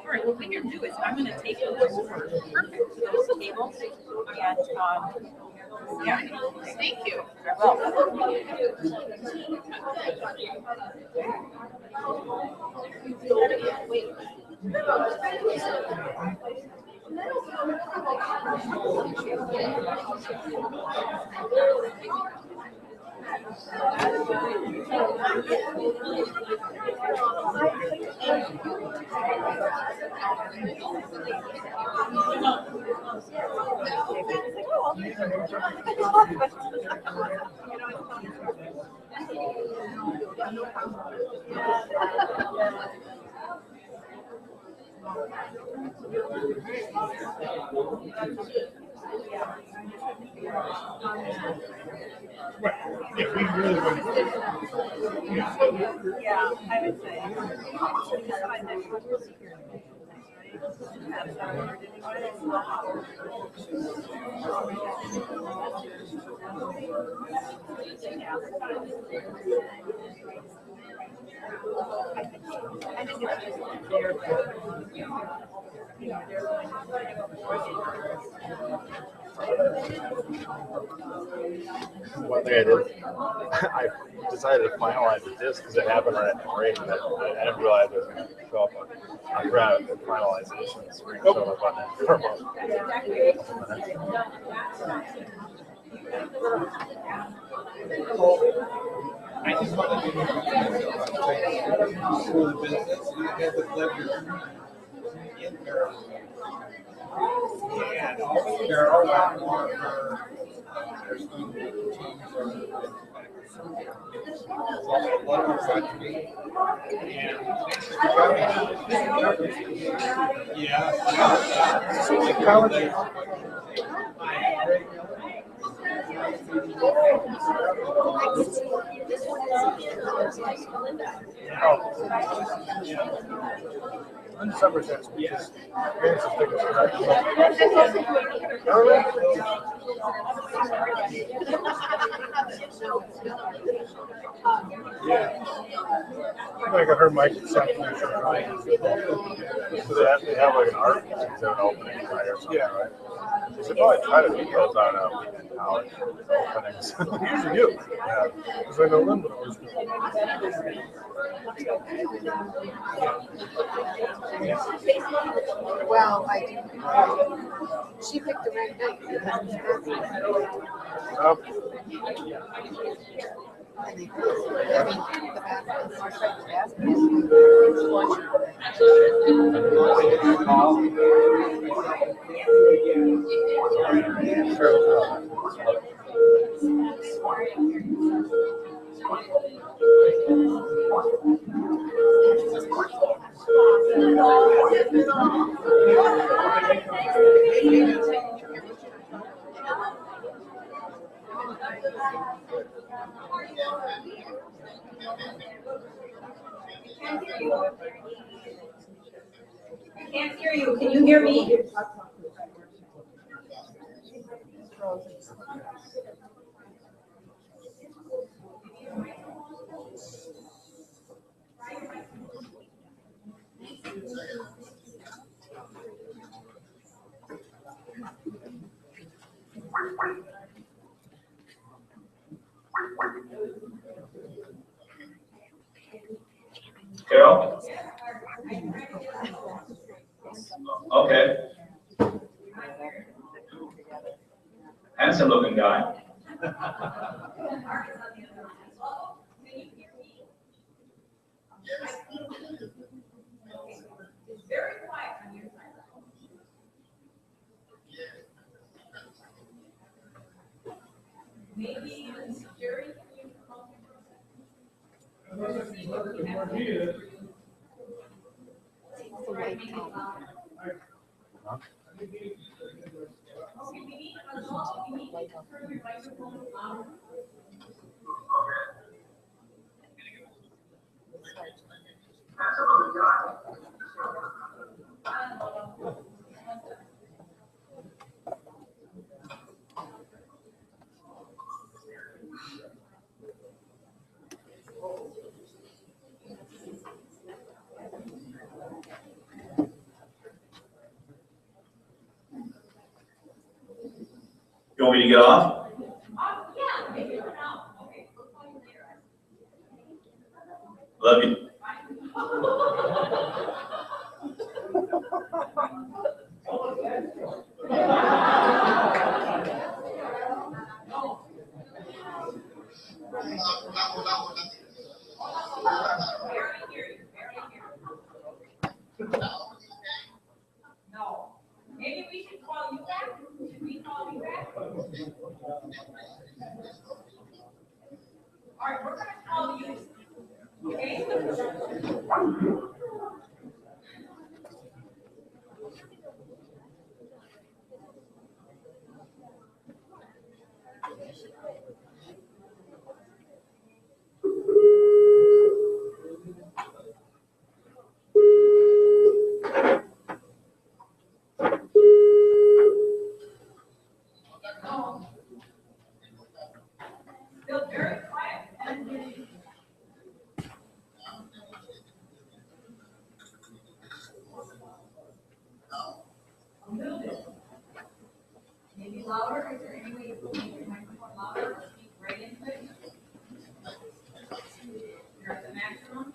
All right, what we can do is I'm gonna take those over, perfect, to those tables, and, yeah, thank you. I would say. One thing I did, I decided to finalize the disc because it happened right at the break, and I didn't realize it was going to show up. I forgot the finalization screen showed up on that for about a I just want to school of business. I had the pleasure in Paraguay. And always there are a lot more there's going to be teams On December 10th, because parents are taking yeah. Like I heard Mike something. So they have like an art exhibit opening tonight or something, right? They should probably try to do those on weekend college openings. Usually do. Yeah. Because I know Linda was Well, I do. She picked the right night. I mean, the I can't hear you. Can you hear me? Carol? Okay. Handsome looking guy. It's very quiet on your side. Maybe even security. You want me to get off? Yeah, maybe for now. Okay, we'll call you later. Love you. No. Maybe we should call you back. Should we call you back? All right, we're gonna call you. Okay? No. Still very quiet. A little bit. Maybe louder. Is there any way you can make your microphone louder or speak right into it? You're at the maximum.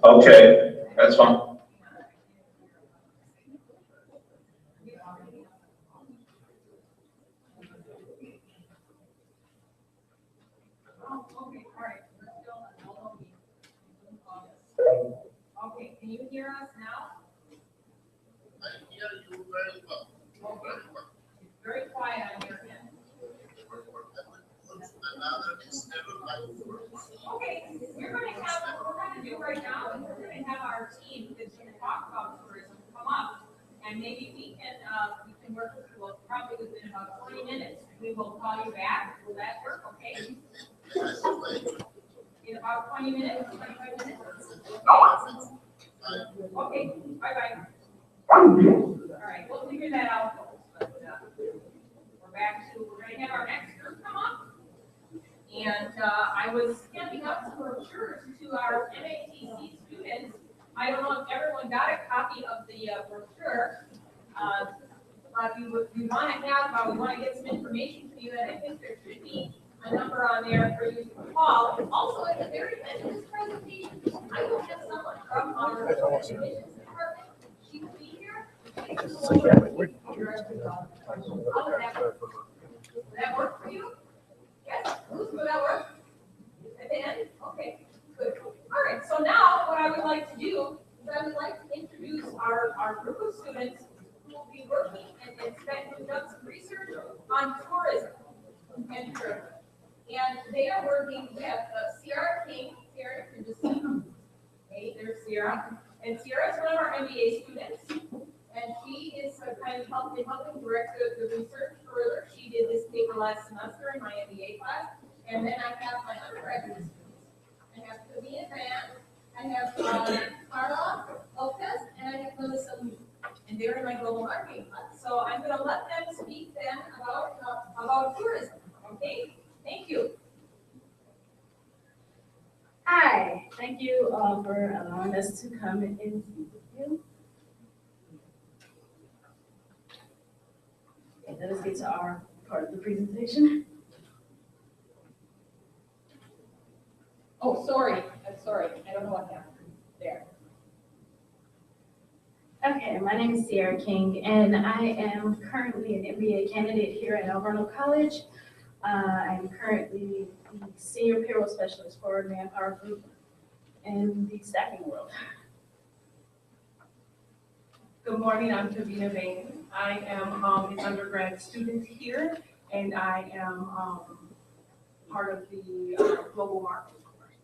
Okay, that's fine. Okay, can you hear us now? I hear you very well. It's very quiet on your end. Okay, we're gonna do right now, is we're gonna have our team that's gonna talk about tourism come up. And maybe we can work with, well, probably within about 20 minutes, we will call you back. Will that work, okay? In about 20 minutes, 25 minutes? Okay, bye-bye. All right, we'll figure that out, folks, but, we're gonna have our next group come up. And, I was handing out some brochures to our MATC students. I don't know if everyone got a copy of the, brochure. But we want to have, we want to get some information for you, and I think there should be a number on there for you to call. Also, at the very end of this presentation, I will have someone from our admissions department. She will be here. Will that work for you? Yes? Will that work? At the end? Okay, good. All right, so now what I would like to do is I would like to introduce our group of students who will be working and who've done some research on tourism and tourism. And they are working with Sierra King. Sierra, you can just see. Hey, there's Sierra. And Sierra is one of our MBA students. And she is kind of helping direct the research further. She did this paper last semester in my MBA class. And then I have my undergraduate students. I have Kavina Van, I have Carla Lopez, and I have Melissa Lee. and they're in my global marketing class. So I'm going to let them speak then about tourism. Okay, thank you. Hi, thank you for allowing us to come and speak with you. Okay, let us get to our part of the presentation. Oh, sorry. I'm sorry. I don't know what happened there. Okay, my name is Sierra King, and I am currently an MBA candidate here at Alverno College. I'm currently the Senior Payroll Specialist for Manpower Group in the staffing world. Good morning, I'm Tavina Bain. I am an undergrad student here, and I am part of the global marketing course.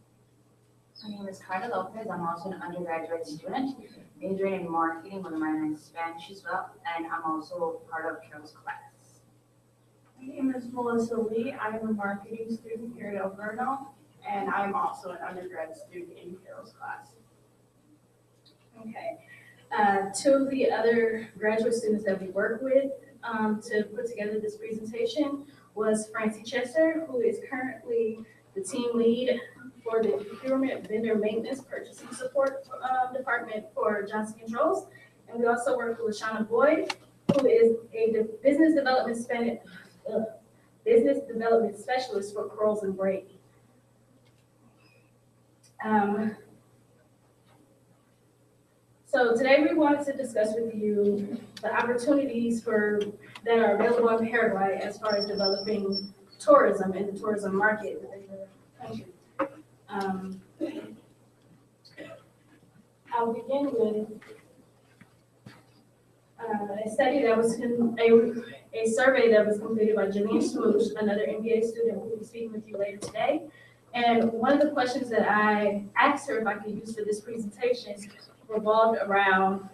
My name is Carla Lopez. I'm also an undergraduate student, majoring in marketing with a minor in Spanish as well, and I'm also part of Carol's class. My name is Melissa Lee. I am a marketing student here at Alverno, and I'm also an undergrad student in Carol's class. Okay. Two of the other graduate students that we work with to put together this presentation was Francie Chester, who is currently the team lead for the procurement vendor maintenance purchasing support department for Johnson Controls. And we also work with LaShawna Boyd, who is a business development specialist for Kroll's and Brady. So today we wanted to discuss with you the opportunities that are available in Paraguay as far as developing tourism in the tourism market within the country. I'll begin with a study that was a survey that was completed by Janine Smoosh, another MBA student who will be speaking with you later today. And one of the questions that I asked her if I could use for this presentation revolved around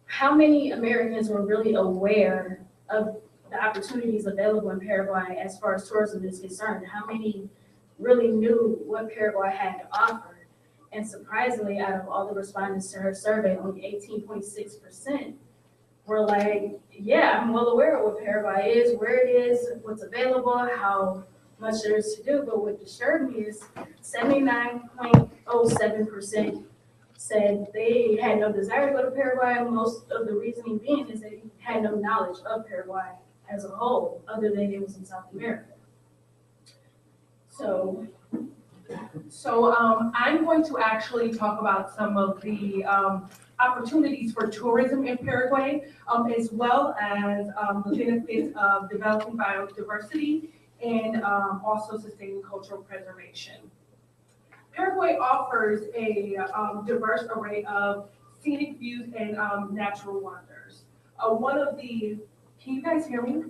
how many Americans were really aware of the opportunities available in Paraguay as far as tourism is concerned. How many really knew what Paraguay had to offer? And surprisingly, out of all the respondents to her survey, only 18.6% were like, yeah, I'm well aware of what Paraguay is, where it is, what's available, how much there is to do. But what disturbed me is 79.07% said they had no desire to go to Paraguay. And most of the reasoning being is they had no knowledge of Paraguay as a whole, other than it was in South America. So I'm going to actually talk about some of the opportunities for tourism in Paraguay, as well as the benefits of developing biodiversity and also sustaining cultural preservation. Paraguay offers a diverse array of scenic views and natural wonders. One of the, can you guys hear me?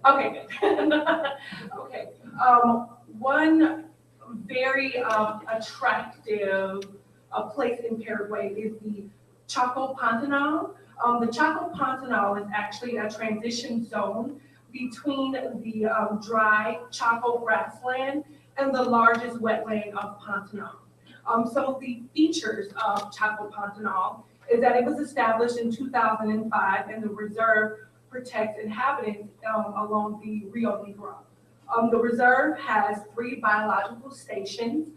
Okay, good. Okay. One very attractive place in Paraguay is the Chaco Pantanal. The Chaco Pantanal is actually a transition zone between the dry Chaco grassland and the largest wetland of Pantanal. Some of the features of Chaco Pantanal is that it was established in 2005 and the reserve protects inhabitants along the Rio Negro. The reserve has 3 biological stations.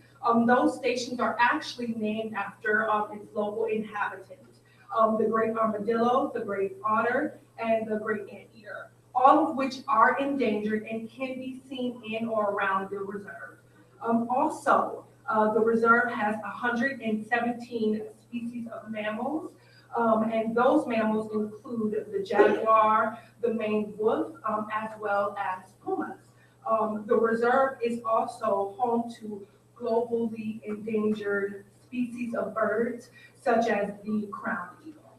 Those stations are actually named after its local inhabitants. The great armadillo, the great otter, and the great anteater, all of which are endangered and can be seen in or around the reserve. Also, the reserve has 117 species of mammals, and those mammals include the jaguar, the maned wolf, as well as pumas. The reserve is also home to globally endangered species of birds, such as the crowned eagle.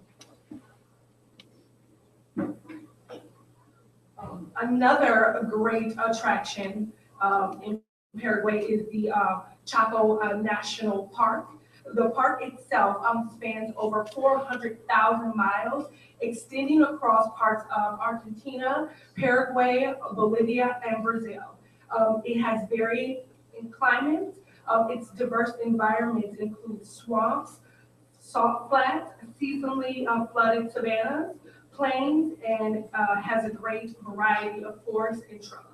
Another great attraction in Paraguay is the Chaco National Park. The park itself spans over 400,000 miles, extending across parts of Argentina, Paraguay, Bolivia, and Brazil. It has varying climates. Its diverse environments include swamps, salt flats, seasonally flooded savannas, plains, and has a great variety of forests and shrublands.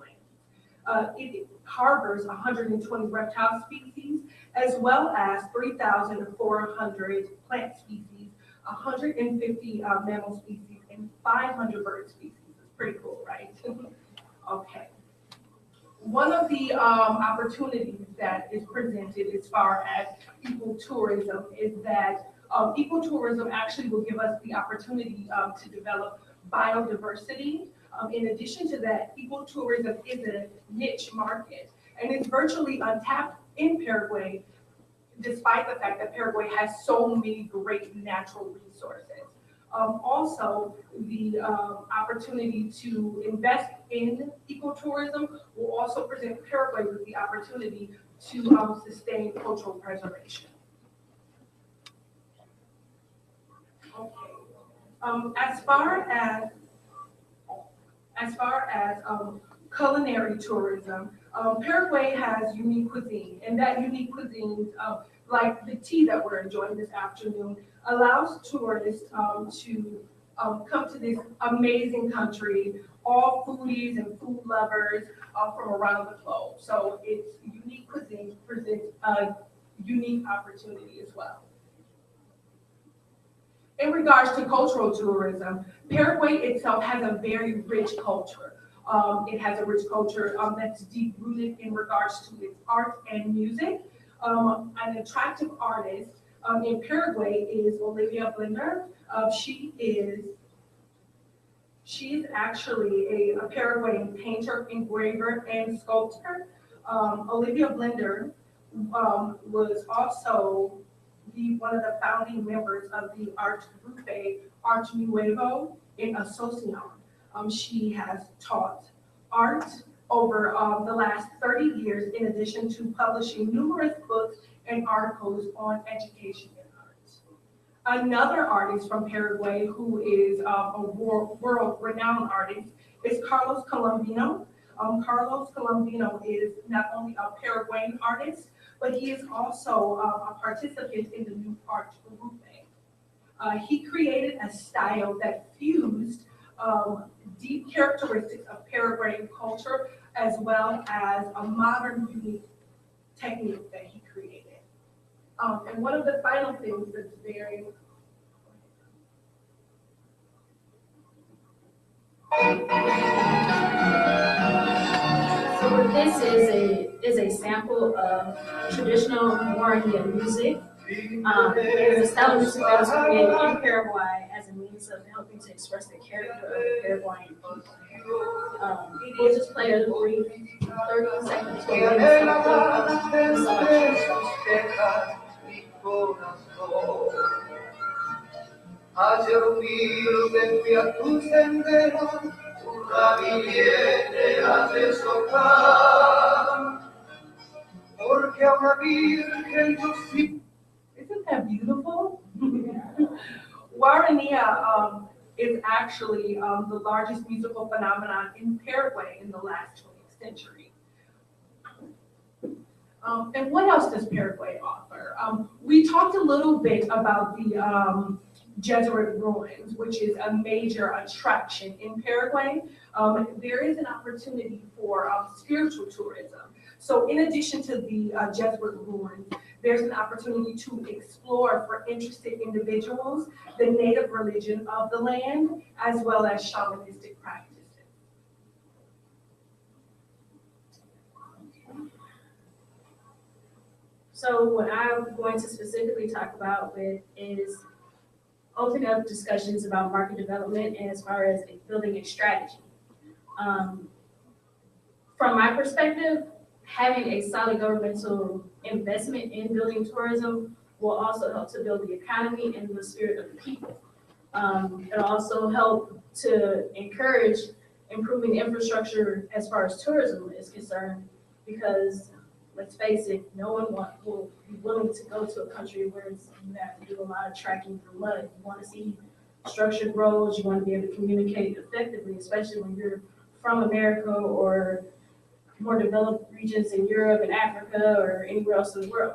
It harbors 120 reptile species, as well as 3,400 plant species, 150 mammal species, and 500 bird species. It's pretty cool, right? Okay. One of the opportunities that is presented as far as ecotourism is that ecotourism actually will give us the opportunity to develop biodiversity. In addition to that, ecotourism is a niche market and it's virtually untapped in Paraguay, despite the fact that Paraguay has so many great natural resources. Also, the opportunity to invest in ecotourism will also present Paraguay with the opportunity to sustain cultural preservation. Okay. As far as culinary tourism, Paraguay has unique cuisine, and that unique cuisine, like the tea that we're enjoying this afternoon, allows tourists to come to this amazing country, all foodies and food lovers from around the globe. So its unique cuisine presents a unique opportunity as well. In regards to cultural tourism, Paraguay itself has a very rich culture. It has a rich culture that's deep-rooted in regards to its art and music. An attractive artist in Paraguay is Olivia Blender. She is actually a Paraguayan painter, engraver, and sculptor. Olivia Blender was also one of the founding members of the art group Art Nuevo in Asunción. She has taught art over the last 30 years, in addition to publishing numerous books and articles on education and art. Another artist from Paraguay who is a world-renowned artist is Carlos Colombino. Carlos Colombino is not only a Paraguayan artist, but he is also a participant in the New Art Group. He created a style that fused deep characteristics of Paraguayan culture as well as a modern, unique technique that he created. And one of the final things that's very So what this is a sample of traditional Morandian music. It's a style of music that was created in Paraguay as a means of helping to express the character of the Paraguayan people. We'll just play a brief 30 seconds to a minute of the selection. Ayer humilde fui a tu sendero, tu ramillete has de socar, porque a una virgen yo sí. Isn't that beautiful? Guarania is actually the largest musical phenomenon in Paraguay in the last 20th century. And what else does Paraguay offer? We talked a little bit about the Jesuit ruins, which is a major attraction in Paraguay. There is an opportunity for spiritual tourism. So in addition to the Jesuit ruins, there's an opportunity to explore for interested individuals the native religion of the land, as well as shamanistic practices. So what I'm going to specifically talk about with is opening up discussions about market development and as far as building a strategy. From my perspective, having a solid governmental investment in building tourism will also help to build the economy and the spirit of the people. It'll also help to encourage improving infrastructure as far as tourism is concerned, because let's face it, no one will be willing to go to a country where you have to do a lot of trekking through mud. You want to see structured roads, you want to be able to communicate effectively, especially when you're from America or more developed regions in Europe and Africa or anywhere else in the world.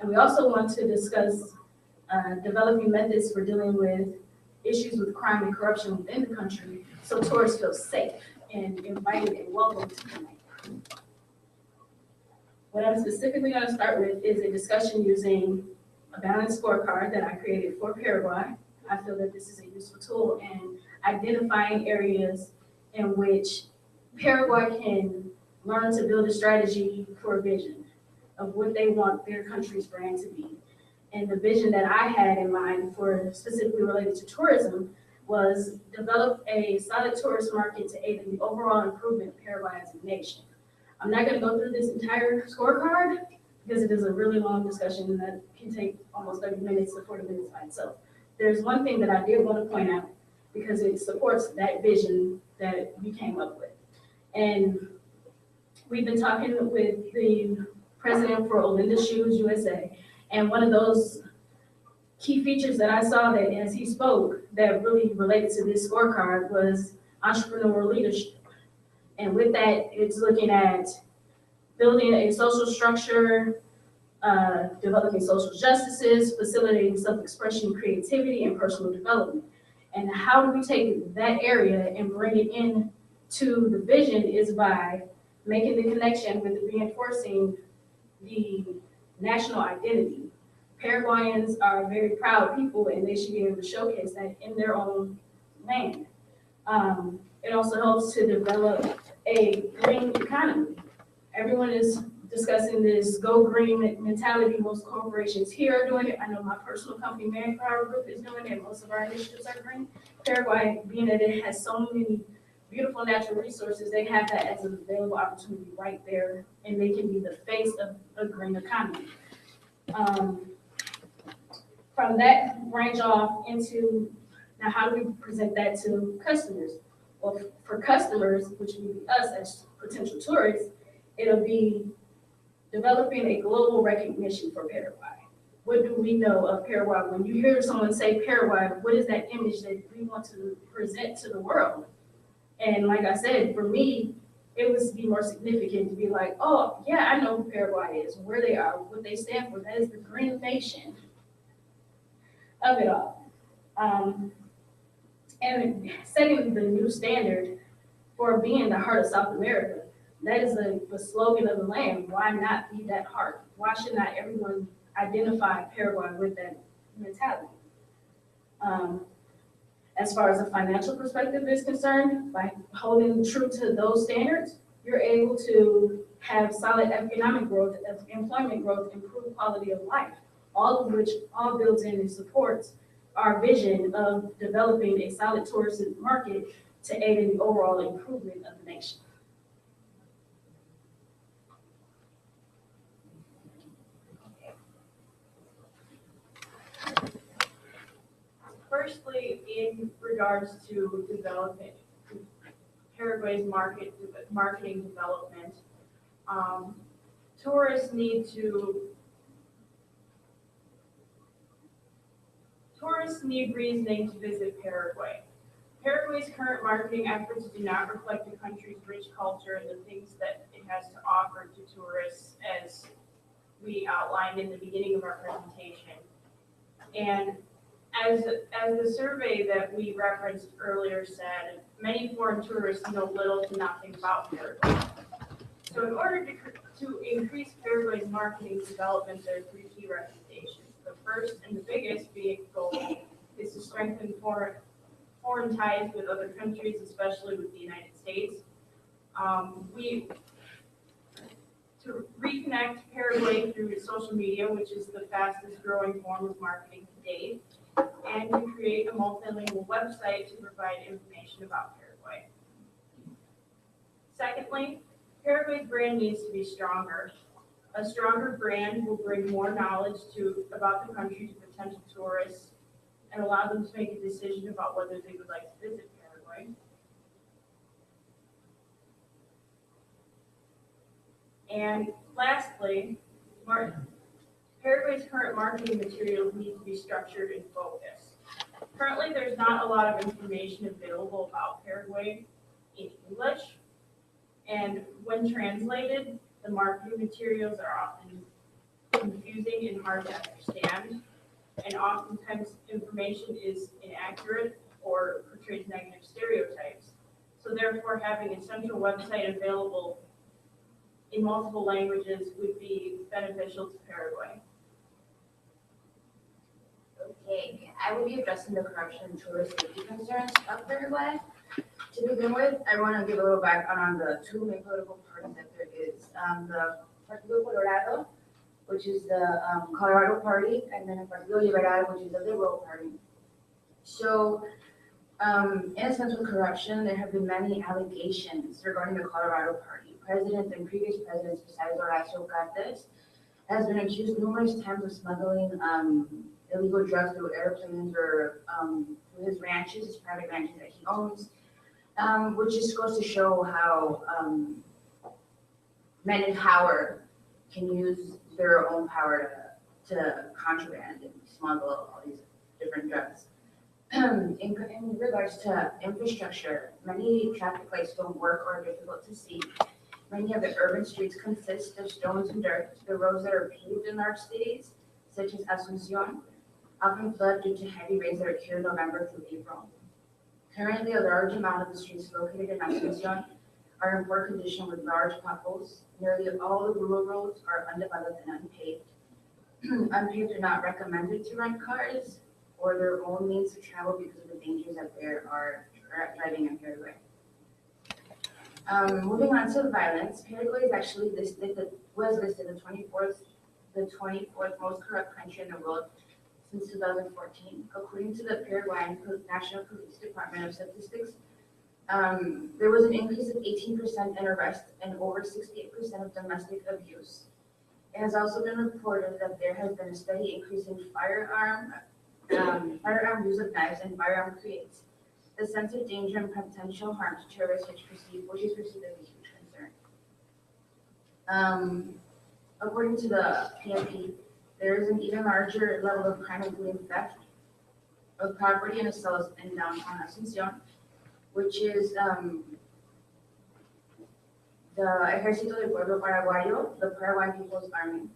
And we also want to discuss developing methods for dealing with issues with crime and corruption within the country so tourists feel safe and invited and welcome to connect. What I'm specifically going to start with is a discussion using a balanced scorecard that I created for Paraguay. I feel that this is a useful tool in identifying areas in which Paraguay can learn to build a strategy for a vision of what they want their country's brand to be. And the vision that I had in mind for specifically related to tourism was develop a solid tourist market to aid in the overall improvement of Paraguay as a nation. I'm not going to go through this entire scorecard because it is a really long discussion that can take almost 30 minutes to 40 minutes by itself. There's one thing that I did want to point out because it supports that vision that we came up with. And we've been talking with the president for Olinda Shoes USA, and one of those key features that I saw that as he spoke that really related to this scorecard was entrepreneurial leadership. And with that, it's looking at building a social structure, developing social justices, facilitating self-expression, creativity, and personal development. And how do we take that area and bring it in to the vision is by making the connection with reinforcing the national identity. Paraguayans are very proud people and they should be able to showcase that in their own land. It also helps to develop a green economy. Everyone is discussing this go green mentality. Most corporations here are doing it. I know my personal company, Manpower Group, is doing it. Most of our initiatives are green. Paraguay, being that it has so many beautiful natural resources, they have that as an available opportunity right there, and they can be the face of a green economy. From that, branch off into, now how do we present that to customers? Well, for customers, which would be us as potential tourists, it'll be developing a global recognition for Paraguay. What do we know of Paraguay? When you hear someone say Paraguay, what is that image that we want to present to the world? And like I said, for me, it was be more significant to be like, oh, yeah, I know who Paraguay is, where they are, what they stand for. That is the green nation of it all. And setting the new standard for being the heart of South America. That is the slogan of the land. Why not be that heart? Why should not everyone identify Paraguay with that mentality? As far as a financial perspective is concerned, by holding true to those standards, you're able to have solid economic growth, employment growth, improved quality of life, all of which all builds in and supports our vision of developing a solid tourism market to aid in the overall improvement of the nation. Firstly, in regards to developing Paraguay's marketing development, tourists need reasoning to visit Paraguay. Paraguay's current marketing efforts do not reflect the country's rich culture and the things that it has to offer to tourists, as we outlined in the beginning of our presentation. And as the survey that we referenced earlier said, many foreign tourists know little to nothing about Paraguay. So in order to increase Paraguay's marketing development, there are three key recommendations. The first and the biggest goal is to strengthen foreign ties with other countries, especially with the United States. To reconnect Paraguay through social media, which is the fastest growing form of marketing to date, and to create a multilingual website to provide information about Paraguay. Secondly, Paraguay's brand needs to be stronger. A stronger brand will bring more knowledge about the country to potential tourists and allow them to make a decision about whether they would like to visit Paraguay. And lastly, Paraguay's current marketing materials need to be structured and focused. Currently, there's not a lot of information available about Paraguay in English, and when translated, the marketing materials are often confusing and hard to understand, and oftentimes information is inaccurate or portrays negative stereotypes. So therefore, having a central website available in multiple languages would be beneficial to Paraguay. Okay, I will be addressing the corruption and tourist safety concerns of Paraguay. To begin with, I want to give a little background on the two main political parties that there is. The Partido Colorado, which is the Colorado Party, and then the Partido Liberal, which is the Liberal Party. So, in a sense with corruption, there have been many allegations regarding the Colorado Party. President and previous presidents, besides Horacio Cartes, has been accused numerous times of smuggling illegal drugs through airplanes or through his ranches, his private ranches that he owns, which just goes to show how men in power can use their own power to contraband and smuggle all these different drugs. In regards to infrastructure, many traffic lights don't work or are difficult to see. Many of the urban streets consist of stones and dirt. The roads that are paved in large cities, such as Asunción, often flood due to heavy rains that occur in November through April. Currently, a large amount of the streets located in Asunción are in poor condition with large potholes. Nearly all the rural roads are undeveloped and unpaved. Unpaved are not recommended to rent cars or their own means to travel because of the dangers that there are driving in Paraguay. Moving on to violence, Paraguay is actually was listed the 24th most corrupt country in the world since 2014. According to the Paraguayan National Police Department of Statistics, there was an increase of 18% in arrests and over 68% of domestic abuse. It has also been reported that there has been a steady increase in firearm use of knives and firearm creates the sense of danger and potential harm to tourists, which is perceived as a huge concern. According to the PNP, there is an even larger level of crime, including theft of property and assaults in downtown Asunción, which is the Ejército del Pueblo Paraguayo, the Paraguayan People's Army,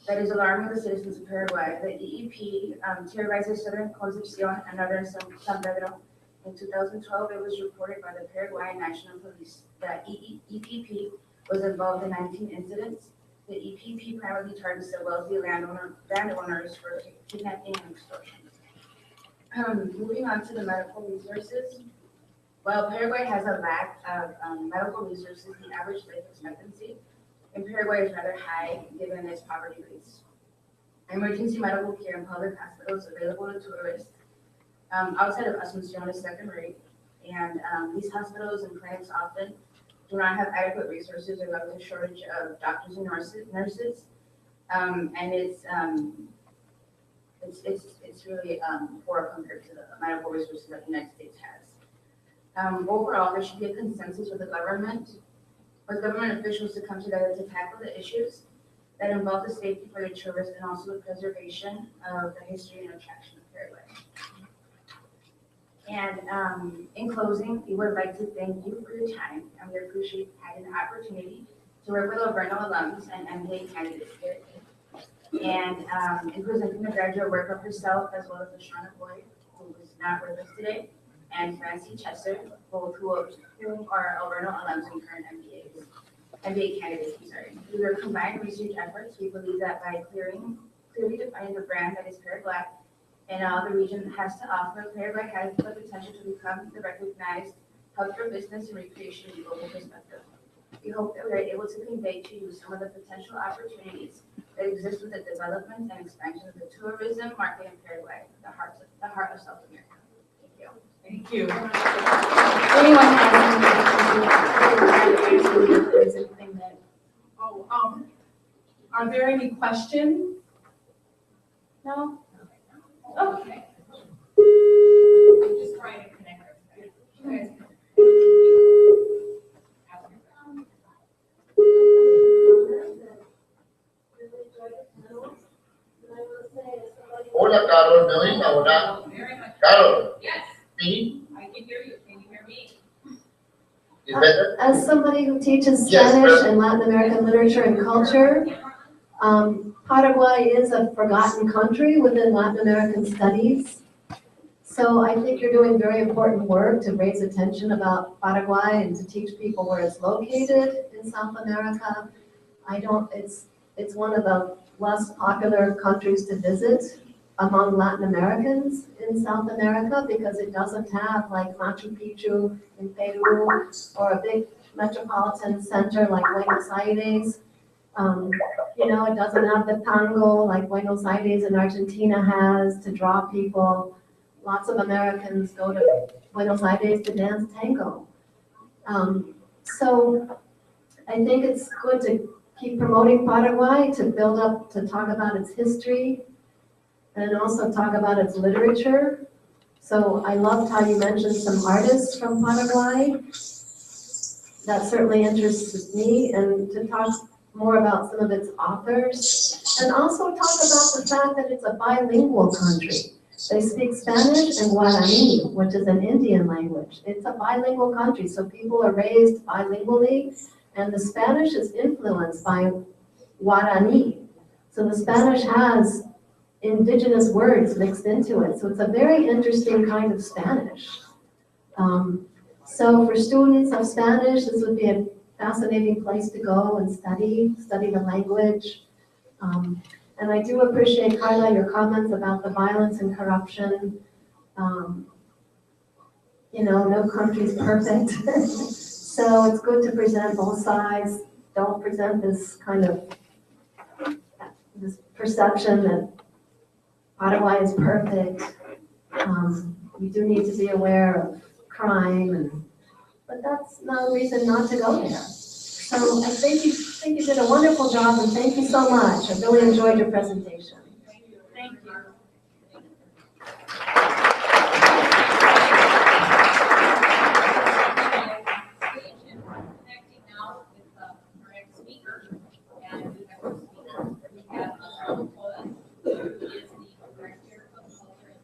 that is alarming the citizens of Paraguay. The EEP terrorizes southern Concepcion and northern San Pedro. In 2012, it was reported by the Paraguayan National Police that EPP was involved in 19 incidents. The EPP primarily targets the wealthy landowners for kidnapping and extortion. Moving on to the medical resources. While Paraguay has a lack of medical resources, the average life expectancy in Paraguay is rather high given its poverty rates. Emergency medical care in public hospitals available to tourists outside of Asunción is second rate, and these hospitals and clinics often do not have adequate resources or have a shortage of doctors and nurses, and it's really poor compared to the medical resources that the United States has. Overall, there should be a consensus with government officials to come together to tackle the issues that involve the safety for the tourists and also the preservation of the history and attraction of Paraguay. And in closing, we would like to thank you for your time, and we appreciate having the opportunity to work with Alverno alums and MBA candidates here. And in presenting the graduate work of herself, as well as Lashana Boyd, who is not with us today, and Francie Chester, both who are Alverno alums and current MBA candidates. Through their combined research efforts, we believe that by clearly defining the brand that is Paraguay and all the region has to offer, Paraguay has the potential to become the recognized hub for business and recreation in global perspective. We hope that we are able to convey to you some of the potential opportunities that exist with the development and expansion of the tourism market in Paraguay, the heart of South America. Thank you. Thank you. Anyone has anything that? Are there any questions? No? Okay. I'm just trying to connect everybody. Hola, Carol, ¿me oís ahora? Carol? Yes. Me? I can hear you. Can you hear me? Is better? As somebody who teaches Yes, Spanish but- and Latin American literature and culture, Paraguay is a forgotten country within Latin American studies. So I think you're doing very important work to raise attention about Paraguay and to teach people where it's located in South America. It's one of the less popular countries to visit among Latin Americans in South America because it doesn't have like Machu Picchu in Peru or a big metropolitan center like Buenos Aires. It doesn't have the tango like Buenos Aires in Argentina has to draw people. Lots of Americans go to Buenos Aires to dance tango. So I think it's good to keep promoting Paraguay, to build up, to talk about its history, and also talk about its literature. So I loved how you mentioned some artists from Paraguay. That certainly interests me, and to talk more about some of its authors, and also talk about the fact that it's a bilingual country. They speak Spanish and Guarani, which is an Indian language. It's a bilingual country, so people are raised bilingually, and the Spanish is influenced by Guarani. So the Spanish has indigenous words mixed into it. So it's a very interesting kind of Spanish. So for students of Spanish, this would be a fascinating place to go and study the language. And I do appreciate, Carla, your comments about the violence and corruption. No country's perfect. So it's good to present both sides. Don't present this kind of, this perception that Paraguay is perfect. We do need to be aware of crime, but that's not a reason not to go there. So I think you did a wonderful job, and thank you so much. I really enjoyed your presentation. Thank you. Thank you. Connecting now with our next speaker, and we have our speaker. We have who is the Director of Culture and Tourism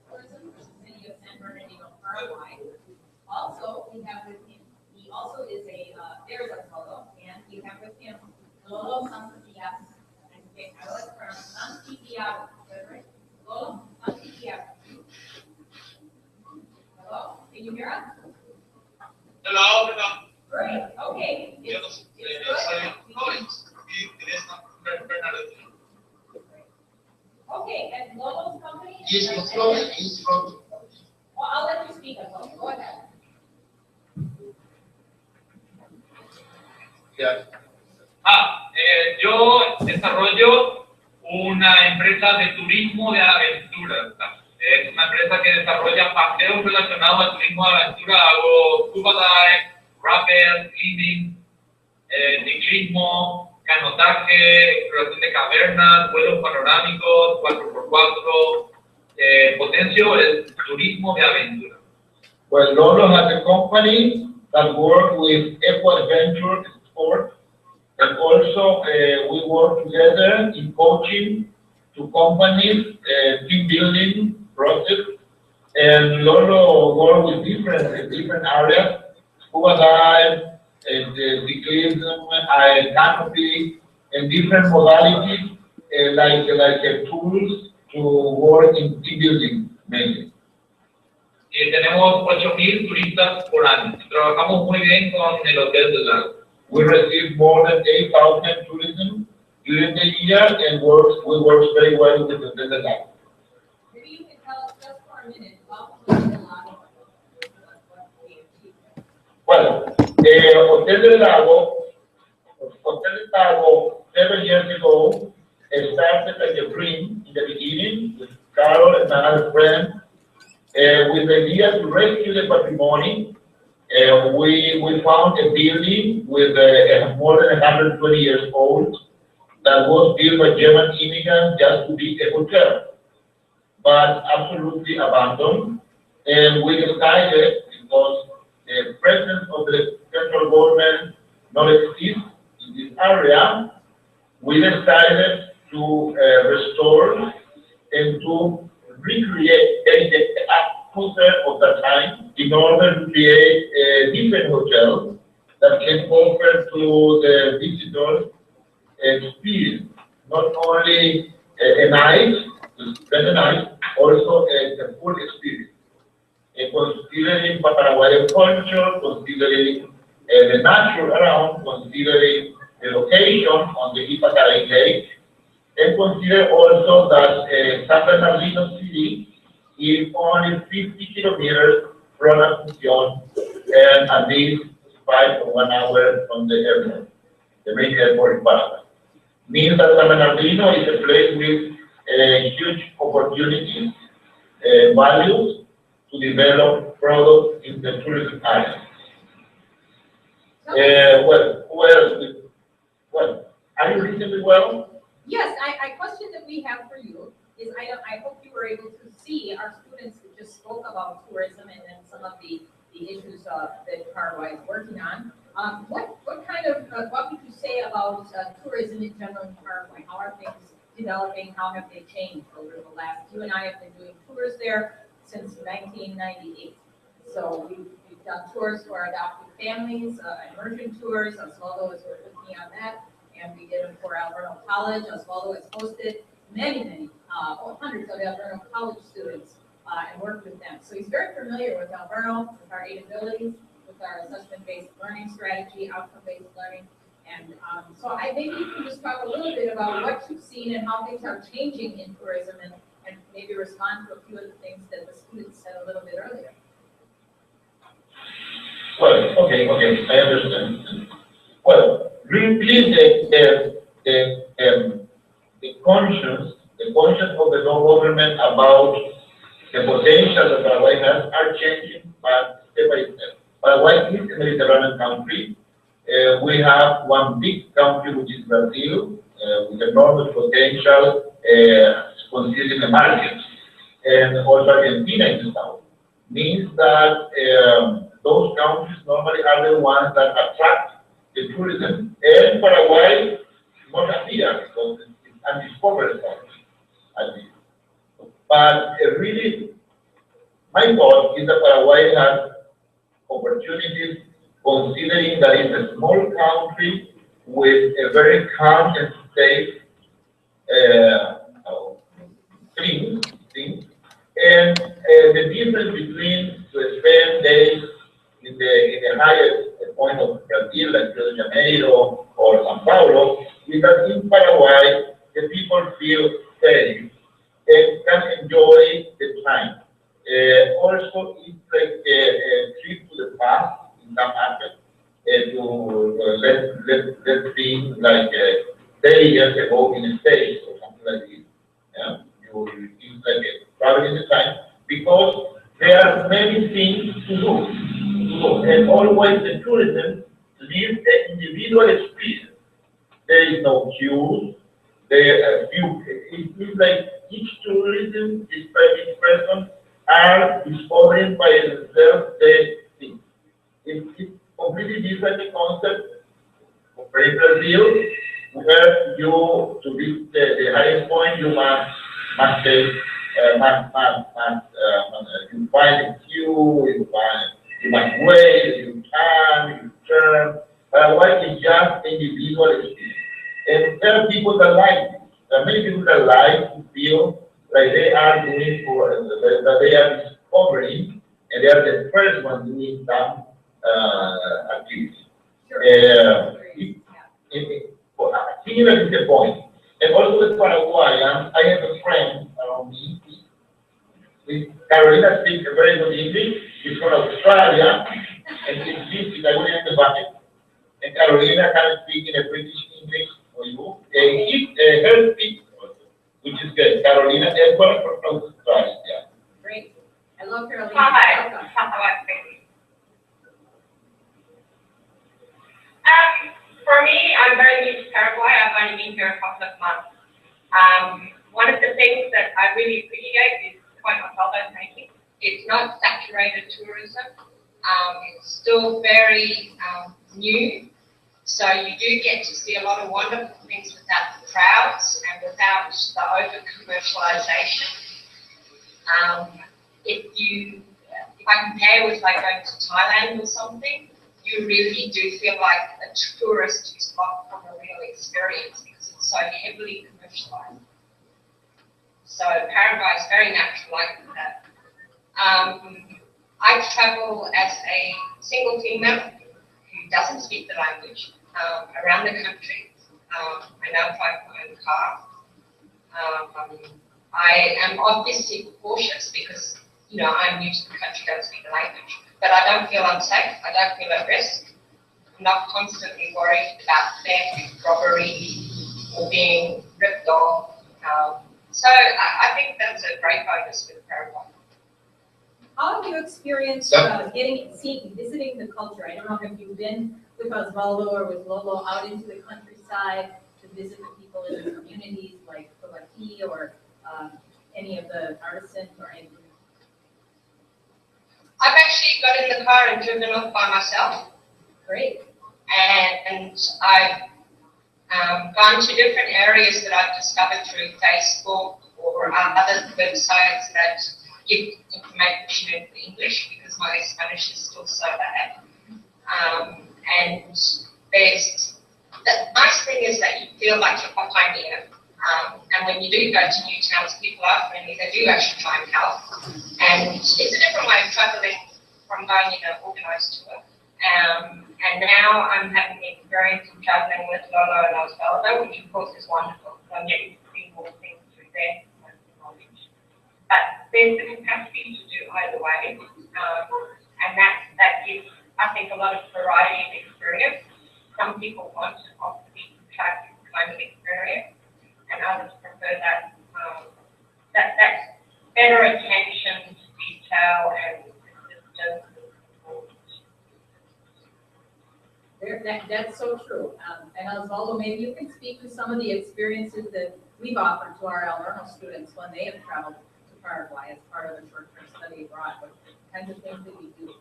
for the City of San Bernardino, Paraguay. Also, we have with him, he also is there's a fellow, and we have with him Lolo Santiago. I was from Santiago, is that right? Lolo Santiago. Hello, can you hear us? Hello. Great, okay. Okay, and Lolo's company? Well, I'll let you speak, go ahead. Yo desarrollo una empresa de turismo de aventura. Es una empresa que desarrolla paseos relacionados al turismo de aventura. Hago scuba dive, rappel, climbing, ciclismo, canotaje, exploración de cavernas, vuelos panorámicos, 4x4. Potencio el turismo de aventura. Well, Lolo has a company that works with eco adventure sport, and also we work together in coaching to companies, team building projects, and Lolo works with different areas, scuba dive, cyclism, canopy, and different modalities like tools to work in team building mainly. Tenemos 8,000 turistas por año. Trabajamos muy bien con el Hotel del Lago. We receive more than 8,000 tourism during the year, and we work very well with the Hotel del Lago. Maybe you can tell us just for a minute about the Hotel del Lago. Well, Hotel del Lago 7 years ago started as a dream in the beginning with Carol and another friend, with the idea to rescue the patrimony. We found a building with more than 120 years old that was built by German immigrants just to be a hotel, but absolutely abandoned. And we decided, because the presence of the central government not exists in this area, we decided to restore and to recreate the atmosphere of that time in order to create a different hotel that can offer to the visitors experience, not only only a night, to spend the night, also a full experience. Considering Paraguayan culture, considering the nature around, considering the location on the Ipacaraí Lake, and consider also that San Bernardino City is only 50 kilometers from Asunción, and at least 5 or 1 hour from the airport, the main airport in Paraguay. Means that San Bernardino is a place with huge opportunities, values to develop products in the tourism area. Well, are you listening well? Yes, a question that we have for you is, I hope you were able to see our students that just spoke about tourism and then some of the issues that Paraguay is working on. What kind of, what would you say about tourism in general in Paraguay? How are things developing? How have they changed over the last, you and I have been doing tours there since 1998. So we've done tours for adopted families, immersion tours. Osvaldo is working with me on that. And we did them for Alverno College. Osvaldo has hosted many, hundreds of Alverno College students and worked with them. So he's very familiar with Alverno, with our 8 abilities, with our assessment-based learning strategy, outcome-based learning. And so maybe you can just talk a little bit about what you've seen and how things are changing in tourism and maybe respond to a few of the things that the students said a little bit earlier. Well, okay, I understand. Well, really the conscience of the government about the potential that Paraguay has are changing, but step by step. Paraguay is a Mediterranean country. We have one big country, which is Brazil, with enormous potential, considering the market, and also Argentina in the south. Means that those countries normally are the ones that attract the tourism, and Paraguay not appear because it's undiscovered country, at least. But really, my thought is that Paraguay has opportunities, considering that it's a small country with a very calm and safe things, and the difference between to spend days in the highest point of Brazil, like Rio de Janeiro or São Paulo, is that in Paraguay, the people feel safe and can enjoy the time. Also, it's like a trip to the past in some aspects, to let's think like 30 years ago in the States or something like this. Yeah? It's like traveling the time, because there are many things to do. And always the tourism leaves an individual experience. There is no queues. It feels like each tourism, each person are discovering by themselves the things. It's completely different concept of Brazil, where you, to reach the highest point, you must take, you find a queue, you must wait, you can, you turn. Paraguay is just individual experience. And there are people that like it. There are many people that like to feel like they are doing that they are discovering, and they are the first ones doing some activity. Similar is the point. And also the Paraguayans, I have a friend around me. Carolina speaks a very good English. She's from Australia, and she's in the bucket. And Carolina can speak in a British English for you. Her speak, which is good. Carolina Edward from Australia. Great. I love Carolina. Hi. For me, I'm very new to Paraguay. I've only been here a couple of months. One of the things that I really appreciate is the point Osvaldo's making. It's not saturated tourism. It's still very new. So you do get to see a lot of wonderful things without the crowds and without the over-commercialization. If I compare with like going to Thailand or something, you really do feel like a tourist who's not from a real experience because it's so heavily commercialized. So Paraguay is very natural like that. I travel as a single female who doesn't speak the language around the country. I now drive my own car. I am obviously cautious because, you know, I'm new to the country, don't speak the language, but I don't feel unsafe. I don't feel at risk. I'm not constantly worried about theft, robbery, or being ripped off. So I think that's a great bonus with Paraguay. How have you experienced visiting the culture? I don't know if you've been with Osvaldo or with Lolo out into the countryside to visit the people in the communities like Colaqui or any of the artisans or anything? I've actually got in the car and driven off by myself. Great. And I've gone to different areas that I've discovered through Facebook or other websites that give information in English because my Spanish is still so bad. And the nice thing is that you feel like you're a pioneer. And when you do go to new towns, people are friendly. They do actually try and help. And it's a different way of traveling from going in an organized tour. And now I'm having the experience of traveling with Lolo and Osvaldo, which of course is wonderful. So I'm getting to see more things through their knowledge. But there's the capacity to do either way. And that gives, I think, a lot of variety of experience. Some people want off the beaten track kind of experience, and others prefer that better attention to detail and assistance. That's so true. And Osvaldo, maybe you can speak to some of the experiences that we've offered to our Alverno students when they have traveled to Paraguay as part of a short-term study abroad, what kinds of things that we do.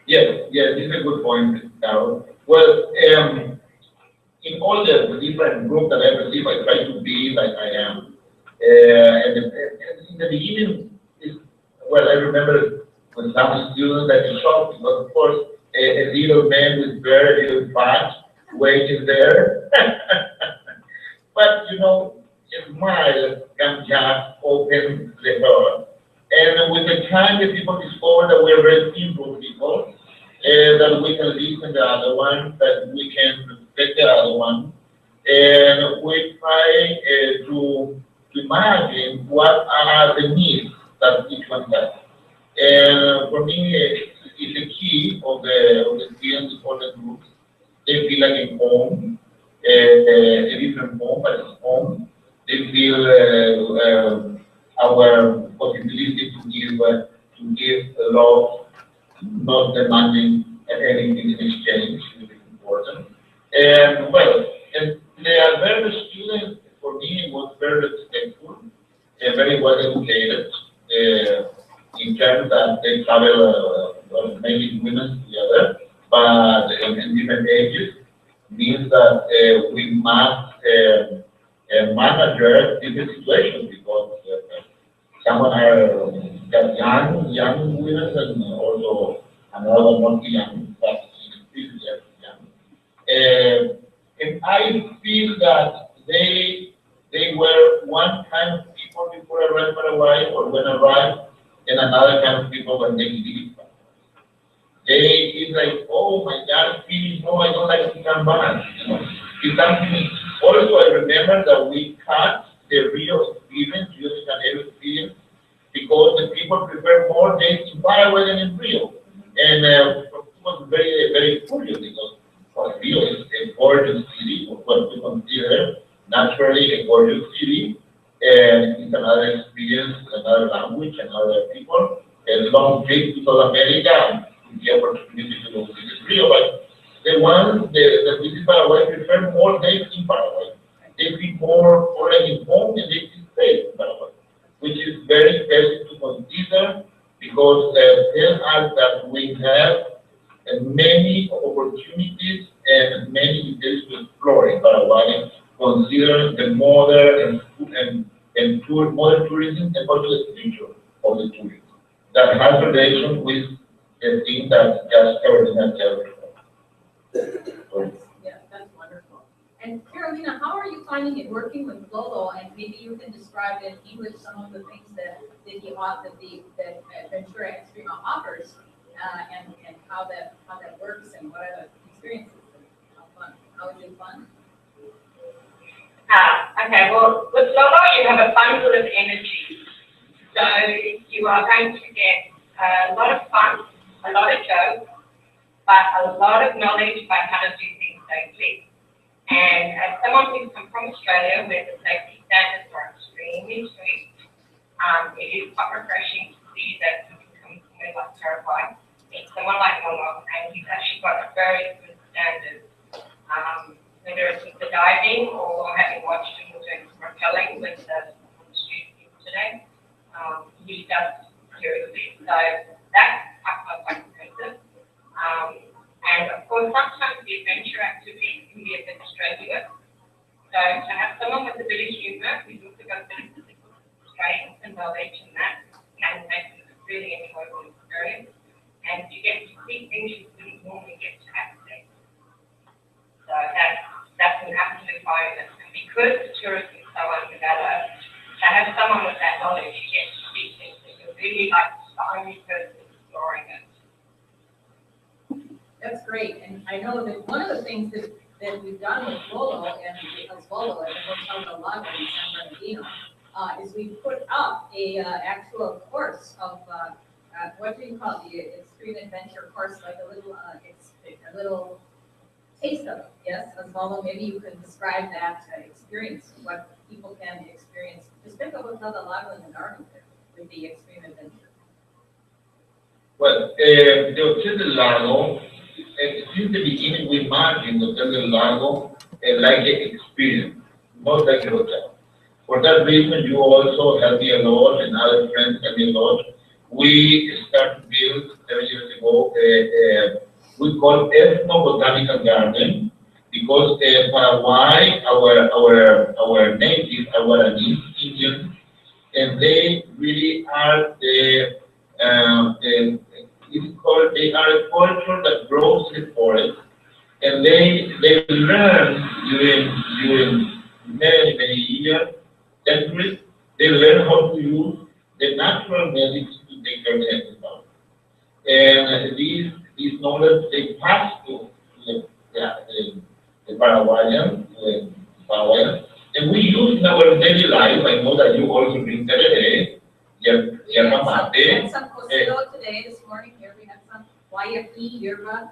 Yes, this is a good point, Carol. Well, in all the different groups that I receive, I try to be like I am. And in the beginning, I remember with some students that were shocked because, of course, a little man with very little fat waiting there. But, you know, a smile can just open the door. And with the time, the people discover that we are very simple people, that we can listen to the other one, that we can respect the other one. And we try to imagine what are the needs that each one has. And for me, it's a key of the students for the groups. They feel like a home, a different home, but it's home. They feel our possibility to give love, not demanding anything in exchange, which is important. And and the Alverno students, for me, was very respectful, very well educated. In terms that they travel mainly women together, but in different ages, means that we must manage different situations because some are young women and also another not young, but still young. And I feel that they were one kind of people before I arrived in Paraguay or when I arrived, and another kind of people when they leave. It's like, oh my God, no, I don't like to come back. You know, it's something. Also, I remember that we cut the real experience, Rio de Janeiro experience, because the people prefer more days in Paraguay than in Rio. And it was very, very curious because Rio is a gorgeous city, of what we consider naturally a gorgeous city. And it's another experience, another language, another people. A long trip to South America, the opportunity to go visit Rio. But the ones that visit Paraguay prefer more days in Paraguay. They feel more already home and they feel safe in Paraguay, which is very important to consider because tell us that we have many opportunities and many details to explore in Paraguay, considering the modern modern tourism and also the future of the tourism that has relation with the thing that just Carolina tells us. Yeah, that's wonderful. And Carolina, how are you finding planning and working with Lolo, and maybe you can describe in English some of the things that Ventura Extrema offers, and how that works and what are the experiences. How is it fun? Okay, well, with Lolo, you have a bundle of energy. So you are going to get a lot of fun, a lot of jokes, but a lot of knowledge about how to do things safely. And as someone who's come from Australia, where the safety standards are extremely strict, it is quite refreshing to see that you can come somewhere like Paraguay, meet someone like Lolo, and he's actually got a very good standard. Whether it's with the diving or having watched him doing some rappelling with the students today, he does seriously. So that's quite impressive. And of course, sometimes the adventure activities can be a bit strenuous. So to have someone with a bit of humour who's also got a bit of physical strength and knowledge in that can make it a really enjoyable experience. And you get to see things you wouldn't normally get to access. So that's an absolute bonus. And because the tourism is so undeveloped, to have someone with that knowledge, you get to see things that you're really like the only person exploring it. That's great, and I know that one of the things that we've done with Lolo and Osvaldo at the Hotel del Lago in San Bernardino is we put up a actual course of what do you call it, the extreme adventure course, like a little taste of it. Yes, Osvaldo, maybe you can describe that experience, what people can experience just at the Hotel del Lago in the garden there with the extreme adventure. Well, the Hotel del Lago, since the beginning, we imagined Hotel del Lago like an experience, not like a hotel. For that reason, you also helped me a lot, and other friends helped me a lot. We started to build 7 years ago we call Ethno Botanical Garden, because Paraguay, our natives are Guaranis, Indians, and they really are they are a culture that grows in the forest, and they learn during many years, centuries, they learn how to use the natural medicine to take care of the health. And these knowledge they pass to the Paraguayans, and we use in our daily life. I know that you also drink tereré, yerba mate. We had some cocido today, this morning here. We had some guayaki, yerba,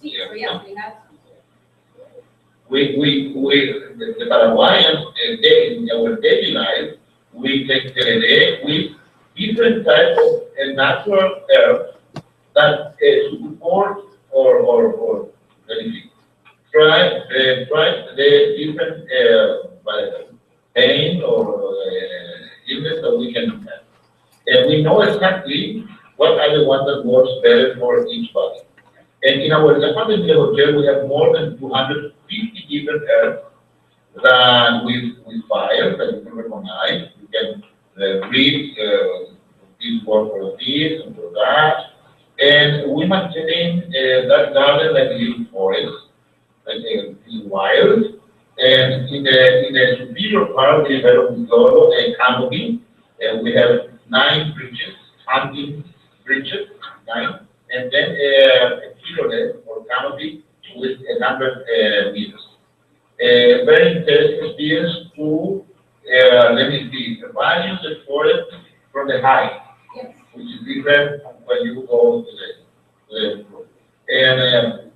tea. So yes, we had some. The Paraguayans, in our daily life, we take tereré with different types of natural herbs that support or try the different pain or illness that we can have. And we know exactly what are the ones that works better for each body. And in our department in the hotel, we have more than 250 different herbs that with fire that you can recognize. You can read this word for this and for that. And we maintain that garden like a little forest, like a wild. And in the superior part, we have a canopy, and we have 9 bridges, hunting bridges, 9, and then a tiroless or canopy with 100 meters. A very interesting experience to, let me see, values the forest from the height, which is different when you go to the floor. And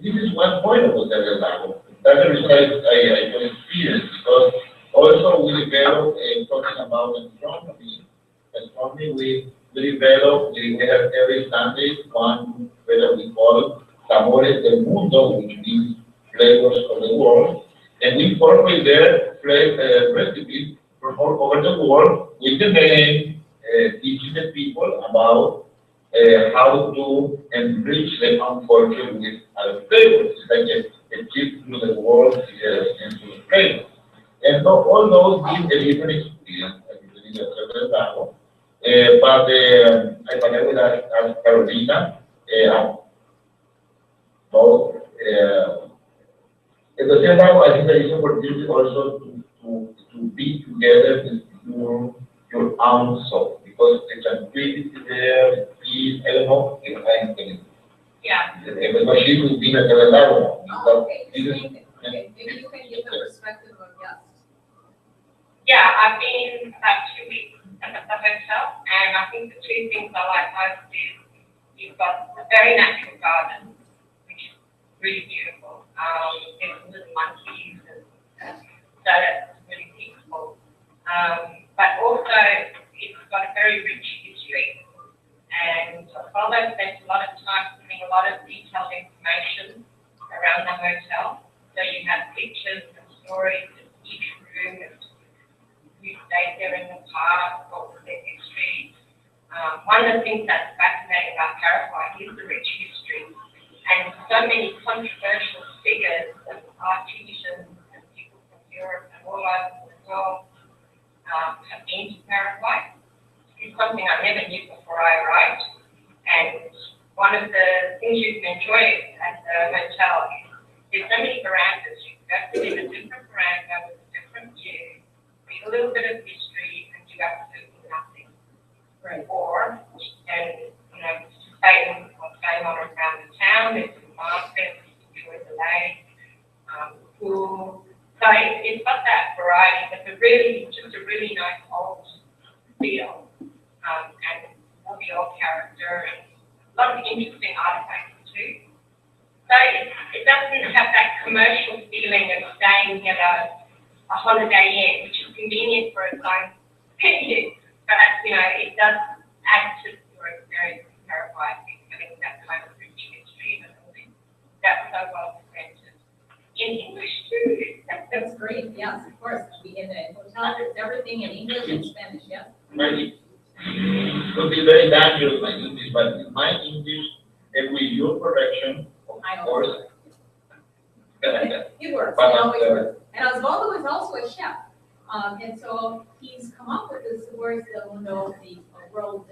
this is one point of Hotel del Lago. That's the reason I got experience, because also we develop, talking about astronomy, we develop, we have every Sunday one that we call Sabores del Mundo, which means flavors of the world, and we incorporate their recipes from all over the world with the name, teaching the people about how to enrich their own culture with other flavors. It's like a trip through the world and through the flavors. And so all those give a different experience, but I connect with us, Carolina, both At the same time, I think there is opportunity also to be together with your own soul, because the tranquility there, peace, I don't know if I'm telling you. Yeah. The machine will be at the level. Okay, maybe you can give the perspective of guests. Yeah, I've been about 2 weeks at the hotel, and I think the two things I like most is you've got a very natural garden, which is really beautiful. There's little monkeys, and so that's really beautiful. But also, it's got a very rich history. And Osvaldo spent a lot of time putting a lot of detailed information around the hotel. So you have pictures and stories of each room, and who stayed there in the past, what was their history. One of the things that's fascinating about Paraguay is the rich history. And so many controversial figures and artisans and people from Europe and all over the world have been to Paraguay. It's something I never knew before I arrived. And one of the things you can enjoy at the hotel is there's so many verandas. You have to live in a different veranda with a different view, read a little bit of history, and do absolutely nothing. Right. Or you can, stay in what's going on around the town. There's some markets, enjoy the lake, pool. So it's got that variety. It's just a really nice old feel. And the old character, and a lot of interesting artifacts too. So it doesn't have that commercial feeling of staying at a Holiday Inn, which is convenient for its own venue, but it does add to your experience in Paraguay, having that kind of rich history and everything. That's so well presented in English too. That's great, yes, of course. In the hotel, there's everything in English and Spanish, yes? Right. It could be very dangerous, my English, but in my English, and with your correction, of course. It works, it always works. And Osvaldo is also a chef. And so he's come up with this, where's the World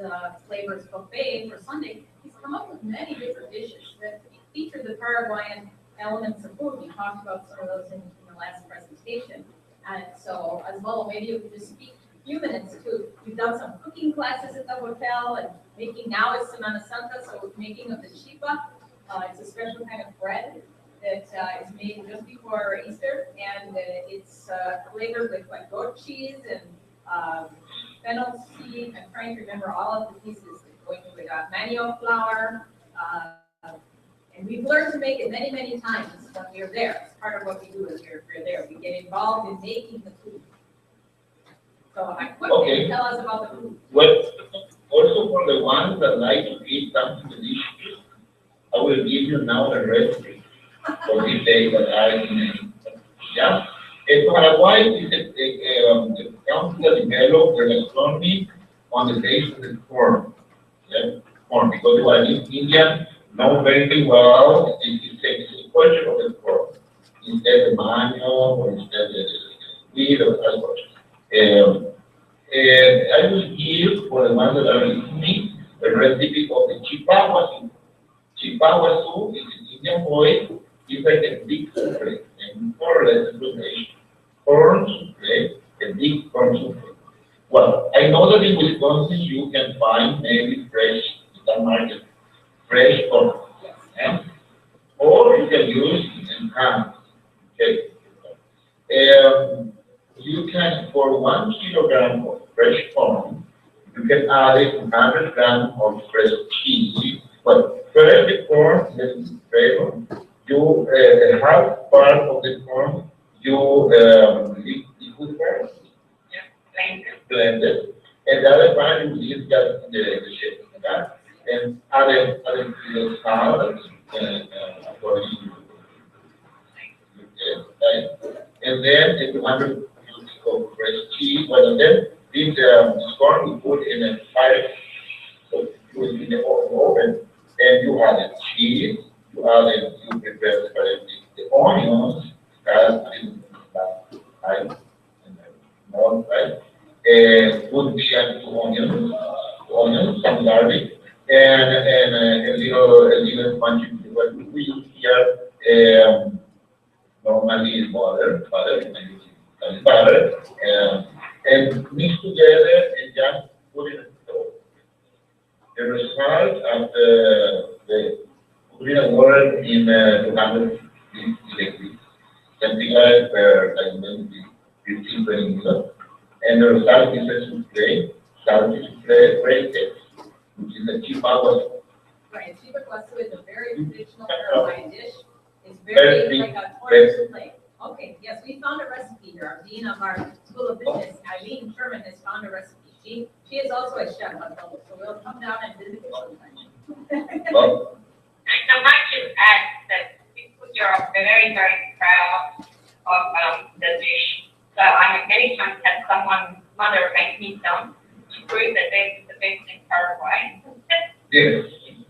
Flavors Buffet for Sunday. He's come up with many different dishes that feature the Paraguayan elements of food. We talked about some of those in the last presentation. And so, Osvaldo, maybe you could just speak a few minutes too. We've done some cooking classes at the hotel, and now it's Semana Santa, so making of the chipa. It's a special kind of bread that is made just before Easter, and it's flavored with like goat cheese and fennel seed. I'm trying to remember all of the pieces. Going with manioc flour, and we've learned to make it many, many times when we're there. It's part of what we do as we're there. We get involved in making the food. So quickly tell us about the food. Well, also for the ones that like to eat something delicious, I will give you now the recipe for this day that I made. Yeah? Paraguay is a country that developed their gastronomy on the base of the corn. Yeah? Corn, because what is Indian know very well, it's a culture of the corn. Instead of manioc or instead of wheat or as much. I will give, for the ones that are listening, the recipe of the chipawa. Chipawa soup is an Indian boy. It's like a big souffle, and more or less explanation. Corn souffle, a big corn souffle. Well, I know that in Wisconsin you can find maybe fresh, in the market, fresh corn. Yeah? Or you can use enhanced. Okay. You can, for 1 kilogram of fresh corn, you can add 100 grams of fresh cheese. But first the corn, let's flavor. You half part of the corn, you liquid first, blend it, and the other part you leave just the shape, okay? And add the salt according to and then if you want to use fresh cheese, well then this corn you put in a fire, so you put it in the oven, and you add the cheese. You prepare the onions, and more, right? And would be added to onions, some garlic, and a little bunch of what we use here, normally is father, and mix together and just put it in the stove. The result of the putting the water in 200 degrees centigrade per like maybe 15, 20 minutes, and the result is a souffle, salty breakfast, which is a cheap hour. Right, chipa guasu is a very traditional Paraguayan dish. It's very like a torta souffle. Okay, yes, we found a recipe here. Our dean of our School of Business, Eileen Sherman, has found a recipe. She is also a chef, so we'll come down and visit you sometime. I might just add that you're very, very proud of the dish. So I have many times had someone's mother make me some to prove that this is the best in Paraguay. Yes.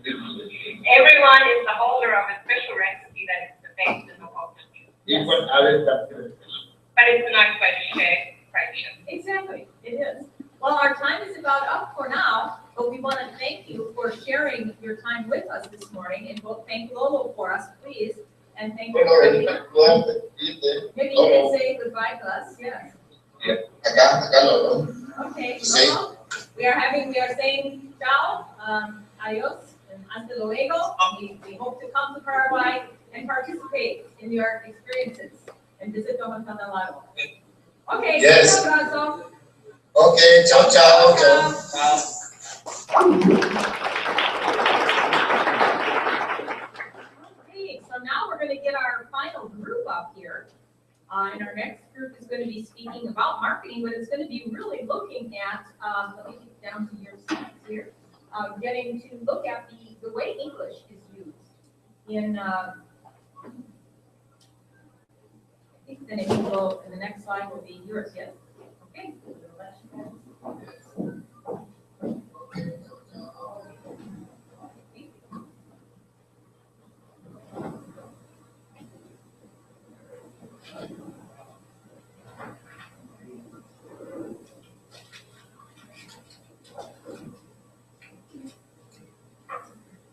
Everyone is the holder of a special recipe that is the best in the world. Each one added something. But it's a nice way to share friendship. Exactly, it is. Well, our time is about up for now, but we want to thank you for sharing your time with us this morning, and we'll thank Lolo for us, please, and thank you for coming. Maybe you can say goodbye to us, yes. Okay, Lolo, we are saying ciao, adios, and hasta luego. We hope to come to Paraguay and participate in your experiences and visit Don Candelaro. Okay, Yes. un abrazo. Okay, ciao, ciao. Okay, so now we're going to get our final group up here. And our next group is going to be speaking about marketing, but it's going to be really looking at, let me get down to your slides here, getting to look at the way English is used in, I think then it will go, and the next slide will be yours, yes? Okay.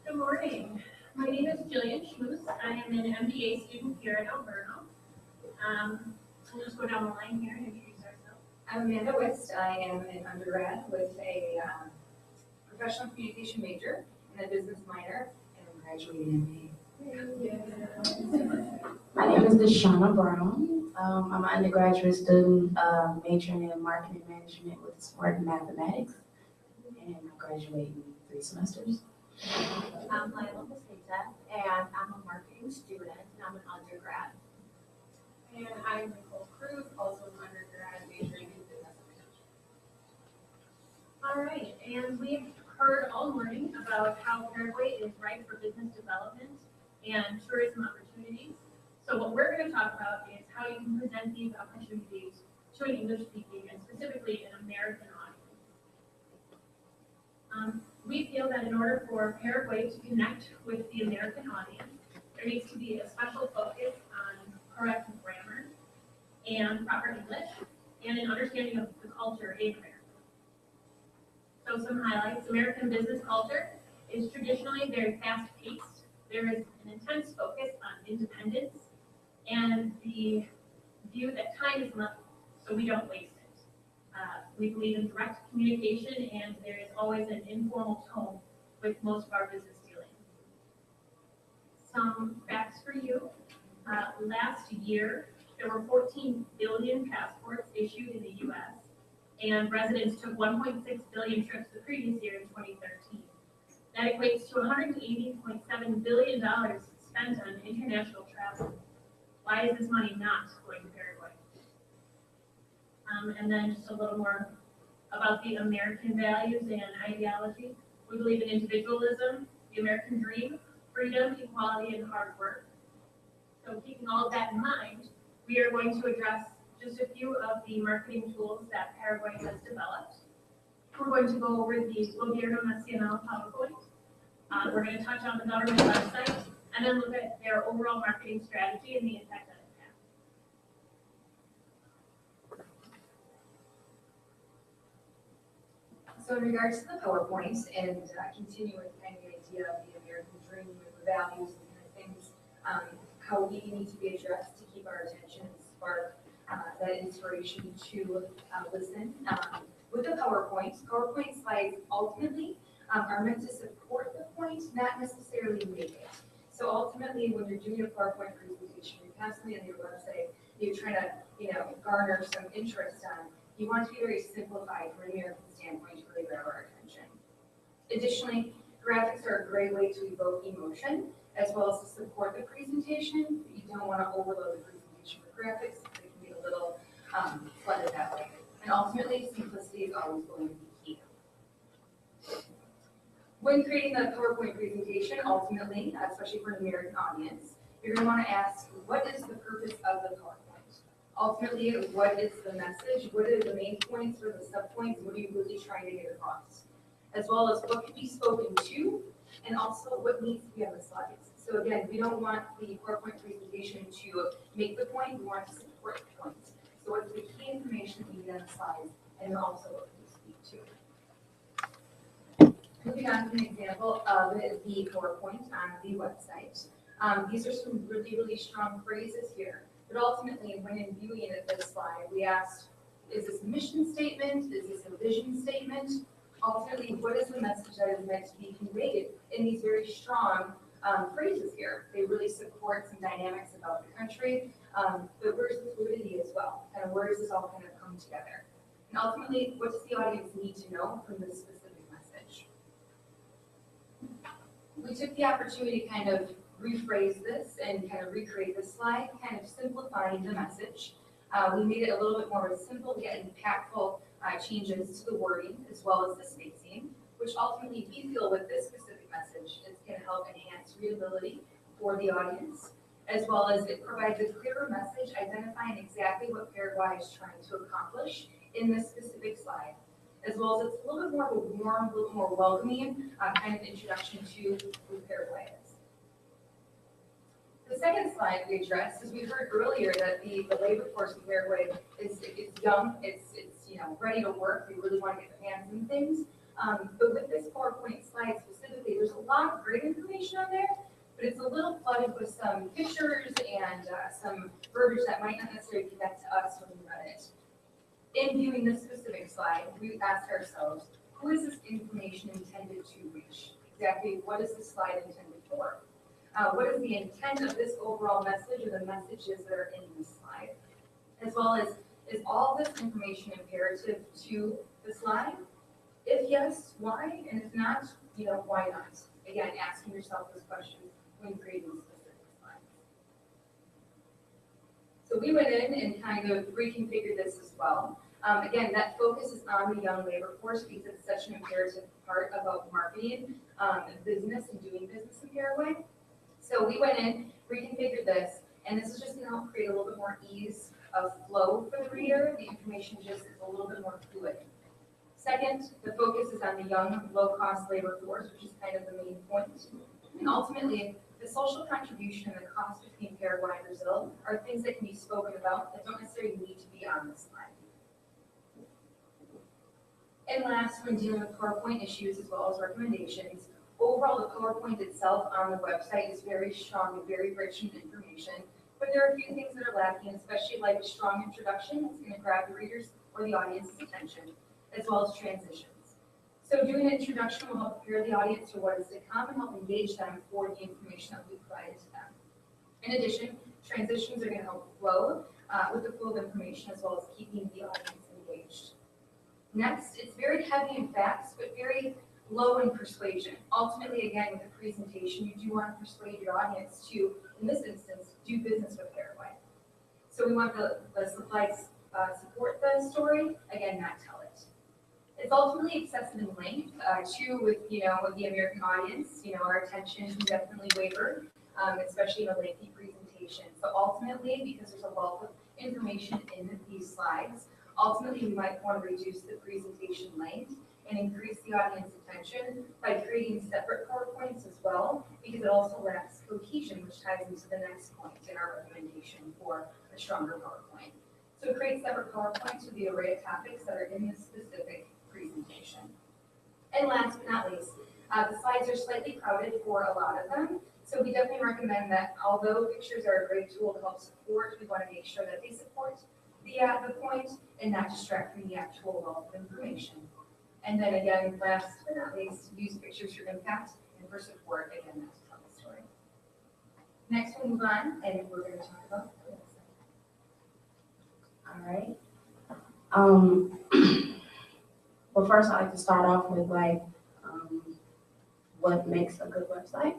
Good morning. My name is Jillian Schmoose. I am an MBA student here at Alverno. We'll just go down the line here and introduce ourselves. I'm Amanda Wist. I am an undergrad with a professional communication major and a business minor, and I'm graduating in May. My name is Deshauna Brown. I'm an undergraduate student majoring in marketing management with smart mathematics, and I'm graduating in 3 semesters. I'm Lila Peseta, and I'm a marketing student, and I'm an undergrad. And I'm Nicole Cruz, also an undergrad majoring in business management. All right, and we've heard all morning about how Paraguay is ripe for business development and tourism opportunities. So what we're going to talk about is how you can present these opportunities to an English-speaking and specifically an American audience. We feel that in order for Paraguay to connect with the American audience, there needs to be a special focus on correct grammar and proper English and an understanding of the culture in America. So some highlights: American business culture is traditionally very fast-paced. There is an intense focus on independence and the view that time is money, so we don't waste it. We believe in direct communication, and there is always an informal tone with most of our business dealings. Some facts for you. Last year, there were 14 billion passports issued in the U.S., and residents took 1.6 billion trips the previous year in 2013. That equates to $180.7 billion spent on international travel. Why is this money not going to Paraguay? And then just a little more about the American values and ideology. We believe in individualism, the American dream, freedom, equality, and hard work. So keeping all of that in mind, we are going to address just a few of the marketing tools that Paraguay has developed. We're going to go over the Gobierno Nacional PowerPoint. We're going to touch on the government website, and then look at their overall marketing strategy and the impact that it has. So in regards to the PowerPoint and continue with kind of the idea of the American dream, the values and kind of things, how we need to be addressed to keep our attention and spark that inspiration to listen. With the PowerPoint slides ultimately are meant to support the point, not necessarily make it. So ultimately, when you're doing a PowerPoint presentation, you're constantly on your website, you're trying to, garner some interest on, you want it to be very simplified from an American standpoint to really grab our attention. Additionally, graphics are a great way to evoke emotion, as well as to support the presentation. You don't want to overload the presentation with graphics. They can be a little flooded that way. And ultimately, simplicity is always going to be key. When creating the PowerPoint presentation, ultimately, especially for an American audience, you're going to want to ask, what is the purpose of the PowerPoint? Ultimately, what is the message? What are the main points or the subpoints? What are you really trying to get across? As well as what can be spoken to, and also what needs to be on the slides. So again, we don't want the PowerPoint presentation to make the point, we want to support the point. So what's the key information that we need on the slides, and also what can we speak to? Moving on to an example of the PowerPoint on the website. These are some really, really strong phrases here. But ultimately, when in viewing this slide, we asked, is this a mission statement? Is this a vision statement? Ultimately, what is the message that is meant to be conveyed in these very strong phrases here? They really support some dynamics about the country, but where's the fluidity as well? And where does this all kind of come together? And ultimately, what does the audience need to know from this specific message? We took the opportunity to kind of rephrase this and kind of recreate this slide, kind of simplifying the message. We made it a little bit more simple, yet impactful changes to the wording as well as the spacing, which ultimately we feel with this specific message is going to help enhance readability for the audience, as well as it provides a clearer message identifying exactly what Paraguay is trying to accomplish in this specific slide, as well as it's a little bit more of a warm, a little more welcoming kind of introduction to who Paraguay is. The second slide we addressed is we heard earlier that the labor force in Paraguay is young, it's ready to work. They really want to get their hands in things. But with this PowerPoint slide specifically, there's a lot of great information on there, but it's a little flooded with some pictures and some verbiage that might not necessarily connect to us when we read it. In viewing this specific slide, we asked ourselves, who is this information intended to reach? Exactly what is this slide intended for? What is the intent of this overall message or the messages that are in this slide? As well as, is all this information imperative to the slide? If yes, why? And if not, why not? Again, asking yourself this question when creating specific slides. So we went in and kind of reconfigured this as well. Again, that focus is on the young labor force because it's such an imperative part about marketing and business and doing business in Paraguay. So we went in, reconfigured this, and this is just going to help create a little bit more ease of flow for the reader. The information just is a little bit more fluid. Second, the focus is on the young, low-cost labor force, which is kind of the main point. And ultimately, the social contribution and the cost between Paraguay and Brazil are things that can be spoken about that don't necessarily need to be on this slide. And last, when dealing with PowerPoint issues as well as recommendations, overall, the PowerPoint itself on the website is very strong and very rich in information, but there are a few things that are lacking, especially like a strong introduction that's going to grab the reader's or the audience's attention, as well as transitions. So doing an introduction will help prepare the audience for what is to come and help engage them for the information that we provided to them. In addition, transitions are going to help flow with the flow of information as well as keeping the audience engaged. Next, it's very heavy in facts, but very low in persuasion. Ultimately, again, with a presentation, you do want to persuade your audience to, in this instance, do business with Paraguay. So we want the slides support the story, again, not tell it. It's ultimately excessive in length, too, with the American audience. Our attention can definitely waver, especially in a lengthy presentation. So ultimately, because there's a wealth of information in these slides, ultimately we might want to reduce the presentation length and increase the audience attention by creating separate PowerPoints as well, because it also lacks cohesion, which ties into the next point in our recommendation for a stronger PowerPoint. So create separate PowerPoints with the array of topics that are in this specific presentation. And last but not least, the slides are slightly crowded for a lot of them, So we definitely recommend that although pictures are a great tool to help support, we want to make sure that they support the point and not distract from the actual wealth of information. And then again, last but not least, use pictures for impact and for support. Again, that's tell the story. Next, we'll move on, and we're going to talk about the website. All right. Well, first I'd like to start off with what makes a good website.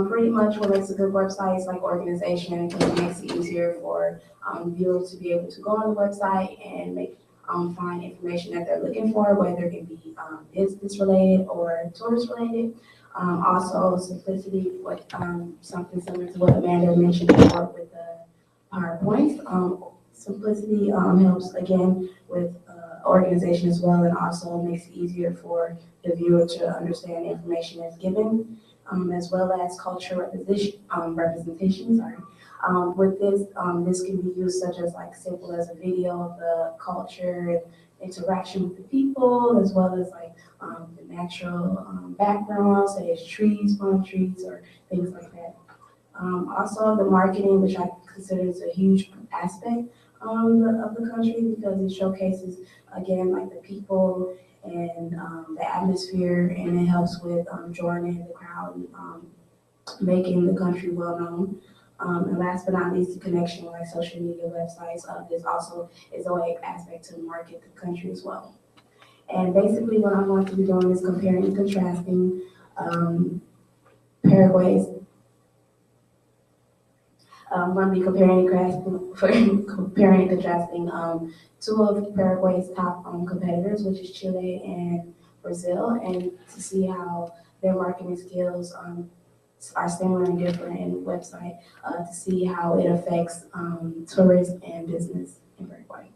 Pretty much what makes a good website is like organization, because it makes it easier for viewers to be able to go on the website and find information that they're looking for, whether it can be business related or tourist related. Also simplicity, something similar to what Amanda mentioned before with the PowerPoints. Simplicity helps again with organization as well, and also makes it easier for the viewer to understand the information that's given, as well as cultural representation. With this, this can be used such as simple as a video of the culture and interaction with the people, as well as the natural background, say it's trees, palm trees, or things like that. Also the marketing, which I consider is a huge aspect of the country, because it showcases again the people and the atmosphere, and it helps with drawing in the crowd, making the country well known. And last but not least, the connection like social media websites. This also is a way aspect to market the country as well. And basically what I'm going to be doing is comparing and contrasting Paraguay's. I'm going to be comparing and contrasting two of Paraguay's top competitors, which is Chile and Brazil, and to see how their marketing skills are similar and different in the website, to see how it affects tourism and business in Paraguay.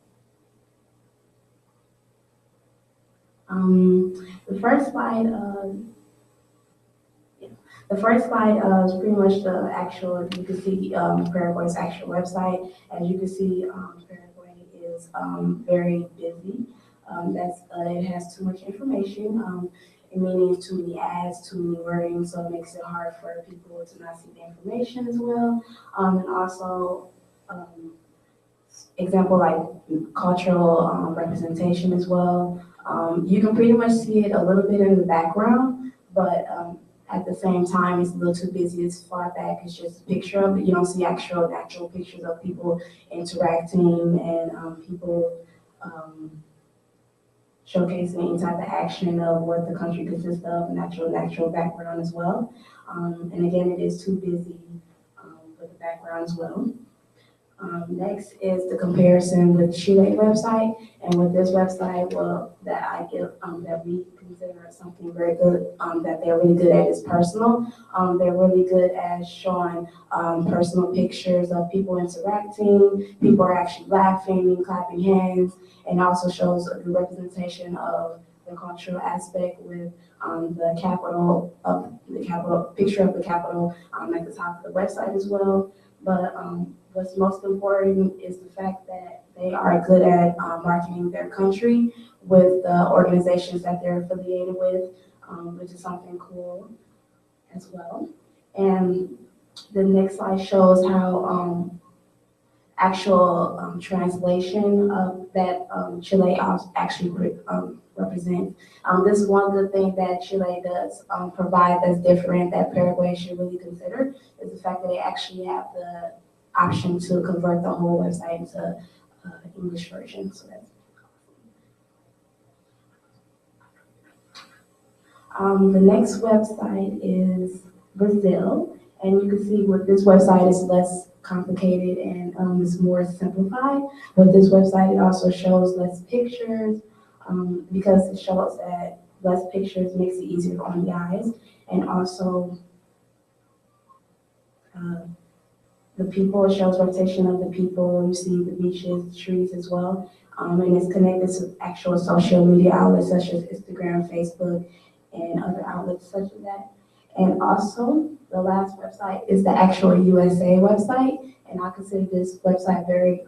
The first slide is pretty much the actual, you can see Paraguay's actual website. As you can see, Paraguay is very busy. It has too much information, meaning too many ads, too many wording, so it makes it hard for people to not see the information as well. And also, example like cultural representation as well. You can pretty much see it a little bit in the background, but at the same time, it's a little too busy. It's far back. It's just a picture of it. You don't see actual pictures of people interacting and people showcasing any type of action of what the country consists of, and natural background as well. And again, it is too busy with the background as well. Next is the comparison with Chile website, and with this website, well, that we consider something very good, that they're really good at is personal. They're really good at showing personal pictures of people interacting, people are actually laughing, clapping hands, and also shows a good representation of the cultural aspect with the picture of the capital at the top of the website as well. But what's most important is the fact that they are good at marketing their country with the organizations that they're affiliated with, which is something cool as well. And the next slide shows how actual translation of that Chile actually represents. This is one good thing that Chile does provide that's different that Paraguay should really consider, is the fact that they actually have the option to convert the whole website into English version. So that's the next website is Brazil, and you can see with this website is less complicated and it's more simplified. With this website, it also shows less pictures because it shows that less pictures makes it easier on the eyes, and also the people, it shows rotation of the people. You see the beaches, the trees as well, and it's connected to actual social media outlets such as Instagram, Facebook, and other outlets such as that. And also, the last website is the actual USA website, and I consider this website very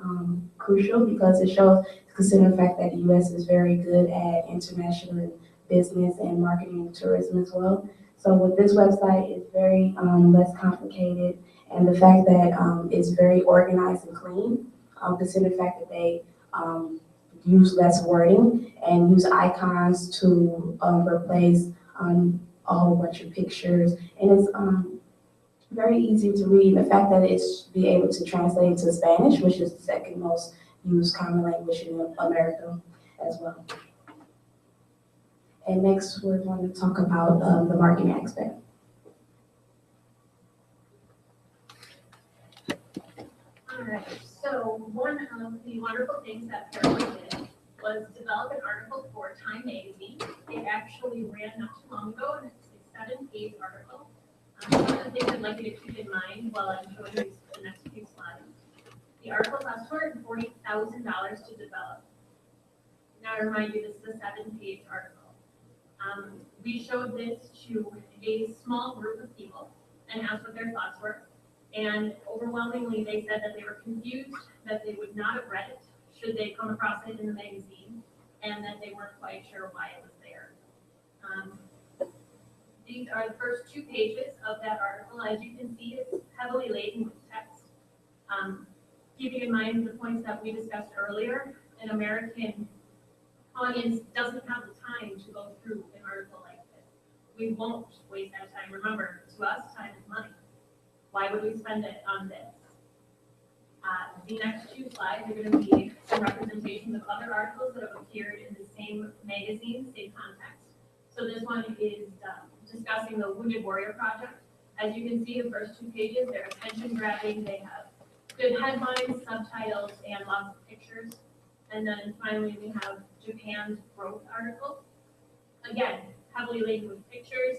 crucial because it shows, considering the fact that the US is very good at international business and marketing and tourism as well. So with this website, it's very less complicated, and the fact that it's very organized and clean, consider the fact that they use less wording and use icons to replace a whole bunch of pictures, and it's very easy to read. The fact that it's be able to translate to Spanish, which is the second most used common language in America as well. And next, we're going to talk about the marketing aspect. All right, so one of the wonderful things that Paraguay did was develop an article for Time magazine. It actually ran not too long ago, and it's a 7-page article. One of the things I'd like you to keep in mind while I'm showing you the next few slides. The article cost $240,000 to develop. Now, to remind you, this is a 7-page article. We showed this to a small group of people and asked what their thoughts were. And overwhelmingly, they said that they were confused, that they would not have read it should they come across it in the magazine, and that they weren't quite sure why it was there. These are the first 2 pages of that article. As you can see, it's heavily laden with text. Keeping in mind the points that we discussed earlier, an American audience doesn't have the time to go through an article like this. We won't waste that time. Remember, to us, time is money. Why would we spend it on this? The next 2 slides are going to be some representations of other articles that have appeared in the same magazine, same context. So this one is discussing the Wounded Warrior Project. As you can see, the first 2 pages, they're attention grabbing. They have good headlines, subtitles, and lots of pictures. And then finally, we have Japan's growth article. Again, heavily laden with pictures.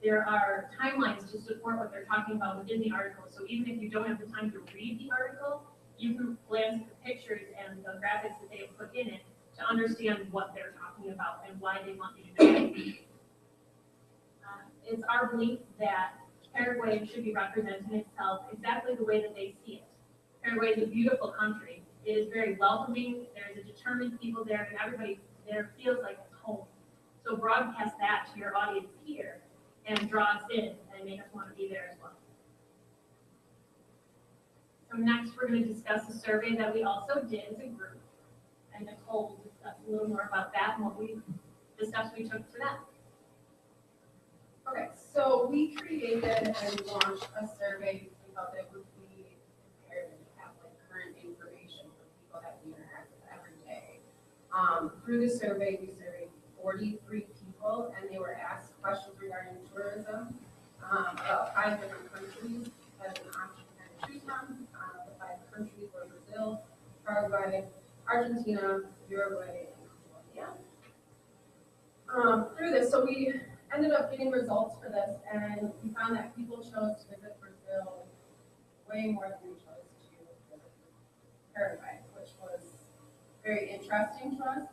There are timelines to support what they're talking about within the article. So even if you don't have the time to read the article, you can glance at the pictures and the graphics that they have put in it to understand what they're talking about and why they want you to know. It's our belief that Paraguay should be representing itself exactly the way that they see it. Paraguay is a beautiful country. It is very welcoming. There's a determined people there, and everybody there feels like it's home. So broadcast that to your audience here and draw us in and make us want to be there as well. So next, we're going to discuss a survey that we also did as a group. And Nicole will discuss a little more about that and what we discussed we took to that. Okay, so we created and launched a survey. We felt it would be imperative to have like current information for people that we interact with every day. Through the survey, we surveyed 43 people, and they were asked questions regarding tourism about 5 different countries as an option to kind of choose from. The 5 countries were Brazil, Paraguay, Argentina, Uruguay, and Colombia. Through this, so we ended up getting results for this, and we found that people chose to visit Brazil way more than they chose to visit Paraguay, which was very interesting to us.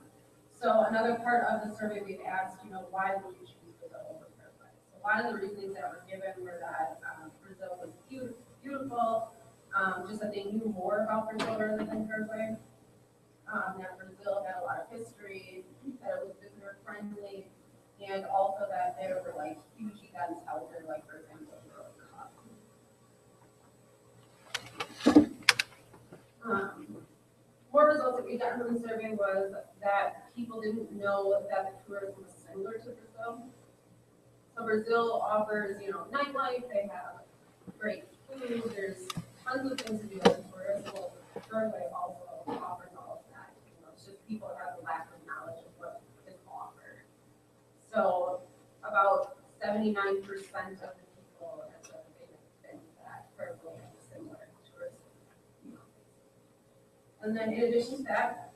So another part of the survey, we've asked, why would you choose Brazil over Paraguay? So a lot of the reasons that were given were that Brazil was beautiful, just that they knew more about Brazil rather than Paraguay, that Brazil had a lot of history, that it was visitor friendly, and also that there were like huge events held there, like for example, the World Cup. More results that we got from the survey was that people didn't know that the tourism was similar to Brazil. So Brazil offers, nightlife. They have great food. There's tons of things to do as a tourist. Well, Paraguay also offers all of that. It's just people have a lack of knowledge of what is offered. So about 79% of the people have said they think that Paraguay has a similar tourism. And then in addition to that,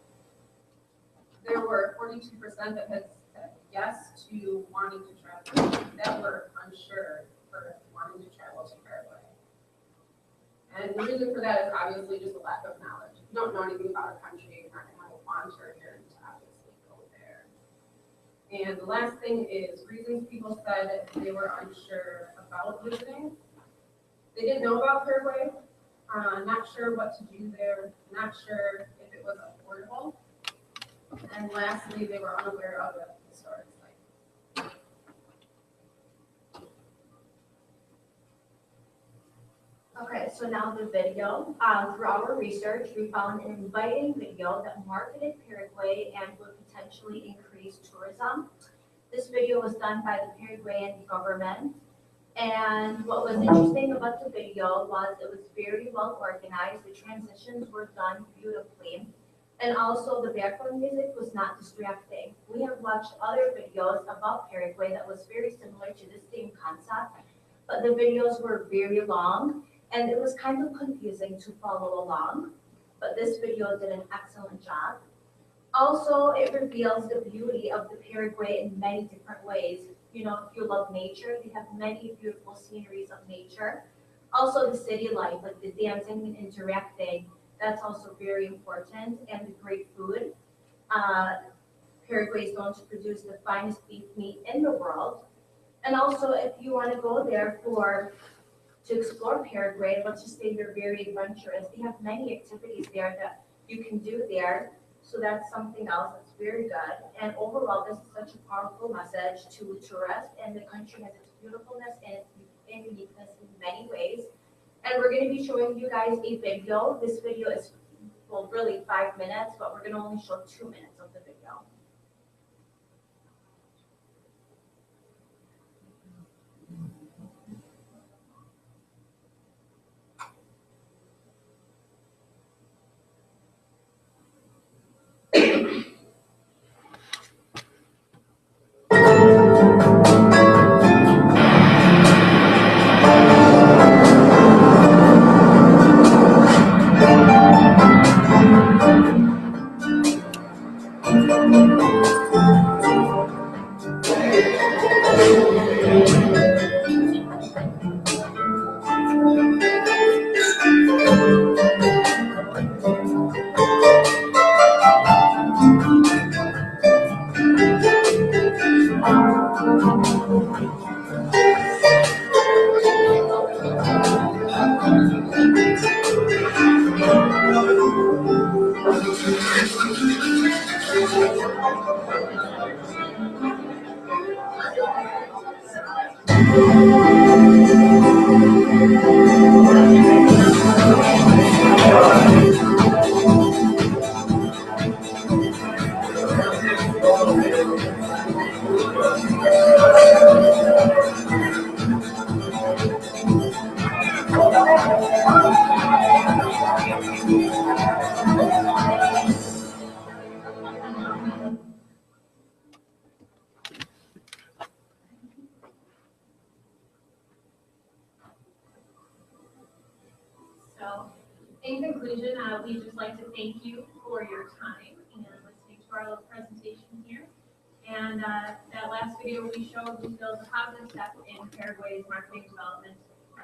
there were 42% that had said yes to wanting to travel, that were unsure for wanting to travel to Paraguay. And the reason for that is obviously just a lack of knowledge. If you don't know anything about a country, you're not going to have a sponsor here to obviously go there. And the last thing is reasons people said they were unsure about visiting. They didn't know about Paraguay, not sure what to do there, not sure if it was affordable. And lastly, they were unaware of the historic site. so now the video. Through our research, we found an inviting video that marketed Paraguay and would potentially increase tourism. This video was done by the Paraguayan government. And what was interesting about the video was it was very well organized. The transitions were done beautifully. And also the background music was not distracting. We have watched other videos about Paraguay that was very similar to the same concept, but the videos were very long and it was kind of confusing to follow along. But this video did an excellent job. Also, it reveals the beauty of the Paraguay in many different ways. You know, if you love nature, they have many beautiful sceneries of nature. Also the city life, like the dancing and interacting, that's also very important, and the great food. Paraguay is known to produce the finest beef meat in the world. And also, if you want to go there to explore Paraguay, let's just say you're very adventurous, they have many activities there that you can do there. So that's something else that's very good. And overall, this is such a powerful message to tourists, and the country has its beautifulness and its uniqueness in many ways. And we're going to be showing you guys a video. This video is, well, really 5 minutes, but we're going to only show 2 minutes of the video. So, in conclusion, we'd just like to thank you for your time and listening to our little presentation here. And that last video we showed we feel is a positive step in Paraguay's marketing development,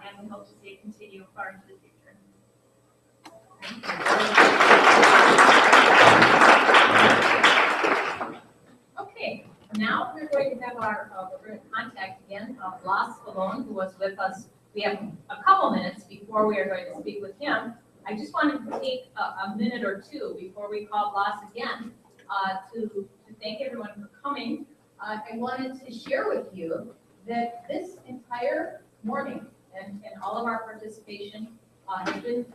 and we hope to see it continue far into the future. Okay, now we're going to have we're going to contact again Blas Valone, who was with us. We have a couple minutes before we are going to speak with him. I just wanted to take a minute or two before we call Blas again to thank everyone for coming. I wanted to share with you that this entire morning and all of our participation has been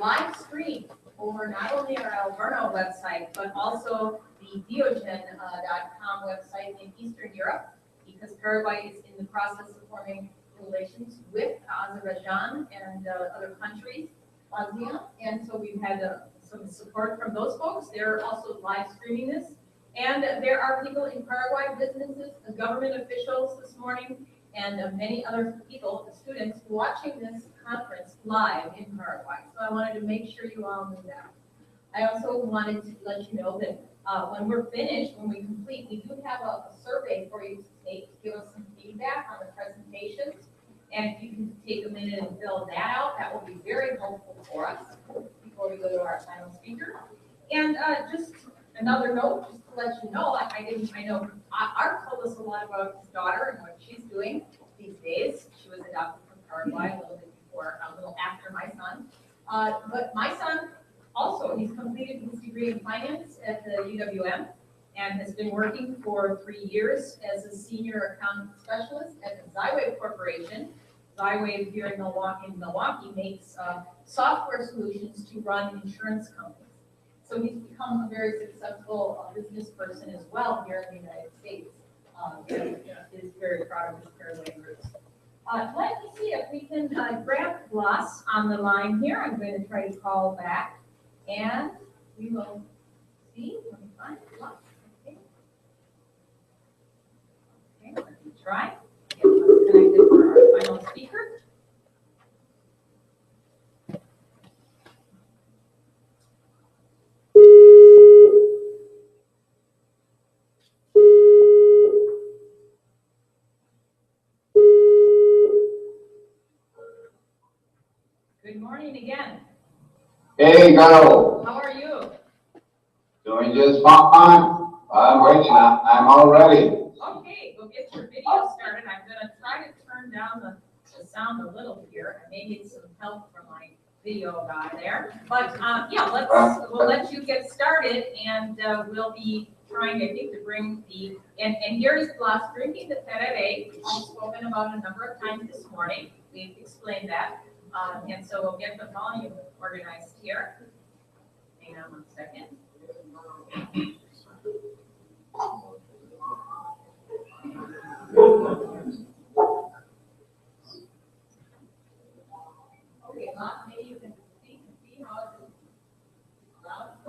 live streamed over not only our Alverno website, but also the DIOGEN.com website in Eastern Europe, because Paraguay is in the process of forming relations with Azerbaijan and other countries, ASEAN, and so we've had some support from those folks. They're also live streaming this, and there are people in Paraguay, businesses, government officials this morning, and many other people, students, watching this conference live in Paraguay. So I wanted to make sure you all knew that. I also wanted to let you know that when we're finished, when we complete, we do have a survey for you to take to give us some feedback on the presentations. And if you can take a minute and fill that out, that will be very helpful for us before we go to our final speaker. And just another note, just to let you know, I know Art told us a lot about his daughter and what she's doing these days. She was adopted from Paraguay a little bit before, a little after my son. But my son also, he's completed his degree in finance at the UWM and has been working for 3 years as a senior accountant specialist at the Zywave Corporation. Xywave here in Milwaukee makes software solutions to run insurance companies. So he's become a very successful business person as well here in the United States. And is very proud of his Paraguayan roots. Let me see if we can grab Blas on the line here. I'm going to try to call back, and we will see. Let me find Blas. Okay. Okay, let me try. Get us connected for our final speaker. Good morning again. Hey, Carol. How are you? Doing just fine. I'm waiting. I'm all ready. Okay, we'll get your video started. I'm going to try to turn down the sound a little here. I may need some help from my video guy there. But yeah, we'll let you get started, and we'll be trying, I think, to bring the, and here is Blas drinking the tereré, which we've spoken about a number of times this morning. We've explained that. And so we'll get the volume organized here. Hang on 1 second. Okay, maybe you can see how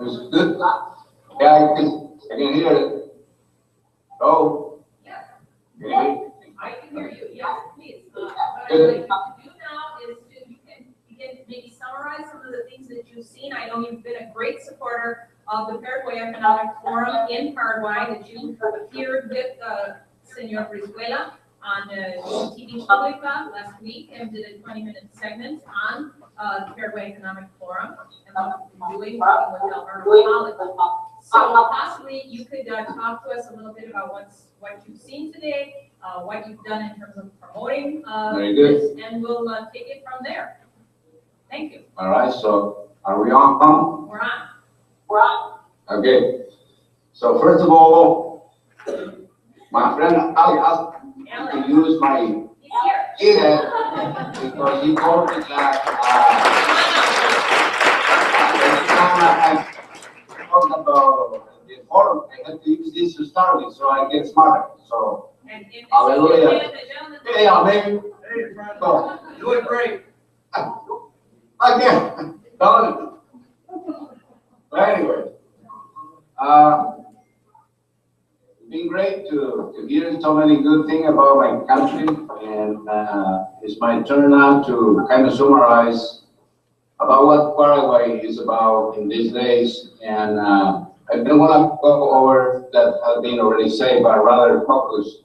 It's good. Yeah, I can hear it. Oh. Yeah. Okay. I can hear you. Yes, please. What I'd like you to do now is you can maybe summarize some of the things that you've seen. I know you've been a great supporter of the Paraguay Economic Forum in Paraguay, that you appeared with Senor Brizuela on TV Pública last week and did a 20-minute segment on the Paraguay Economic Forum and what we've been doing working with Alverno College. So possibly you could talk to us a little bit about what you've seen today, what you've done in terms of promoting this, and we'll take it from there. Thank you. All right, so are we on? We're on. We're on. Okay. So first of all, my friend Ali asked me to use my keyhead because he told me that I talked about the forum. I had to use this to start with, so I get smarter. So hallelujah. Yeah, maybe. Hey, Frank. So, Doing great. again, done. But anyway, it's been great to hear so many good things about my country, and it's my turn now to kind of summarize about what Paraguay is about in these days. And I don't want to go over that has been already said, but rather focus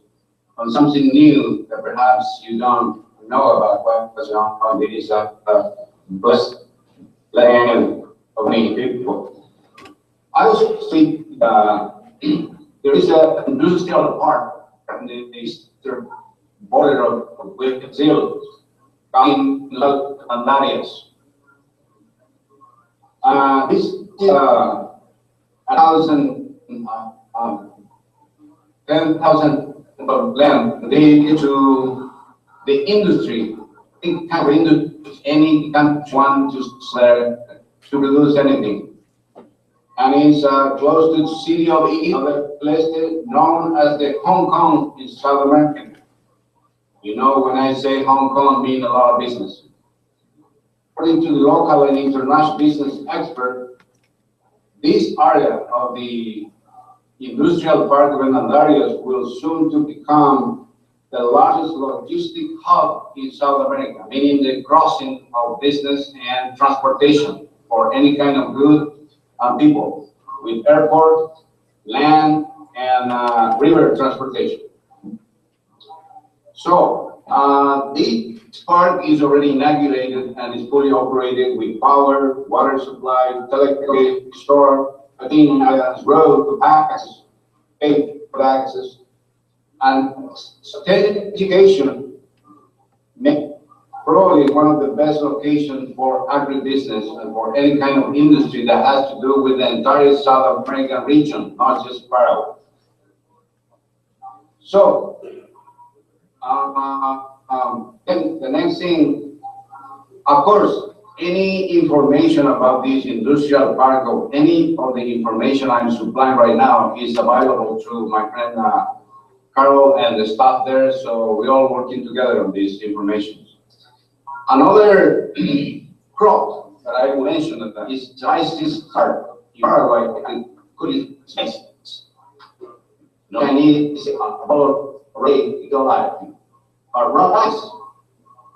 on something new that perhaps you don't know about what goes on this blessed land of many people. I also see there is an industrial park in the eastern border of Brazil, in Las Marias. This is 10,000 of land related to the industry. Any kind of industry, any country want to produce anything. And it's close to the city of another place known as the Hong Kong in South America. You know, when I say Hong Kong, I mean a lot of business. According to the local and international business expert, this area of the industrial park of Hernandarias will soon to become the largest logistic hub in South America, meaning the crossing of business and transportation for any kind of good and people, with airport, land, and river transportation. So this park is already inaugurated and is fully operated with power, water supply, telecom, store, road access, pay for access, and education make probably one of the best locations for agribusiness and for any kind of industry that has to do with the entire South American region, not just Paraguay. So, then the next thing, of course, any information about this industrial park or any of the information I'm supplying right now is available through my friend Carol and the staff there. So we're all working together on this information. Another crop that I mentioned is rice card in Paraguay and good space. No, I need about rate go live. Our rice.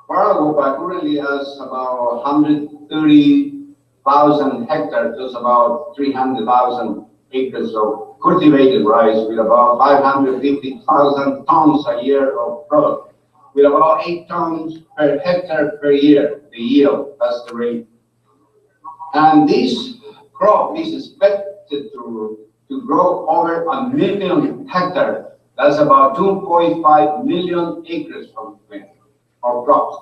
Paraguay currently has about 130,000 hectares, that's about 300,000 acres of cultivated rice with about 550,000 tons a year of product, with about 8 tons per hectare per year, the yield, that's the rate. And this crop is expected to grow over 1 million hectares, that's about 2.5 million acres of crops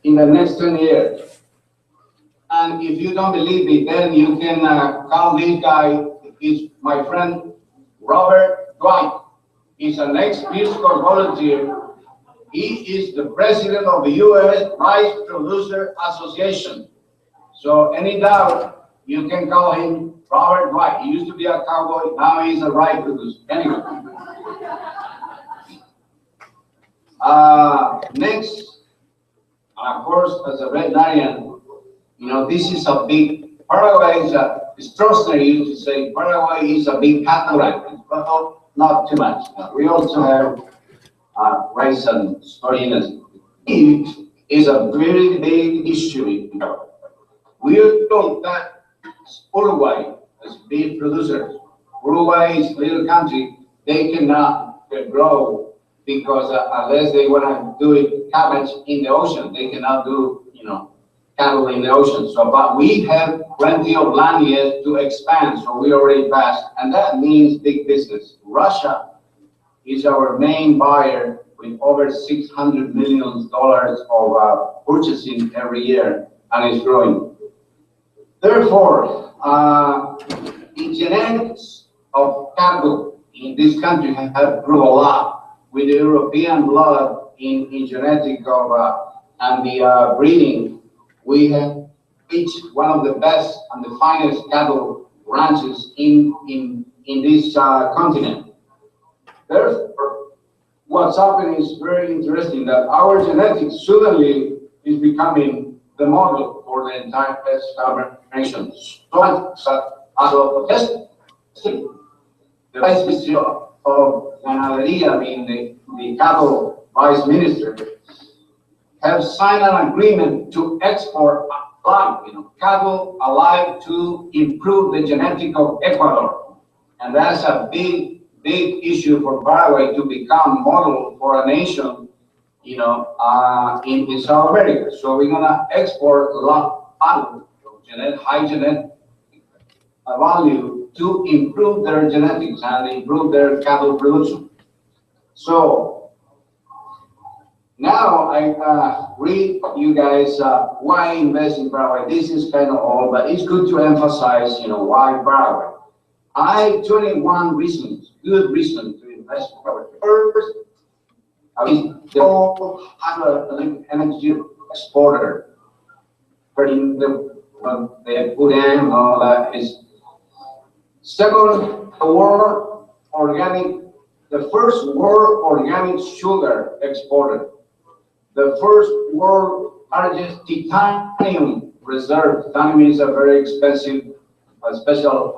in the next 10 years. And if you don't believe me, then you can call this guy. He's my friend Robert Dwight. He's an ex-Peace Corps volunteer. He is the president of the U.S. Rice Producer Association. So any doubt, you can call him Robert Dwight. He used to be a cowboy, now he's a rice producer. Anyway. Next, of course, as a veterinarian, you know, this is a big, Paraguay is Stroessner used to say, Paraguay is a big cattle ranch. Well, not too much. We also have rice and soybeans. It is a very big issue in Paraguay. We don't that Uruguay as big producers. Uruguay is a little country, they cannot grow because unless they want to do it cabbage in the ocean, they cannot do, you know, cattle in the ocean. So, but we have plenty of land yet to expand, so we already passed, and that means big business. Russia is our main buyer with over $600 million of purchasing every year, and it's growing. Therefore, the genetics of cattle in this country have grown a lot. With the European blood in genetic of and the breeding, we have reached one of the best and the finest cattle ranches in this continent. Therefore, what's happening is very interesting that our genetics suddenly is becoming the model for the entire nation. So as a testing, the vice minister of Ganadería, I mean the cattle vice minister, have signed an agreement to export alive, you know, cattle alive to improve the genetic of Ecuador. And that's a big issue for Paraguay to become model for a nation, you know, in South America. So we're gonna export a lot of high genetic value to improve their genetics and improve their cattle production. So now I read you guys why invest in Paraguay. This is kind of all, but it's good to emphasize, you know, why Paraguay. I have 21 reasons, good reasons to invest in Paraguay. First, they all have an energy exporter. They put in all that is. Second, the first world organic sugar exporter. The first world largest titanium reserve. Titanium is a very expensive, special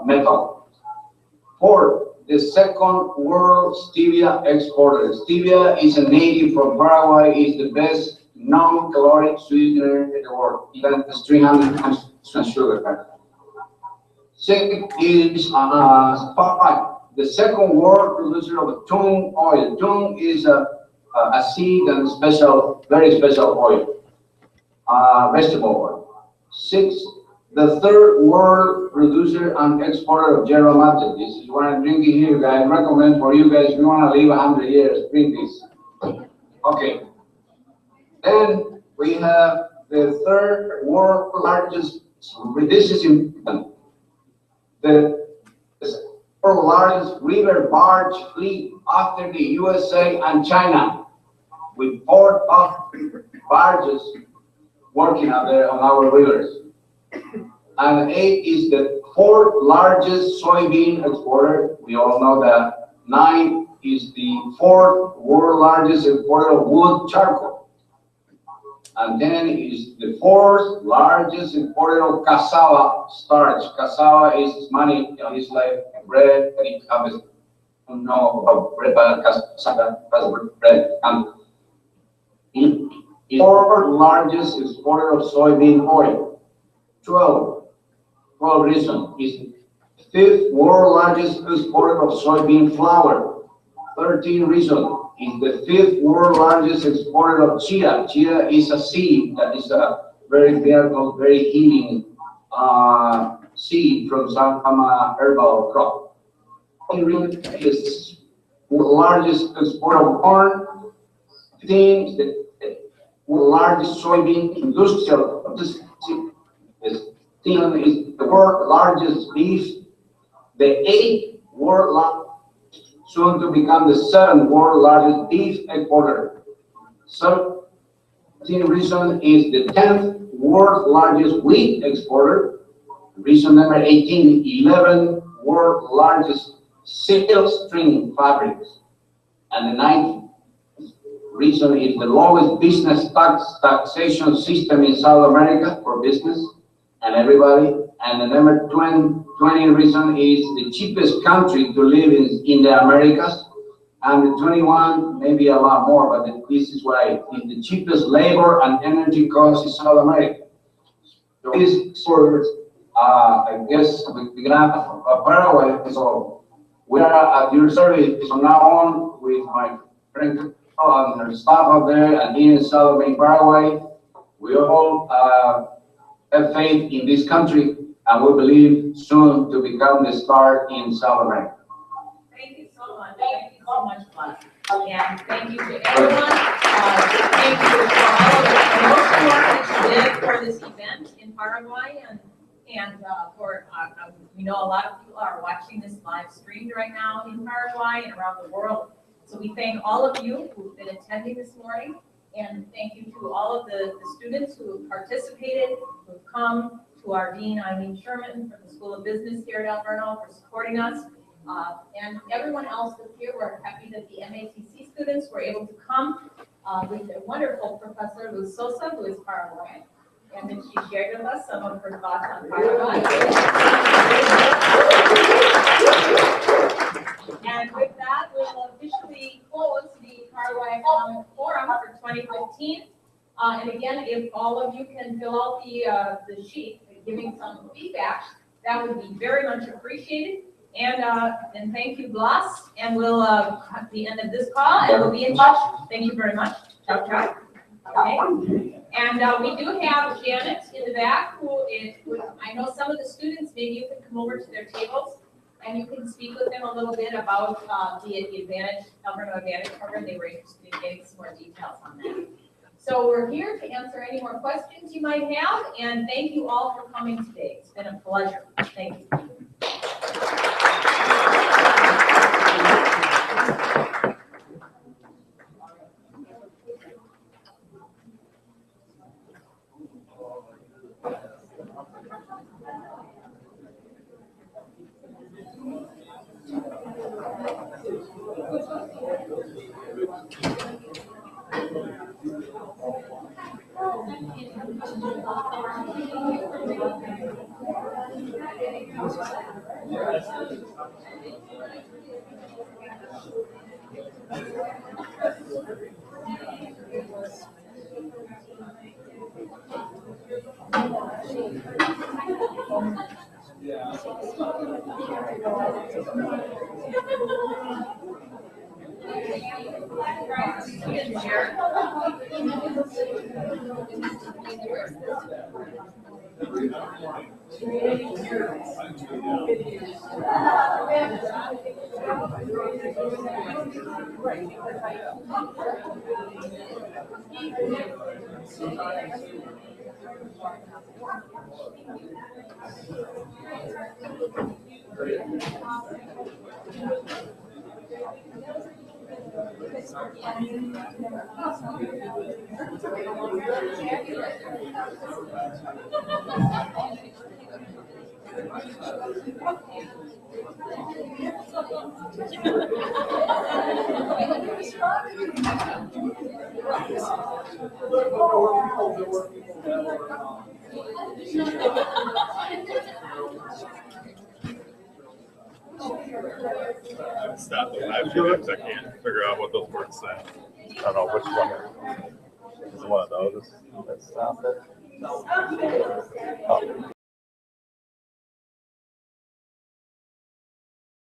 metal. Fourth, the second world stevia exporter. Stevia is a native from Paraguay, is the best non-caloric sweetener in the world. Even it's 300 times sugar. Second is the second world producer of tung oil. Tung is a seed and very special oil, vegetable oil. Six, the third world producer and exporter of General Mate. This is what I'm drinking here, guys. I recommend for you guys, if you want to live 100 years, drink this. Okay. Then we have the third world largest, this is important, the largest river barge fleet after the USA and China. with 4 barges working out there on our rivers. And 8 is the 4th largest soybean exporter. We all know that. 9 is the 4th world largest exporter of wood charcoal. And 10 is the 4th largest importer of cassava starch. Cassava is money, it's like bread, it comes, no, about bread, but cassava has bread. And it is 4th largest exporter of soybean oil. 12 reason is 5th world largest exporter of soybean flour. 13 reason is the 5th world largest exporter of chia. Chia is a seed that is a very miracle, very healing seed from some herbal crop. Is the largest exporter of corn. 15 is the largest soybean industrial. Is the world's largest beef. The 8th world soon to become the 7th world largest beef exporter. 17 reason is the 10th world largest wheat exporter. Reason number 18, 11 world largest silk string fabrics. And the 9th reason is the lowest business taxation system in South America for business and everybody. And the number 20 reason is the cheapest country to live in the Americas. And the 21, maybe a lot more, but this is why it's the cheapest labor and energy cost in South America. So this sort of, I guess, we can Paraguay. So we are at your service from now on with my friend and her staff out there and here in South America, Paraguay. We all have faith in this country, and we believe soon to become the star in South America. Thank you so much. Thank you so much, Blas. And thank you to everyone. Thank you for all of the promotion work that you did for this event in Paraguay, and for we know a lot of people are watching this live streamed right now in Paraguay and around the world. So we thank all of you who've been attending this morning. And thank you to all of the students who have participated, who have come, to our Dean, Eileen Sherman, from the School of Business here at Alverno for supporting us, and everyone else that's here. We're happy that the MATC students were able to come with a wonderful professor, Luz Sosa, who is Paraguayan. And then she shared with us some of her thoughts on Paraguay. And with that, we'll officially close the Paraguay Economic Forum for 2015. And again, if all of you can fill out the sheet, giving some feedback, that would be very much appreciated. And thank you, Blas. And we'll at the end of this call, and we'll be in touch. Thank you very much. Ciao, ciao. Okay. And we do have Janet in the back, who I know some of the students. Maybe you can come over to their tables, and you can speak with them a little bit about the Advantage, Alverno Advantage program. They were interested in getting some more details on that. So we're here to answer any more questions you might have, and thank you all for coming today. It's been a pleasure. Thank you. Stop the live stream because I can't figure out what those words say. I don't know which one is one of those that stopped it. Oh.